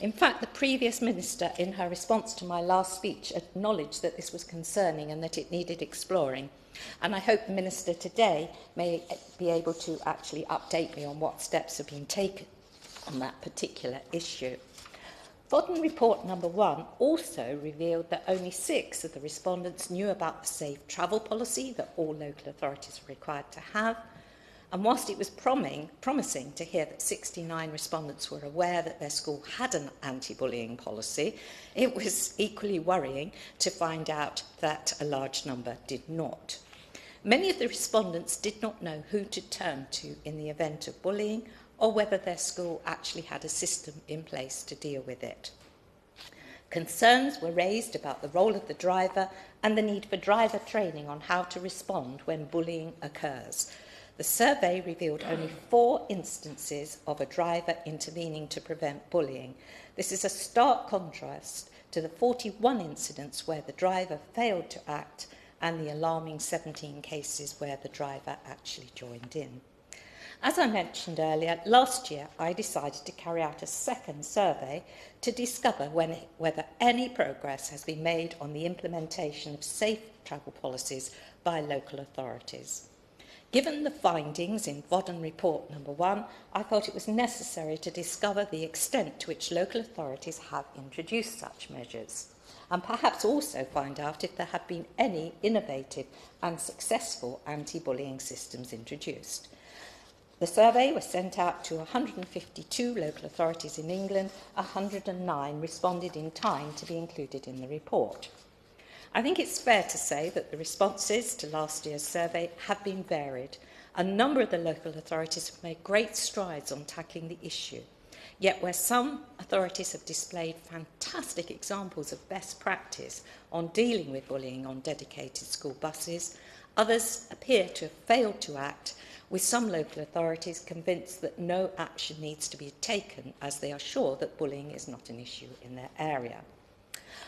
In fact, the previous minister, in her response to my last speech, acknowledged that this was concerning and that it needed exploring. And I hope the minister today may be able to actually update me on what steps have been taken on that particular issue. Vodden Report number 1 also revealed that only 6 of the respondents knew about the safe travel policy that all local authorities are required to have. And whilst it was promising to hear that 69 respondents were aware that their school had an anti-bullying policy, it was equally worrying to find out that a large number did not. Many of the respondents did not know who to turn to in the event of bullying, or whether their school actually had a system in place to deal with it. Concerns were raised about the role of the driver and the need for driver training on how to respond when bullying occurs. The survey revealed only 4 instances of a driver intervening to prevent bullying. This is a stark contrast to the 41 incidents where the driver failed to act and the alarming 17 cases where the driver actually joined in. As I mentioned earlier, last year I decided to carry out a second survey to discover whether any progress has been made on the implementation of safe travel policies by local authorities. Given the findings in Vodden Report number 1, I thought it was necessary to discover the extent to which local authorities have introduced such measures, and perhaps also find out if there have been any innovative and successful anti-bullying systems introduced. The survey was sent out to 152 local authorities in England. 109 responded in time to be included in the report. I think it's fair to say that the responses to last year's survey have been varied. A number of the local authorities have made great strides on tackling the issue. Yet where some authorities have displayed fantastic examples of best practice on dealing with bullying on dedicated school buses, others appear to have failed to act, with some local authorities convinced that no action needs to be taken as they are sure that bullying is not an issue in their area.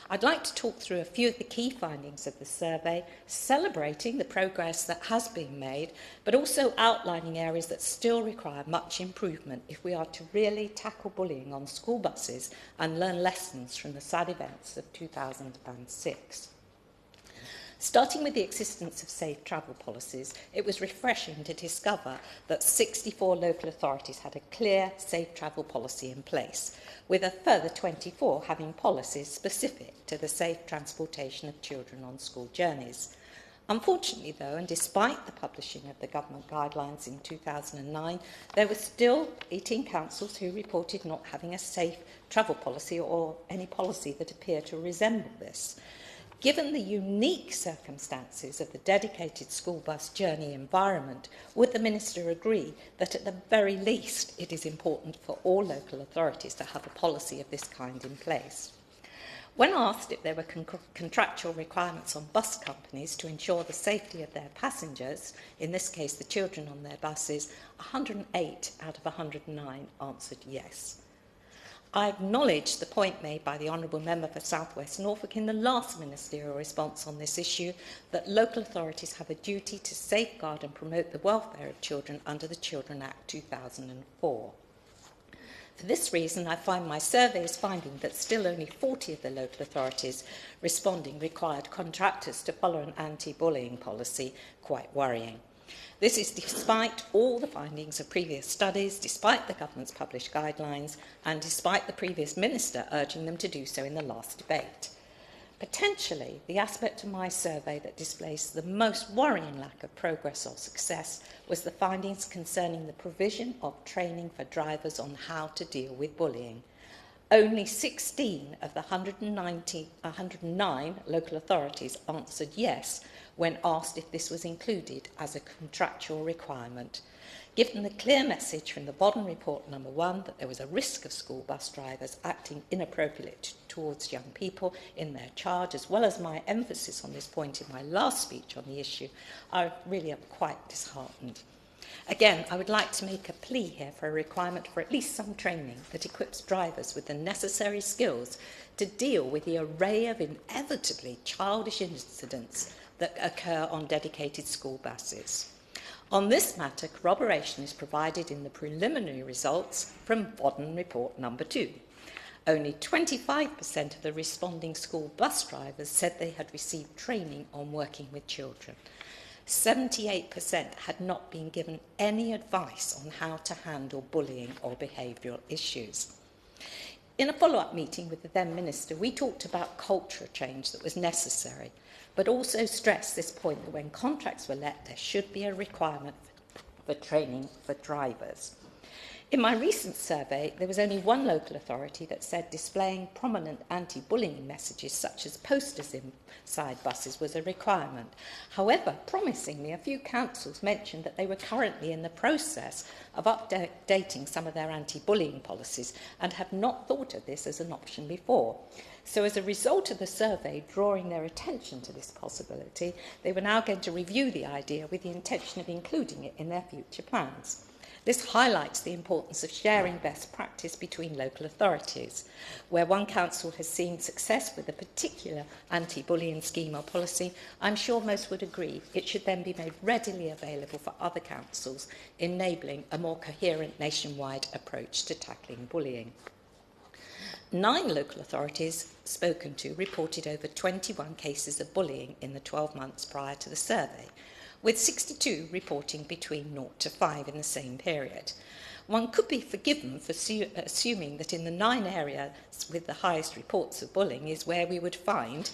I'd like to talk through a few of the key findings of the survey, celebrating the progress that has been made, but also outlining areas that still require much improvement if we are to really tackle bullying on school buses and learn lessons from the sad events of 2006. Starting with the existence of safe travel policies, it was refreshing to discover that 64 local authorities had a clear safe travel policy in place, with a further 24 having policies specific to the safe transportation of children on school journeys. Unfortunately, though, and despite the publishing of the government guidelines in 2009, there were still 18 councils who reported not having a safe travel policy or any policy that appeared to resemble this. Given the unique circumstances of the dedicated school bus journey environment, would the Minister agree that at the very least it is important for all local authorities to have a policy of this kind in place? When asked if there were contractual requirements on bus companies to ensure the safety of their passengers, in this case the children on their buses, 108 out of 109 answered yes. I acknowledge the point made by the Honourable Member for South West Norfolk in the last ministerial response on this issue, that local authorities have a duty to safeguard and promote the welfare of children under the Children Act 2004. For this reason, I find my survey is finding that still only 40 of the local authorities responding required contractors to follow an anti-bullying policy quite worrying. This is despite all the findings of previous studies, despite the government's published guidelines, and despite the previous minister urging them to do so in the last debate. Potentially, the aspect of my survey that displays the most worrying lack of progress or success was the findings concerning the provision of training for drivers on how to deal with bullying. Only 16 of the 109 local authorities answered yes when asked if this was included as a contractual requirement. Given the clear message from the Bodden Report number 1 that there was a risk of school bus drivers acting inappropriately towards young people in their charge, as well as my emphasis on this point in my last speech on the issue, I really am quite disheartened. Again, I would like to make a plea here for a requirement for at least some training that equips drivers with the necessary skills to deal with the array of inevitably childish incidents that occur on dedicated school buses. On this matter, corroboration is provided in the preliminary results from Bodden Report number 2. Only 25% of the responding school bus drivers said they had received training on working with children. 78% had not been given any advice on how to handle bullying or behavioural issues. In a follow-up meeting with the then Minister, we talked about cultural change that was necessary, but also stressed this point that when contracts were let, there should be a requirement for training for drivers. In my recent survey, there was only one local authority that said displaying prominent anti-bullying messages such as posters inside buses was a requirement. However, promisingly, a few councils mentioned that they were currently in the process of updating some of their anti-bullying policies and have not thought of this as an option before. So as a result of the survey drawing their attention to this possibility, they were now going to review the idea with the intention of including it in their future plans. This highlights the importance of sharing best practice between local authorities. Where one council has seen success with a particular anti-bullying scheme or policy, I'm sure most would agree it should then be made readily available for other councils, enabling a more coherent nationwide approach to tackling bullying. 9 local authorities spoken to reported over 21 cases of bullying in the 12 months prior to the survey, with 62 reporting between 0 to 5 in the same period. One could be forgiven for assuming that in the 9 areas with the highest reports of bullying is where we would find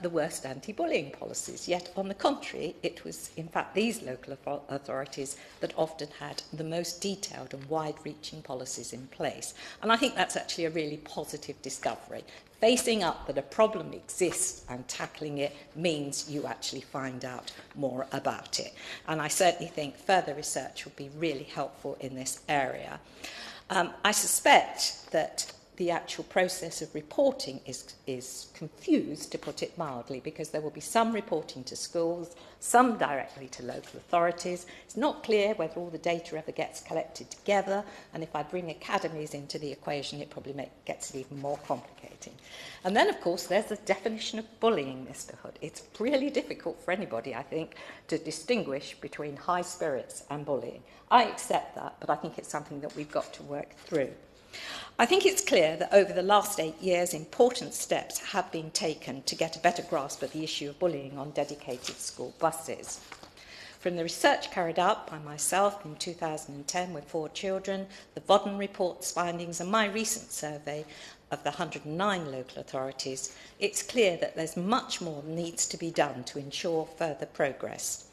the worst anti-bullying policies. Yet, on the contrary, it was in fact these local authorities that often had the most detailed and wide-reaching policies in place. And I think that's actually a really positive discovery. Facing up that a problem exists and tackling it means you actually find out more about it. And I certainly think further research would be really helpful in this area. I suspect that the actual process of reporting is confused, to put it mildly, because there will be some reporting to schools, some directly to local authorities. It's not clear whether all the data ever gets collected together, and if I bring academies into the equation, it probably gets it even more complicating. And then, of course, there's the definition of bullying, Mr. Hood. It's really difficult for anybody, I think, to distinguish between high spirits and bullying. I accept that, but I think it's something that we've got to work through. I think it's clear that over the last 8 years, important steps have been taken to get a better grasp of the issue of bullying on dedicated school buses. From the research carried out by myself in 2010 with 4 children, the Bodden Report's findings, and my recent survey of the 109 local authorities, it's clear that there's much more needs to be done to ensure further progress.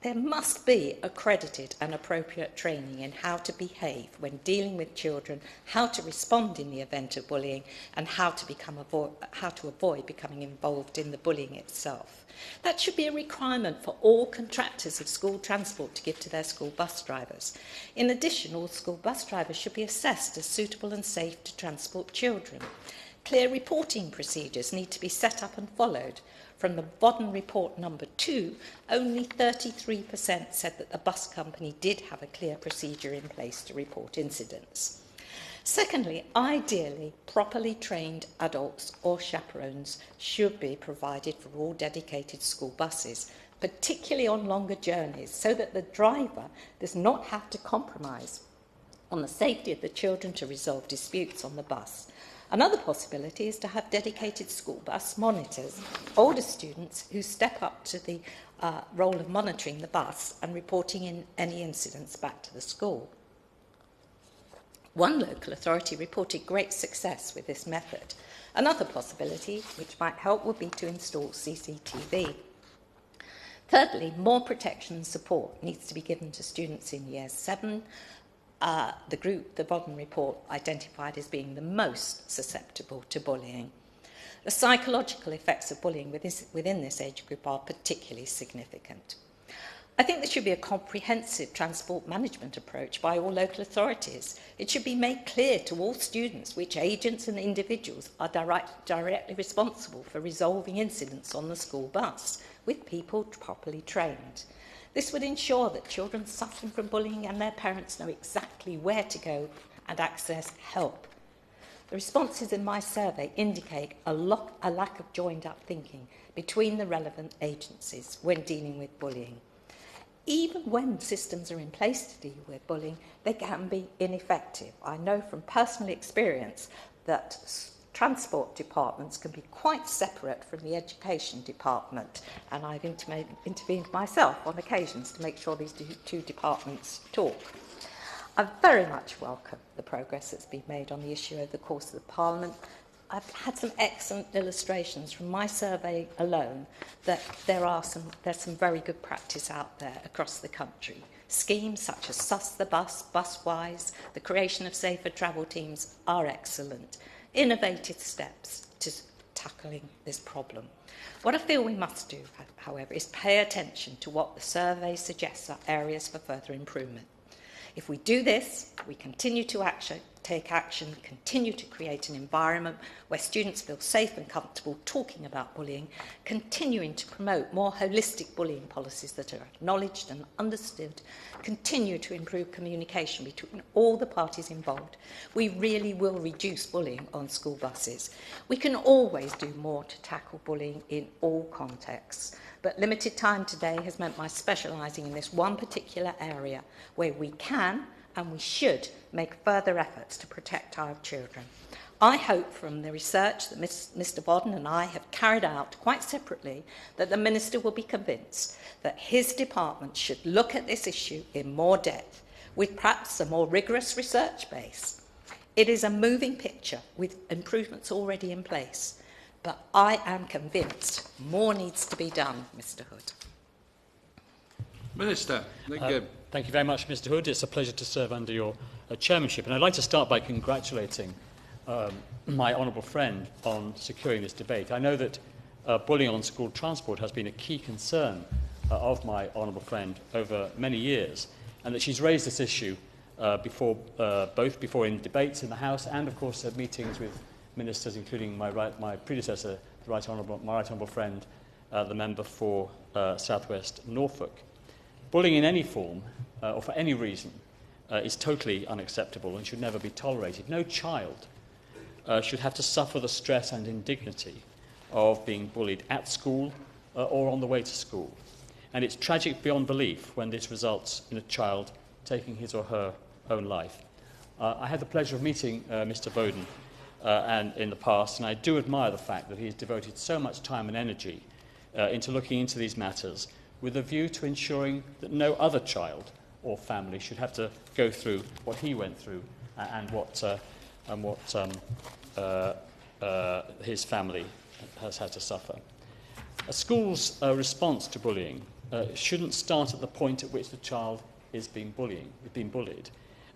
There must be accredited and appropriate training in how to behave when dealing with children, how to respond in the event of bullying, and how to avoid becoming involved in the bullying itself. That should be a requirement for all contractors of school transport to give to their school bus drivers. In addition, all school bus drivers should be assessed as suitable and safe to transport children. Clear reporting procedures need to be set up and followed. From the Bodden Report number 2, only 33% said that the bus company did have a clear procedure in place to report incidents. Secondly, ideally, properly trained adults or chaperones should be provided for all dedicated school buses, particularly on longer journeys, so that the driver does not have to compromise on the safety of the children to resolve disputes on the bus. Another possibility is to have dedicated school bus monitors, older students who step up to the role of monitoring the bus and reporting in any incidents back to the school. One local authority reported great success with this method, Another possibility, which might help, would be to install CCTV. Thirdly, more protection and support needs to be given to students in Year 7, the group the Vodden report identified as being the most susceptible to bullying. The psychological effects of bullying within this age group are particularly significant. I think there should be a comprehensive transport management approach by all local authorities. It should be made clear to all students which agents and individuals are directly responsible for resolving incidents on the school bus, with people properly trained. This would ensure that children suffering from bullying and their parents know exactly where to go and access help. The responses in my survey indicate a lack of joined-up thinking between the relevant agencies when dealing with bullying. Even when systems are in place to deal with bullying, they can be ineffective. I know from personal experience that transport departments can be quite separate from the education department, and I've intervened myself on occasions to make sure these two departments talk. I very much welcome the progress that's been made on the issue over the course of the Parliament. I've had some excellent illustrations from my survey alone that there's some very good practice out there across the country. Schemes such as Sus the Bus, Buswise, the creation of safer travel teams are excellent. Innovative steps to tackling this problem. What I feel we must do, however, is pay attention to what the survey suggests are areas for further improvement. If we do this, we continue to take action, continue to create an environment where students feel safe and comfortable talking about bullying, continuing to promote more holistic bullying policies that are acknowledged and understood, continue to improve communication between all the parties involved, we really will reduce bullying on school buses. We can always do more to tackle bullying in all contexts, but limited time today has meant my specialising in this one particular area where we can and we should make further efforts to protect our children. I hope from the research that Mr Vodden and I have carried out quite separately that the Minister will be convinced that his department should look at this issue in more depth, with perhaps a more rigorous research base. It is a moving picture with improvements already in place, but I am convinced more needs to be done, Mr Hood. Minister, thank you very much, Mr Hood. It's a pleasure to serve under your chairmanship. And I'd like to start by congratulating my honourable friend on securing this debate. I know that bullying on school transport has been a key concern of my honourable friend over many years, and that she's raised this issue both before in debates in the House and, of course, at meetings with ministers, including my predecessor, my right honourable friend, the member for South West Norfolk. Bullying in any form or for any reason is totally unacceptable and should never be tolerated. No child should have to suffer the stress and indignity of being bullied at school or on the way to school. And it's tragic beyond belief when this results in a child taking his or her own life. I had the pleasure of meeting Mr Bowden and in the past, and I do admire the fact that he has devoted so much time and energy into looking into these matters with a view to ensuring that no other child or family should have to go through what he went through and what his family has had to suffer. A school's response to bullying shouldn't start at the point at which the child is being bullied.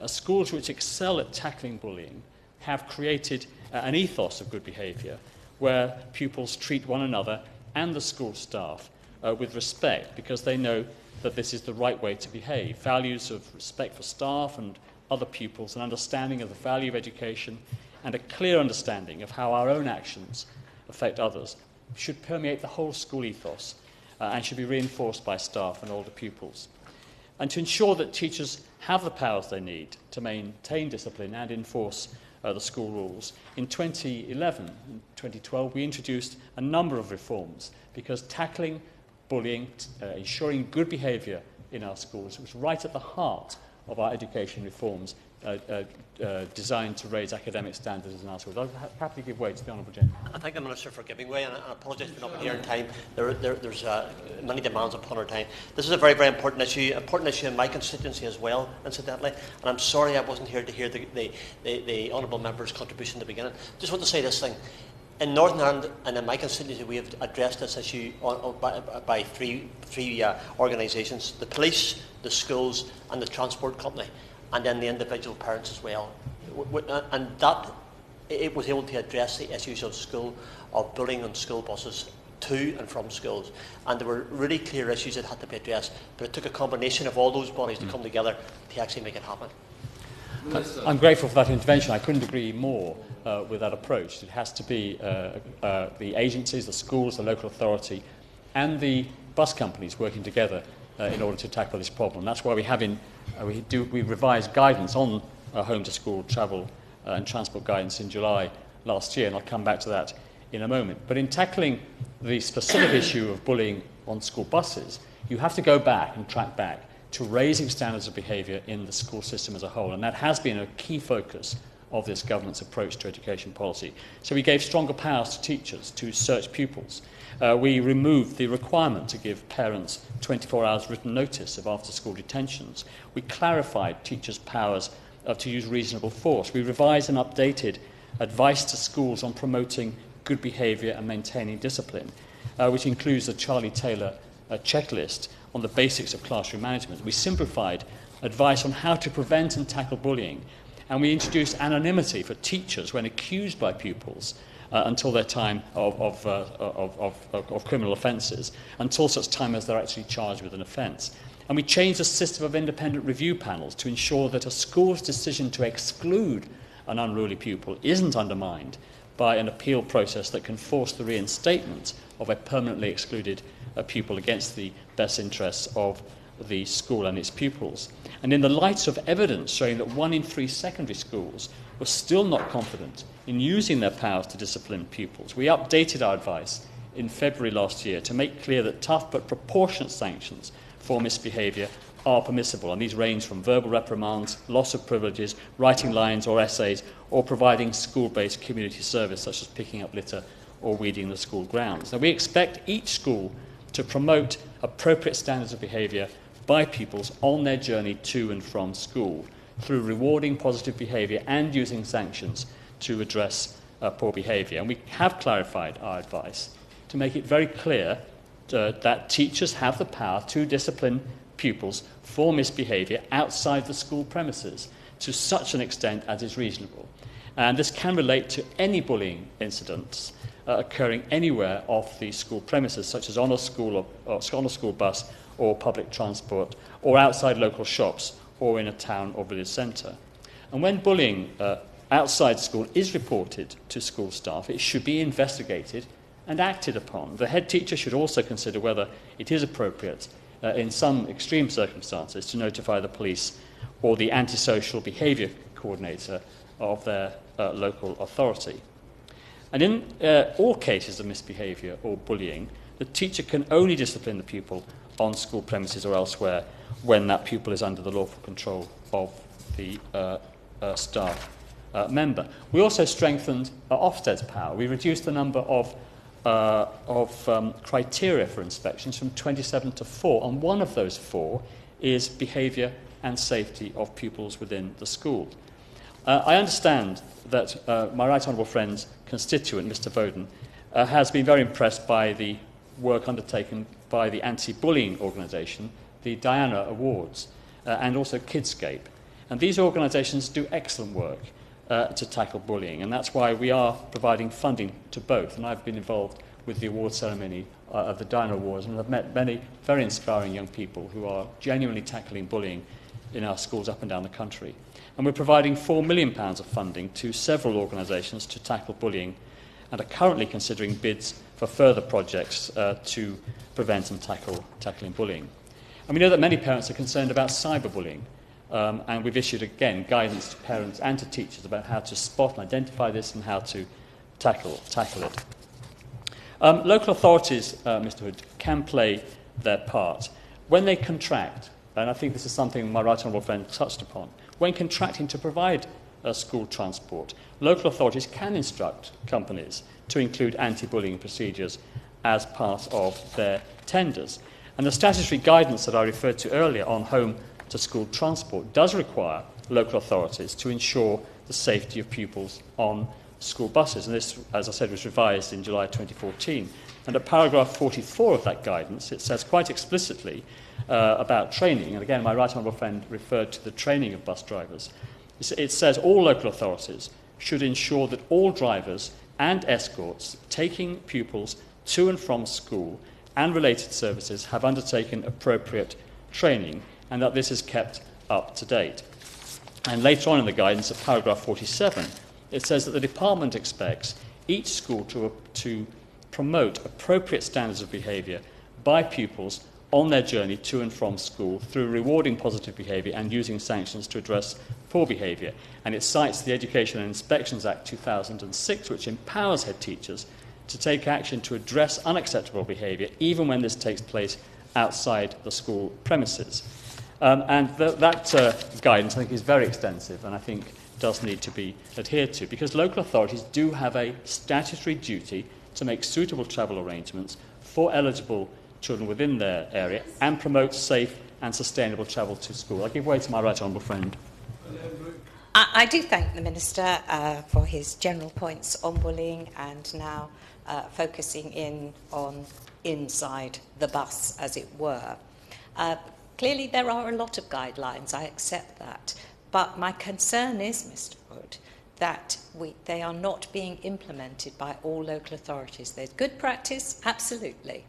Schools which excel at tackling bullying have created an ethos of good behaviour where pupils treat one another and the school staff with respect, because they know that this is the right way to behave. Values of respect for staff and other pupils, an understanding of the value of education, and a clear understanding of how our own actions affect others should permeate the whole school ethos and should be reinforced by staff and older pupils. And to ensure that teachers have the powers they need to maintain discipline and enforce the school rules, in 2011 and 2012 we introduced a number of reforms, because tackling bullying, ensuring good behaviour in our schools was right at the heart of our education reforms designed to raise academic standards in our schools. I'll happily give way to the Honourable Gentleman. I thank the Minister for giving way, and I apologise for not being here in time. There's many demands upon our time. This is a very, very important issue in my constituency as well, incidentally, and I'm sorry I wasn't here to hear the Honourable Member's contribution at the beginning. Just want to say this thing. In Northern Ireland and in my constituency, we have addressed this issue by three organisations: the police, the schools and the transport company, and then the individual parents as well. And that it was able to address the issues of bullying on school buses to and from schools. And there were really clear issues that had to be addressed, but it took a combination of all those bodies to come together to actually make it happen. I'm grateful for that intervention. I couldn't agree more with that approach. It has to be the agencies, the schools, the local authority and the bus companies working together in order to tackle this problem. That's why we revised guidance on home to school travel and transport guidance in July last year, and I'll come back to that in a moment. But in tackling the specific issue of bullying on school buses, you have to go back and track back to raising standards of behaviour in the school system as a whole, and that has been a key focus of this government's approach to education policy. So we gave stronger powers to teachers to search pupils. We removed the requirement to give parents 24 hours written notice of after-school detentions. We clarified teachers' powers to use reasonable force. We revised and updated advice to schools on promoting good behaviour and maintaining discipline, which includes the Charlie Taylor checklist on the basics of classroom management. We simplified advice on how to prevent and tackle bullying, and we introduced anonymity for teachers when accused by pupils until their time of criminal offences, until such time as they're actually charged with an offence. And we changed the system of independent review panels to ensure that a school's decision to exclude an unruly pupil isn't undermined by an appeal process that can force the reinstatement of a permanently excluded pupil against the best interests of the school and its pupils. And in the light of evidence showing that 1 in 3 secondary schools were still not confident in using their powers to discipline pupils, we updated our advice in February last year to make clear that tough but proportionate sanctions for misbehaviour are permissible, and these range from verbal reprimands, loss of privileges, writing lines or essays, or providing school-based community service such as picking up litter or weeding the school grounds. Now, we expect each school to promote appropriate standards of behaviour by pupils on their journey to and from school through rewarding positive behaviour and using sanctions to address poor behaviour. And we have clarified our advice to make it very clear that teachers have the power to discipline pupils for misbehaviour outside the school premises to such an extent as is reasonable. And this can relate to any bullying incidents occurring anywhere off the school premises, such as on a school bus or public transport, or outside local shops, or in a town or village centre. And when bullying outside school is reported to school staff, it should be investigated and acted upon. The head teacher should also consider whether it is appropriate, in some extreme circumstances, to notify the police or the antisocial behaviour coordinator of their local authority. And in all cases of misbehaviour or bullying, the teacher can only discipline the pupil on school premises or elsewhere when that pupil is under the lawful control of the staff member. We also strengthened Ofsted's power. We reduced the number of criteria for inspections from 27 to 4, and one of those 4 is behaviour and safety of pupils within the school. I understand that my right honourable friend's constituent, Mr Bowden, has been very impressed by the work undertaken by the anti-bullying organisation, the Diana Awards, and also Kidscape. And these organisations do excellent work to tackle bullying, and that's why we are providing funding to both. And I've been involved with the award ceremony of the Diana Awards, and I've met many very inspiring young people who are genuinely tackling bullying in our schools up and down the country. And we're providing £4 million of funding to several organisations to tackle bullying, and are currently considering bids for further projects to prevent and tackling bullying. And we know that many parents are concerned about cyberbullying, and we've issued, again, guidance to parents and to teachers about how to spot and identify this and how to tackle it. Local authorities, Mr Hood, can play their part when they contract, and I think this is something my right honourable friend touched upon. When contracting to provide school transport, local authorities can instruct companies to include anti-bullying procedures as part of their tenders. And the statutory guidance that I referred to earlier on home-to-school transport does require local authorities to ensure the safety of pupils on school buses. And this, as I said, was revised in July 2014. And at paragraph 44 of that guidance, it says quite explicitly about training, and again, my right honourable friend referred to the training of bus drivers. It says all local authorities should ensure that all drivers and escorts taking pupils to and from school and related services have undertaken appropriate training, and that this is kept up to date. And later on in the guidance, at paragraph 47, it says that the department expects each school to promote appropriate standards of behaviour by pupils on their journey to and from school through rewarding positive behaviour and using sanctions to address poor behaviour. And it cites the Education and Inspections Act 2006, which empowers head teachers to take action to address unacceptable behaviour, even when this takes place outside the school premises. That guidance, I think, is very extensive and I think does need to be adhered to, because local authorities do have a statutory duty to make suitable travel arrangements for eligible children within their area and promote safe and sustainable travel to school. I'll give way to my right honourable friend. I do thank the Minister for his general points on bullying and now focusing in on inside the bus, as it were. Clearly, there are a lot of guidelines, I accept that. But my concern is, Mr. Hood, that they are not being implemented by all local authorities. There's good practice, absolutely.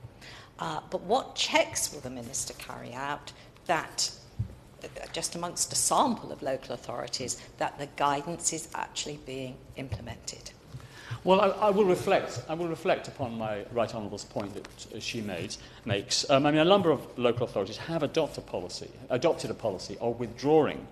But what checks will the Minister carry out that, just amongst a sample of local authorities, that the guidance is actually being implemented? Well, I will reflect upon my right honourable's point that she makes. I mean, a number of local authorities have adopted a policy of withdrawing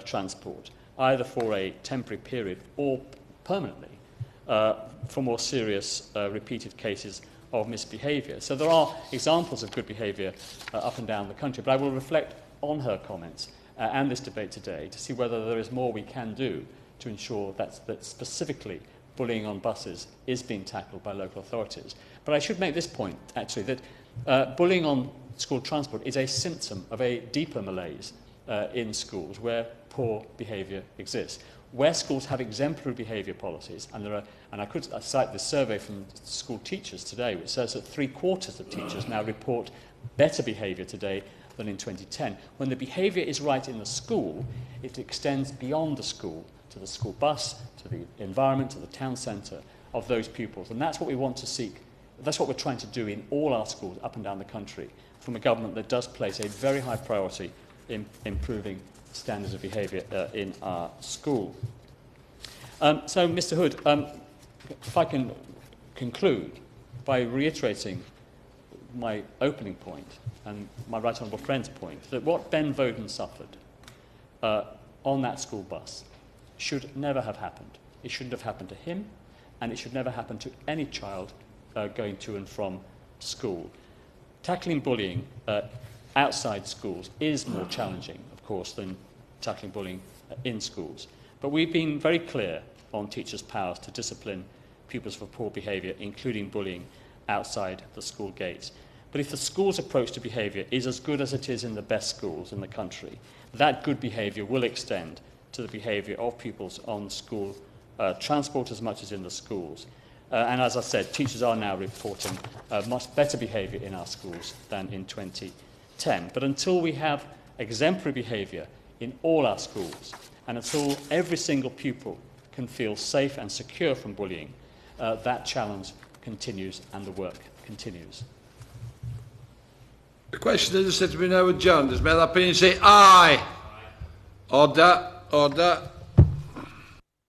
transport, either for a temporary period or permanently, for more serious repeated cases of misbehaviour. So there are examples of good behaviour up and down the country, but I will reflect on her comments and this debate today to see whether there is more we can do to ensure that specifically bullying on buses is being tackled by local authorities. But I should make this point, actually, that bullying on school transport is a symptom of a deeper malaise in schools where poor behaviour exists. Where schools have exemplary behaviour policies, and I could cite this survey from school teachers today, which says that 3/4 of teachers now report better behaviour today than in 2010. When the behaviour is right in the school, it extends beyond the school, to the school bus, to the environment, to the town centre of those pupils. And that's what we want to seek. That's what we're trying to do in all our schools up and down the country, from a government that does place a very high priority in improving standards of behaviour in our school. So, Mr. Hood, if I can conclude by reiterating my opening point and my right honourable friend's point, that what Ben Voden suffered on that school bus should never have happened. It shouldn't have happened to him, and it should never happen to any child going to and from school. Tackling bullying outside schools is more challenging, of course, than tackling bullying in schools. But we've been very clear on teachers' powers to discipline pupils for poor behaviour, including bullying outside the school gates. But if the school's approach to behaviour is as good as it is in the best schools in the country, that good behaviour will extend to the behaviour of pupils on school transport as much as in the schools. And as I said, teachers are now reporting much better behaviour in our schools than in 2010. But until we have exemplary behaviour in all our schools, and until every single pupil can feel safe and secure from bullying, that challenge continues and the work continues. The question is said to be now adjourned. Does my opinion say aye? Order, order.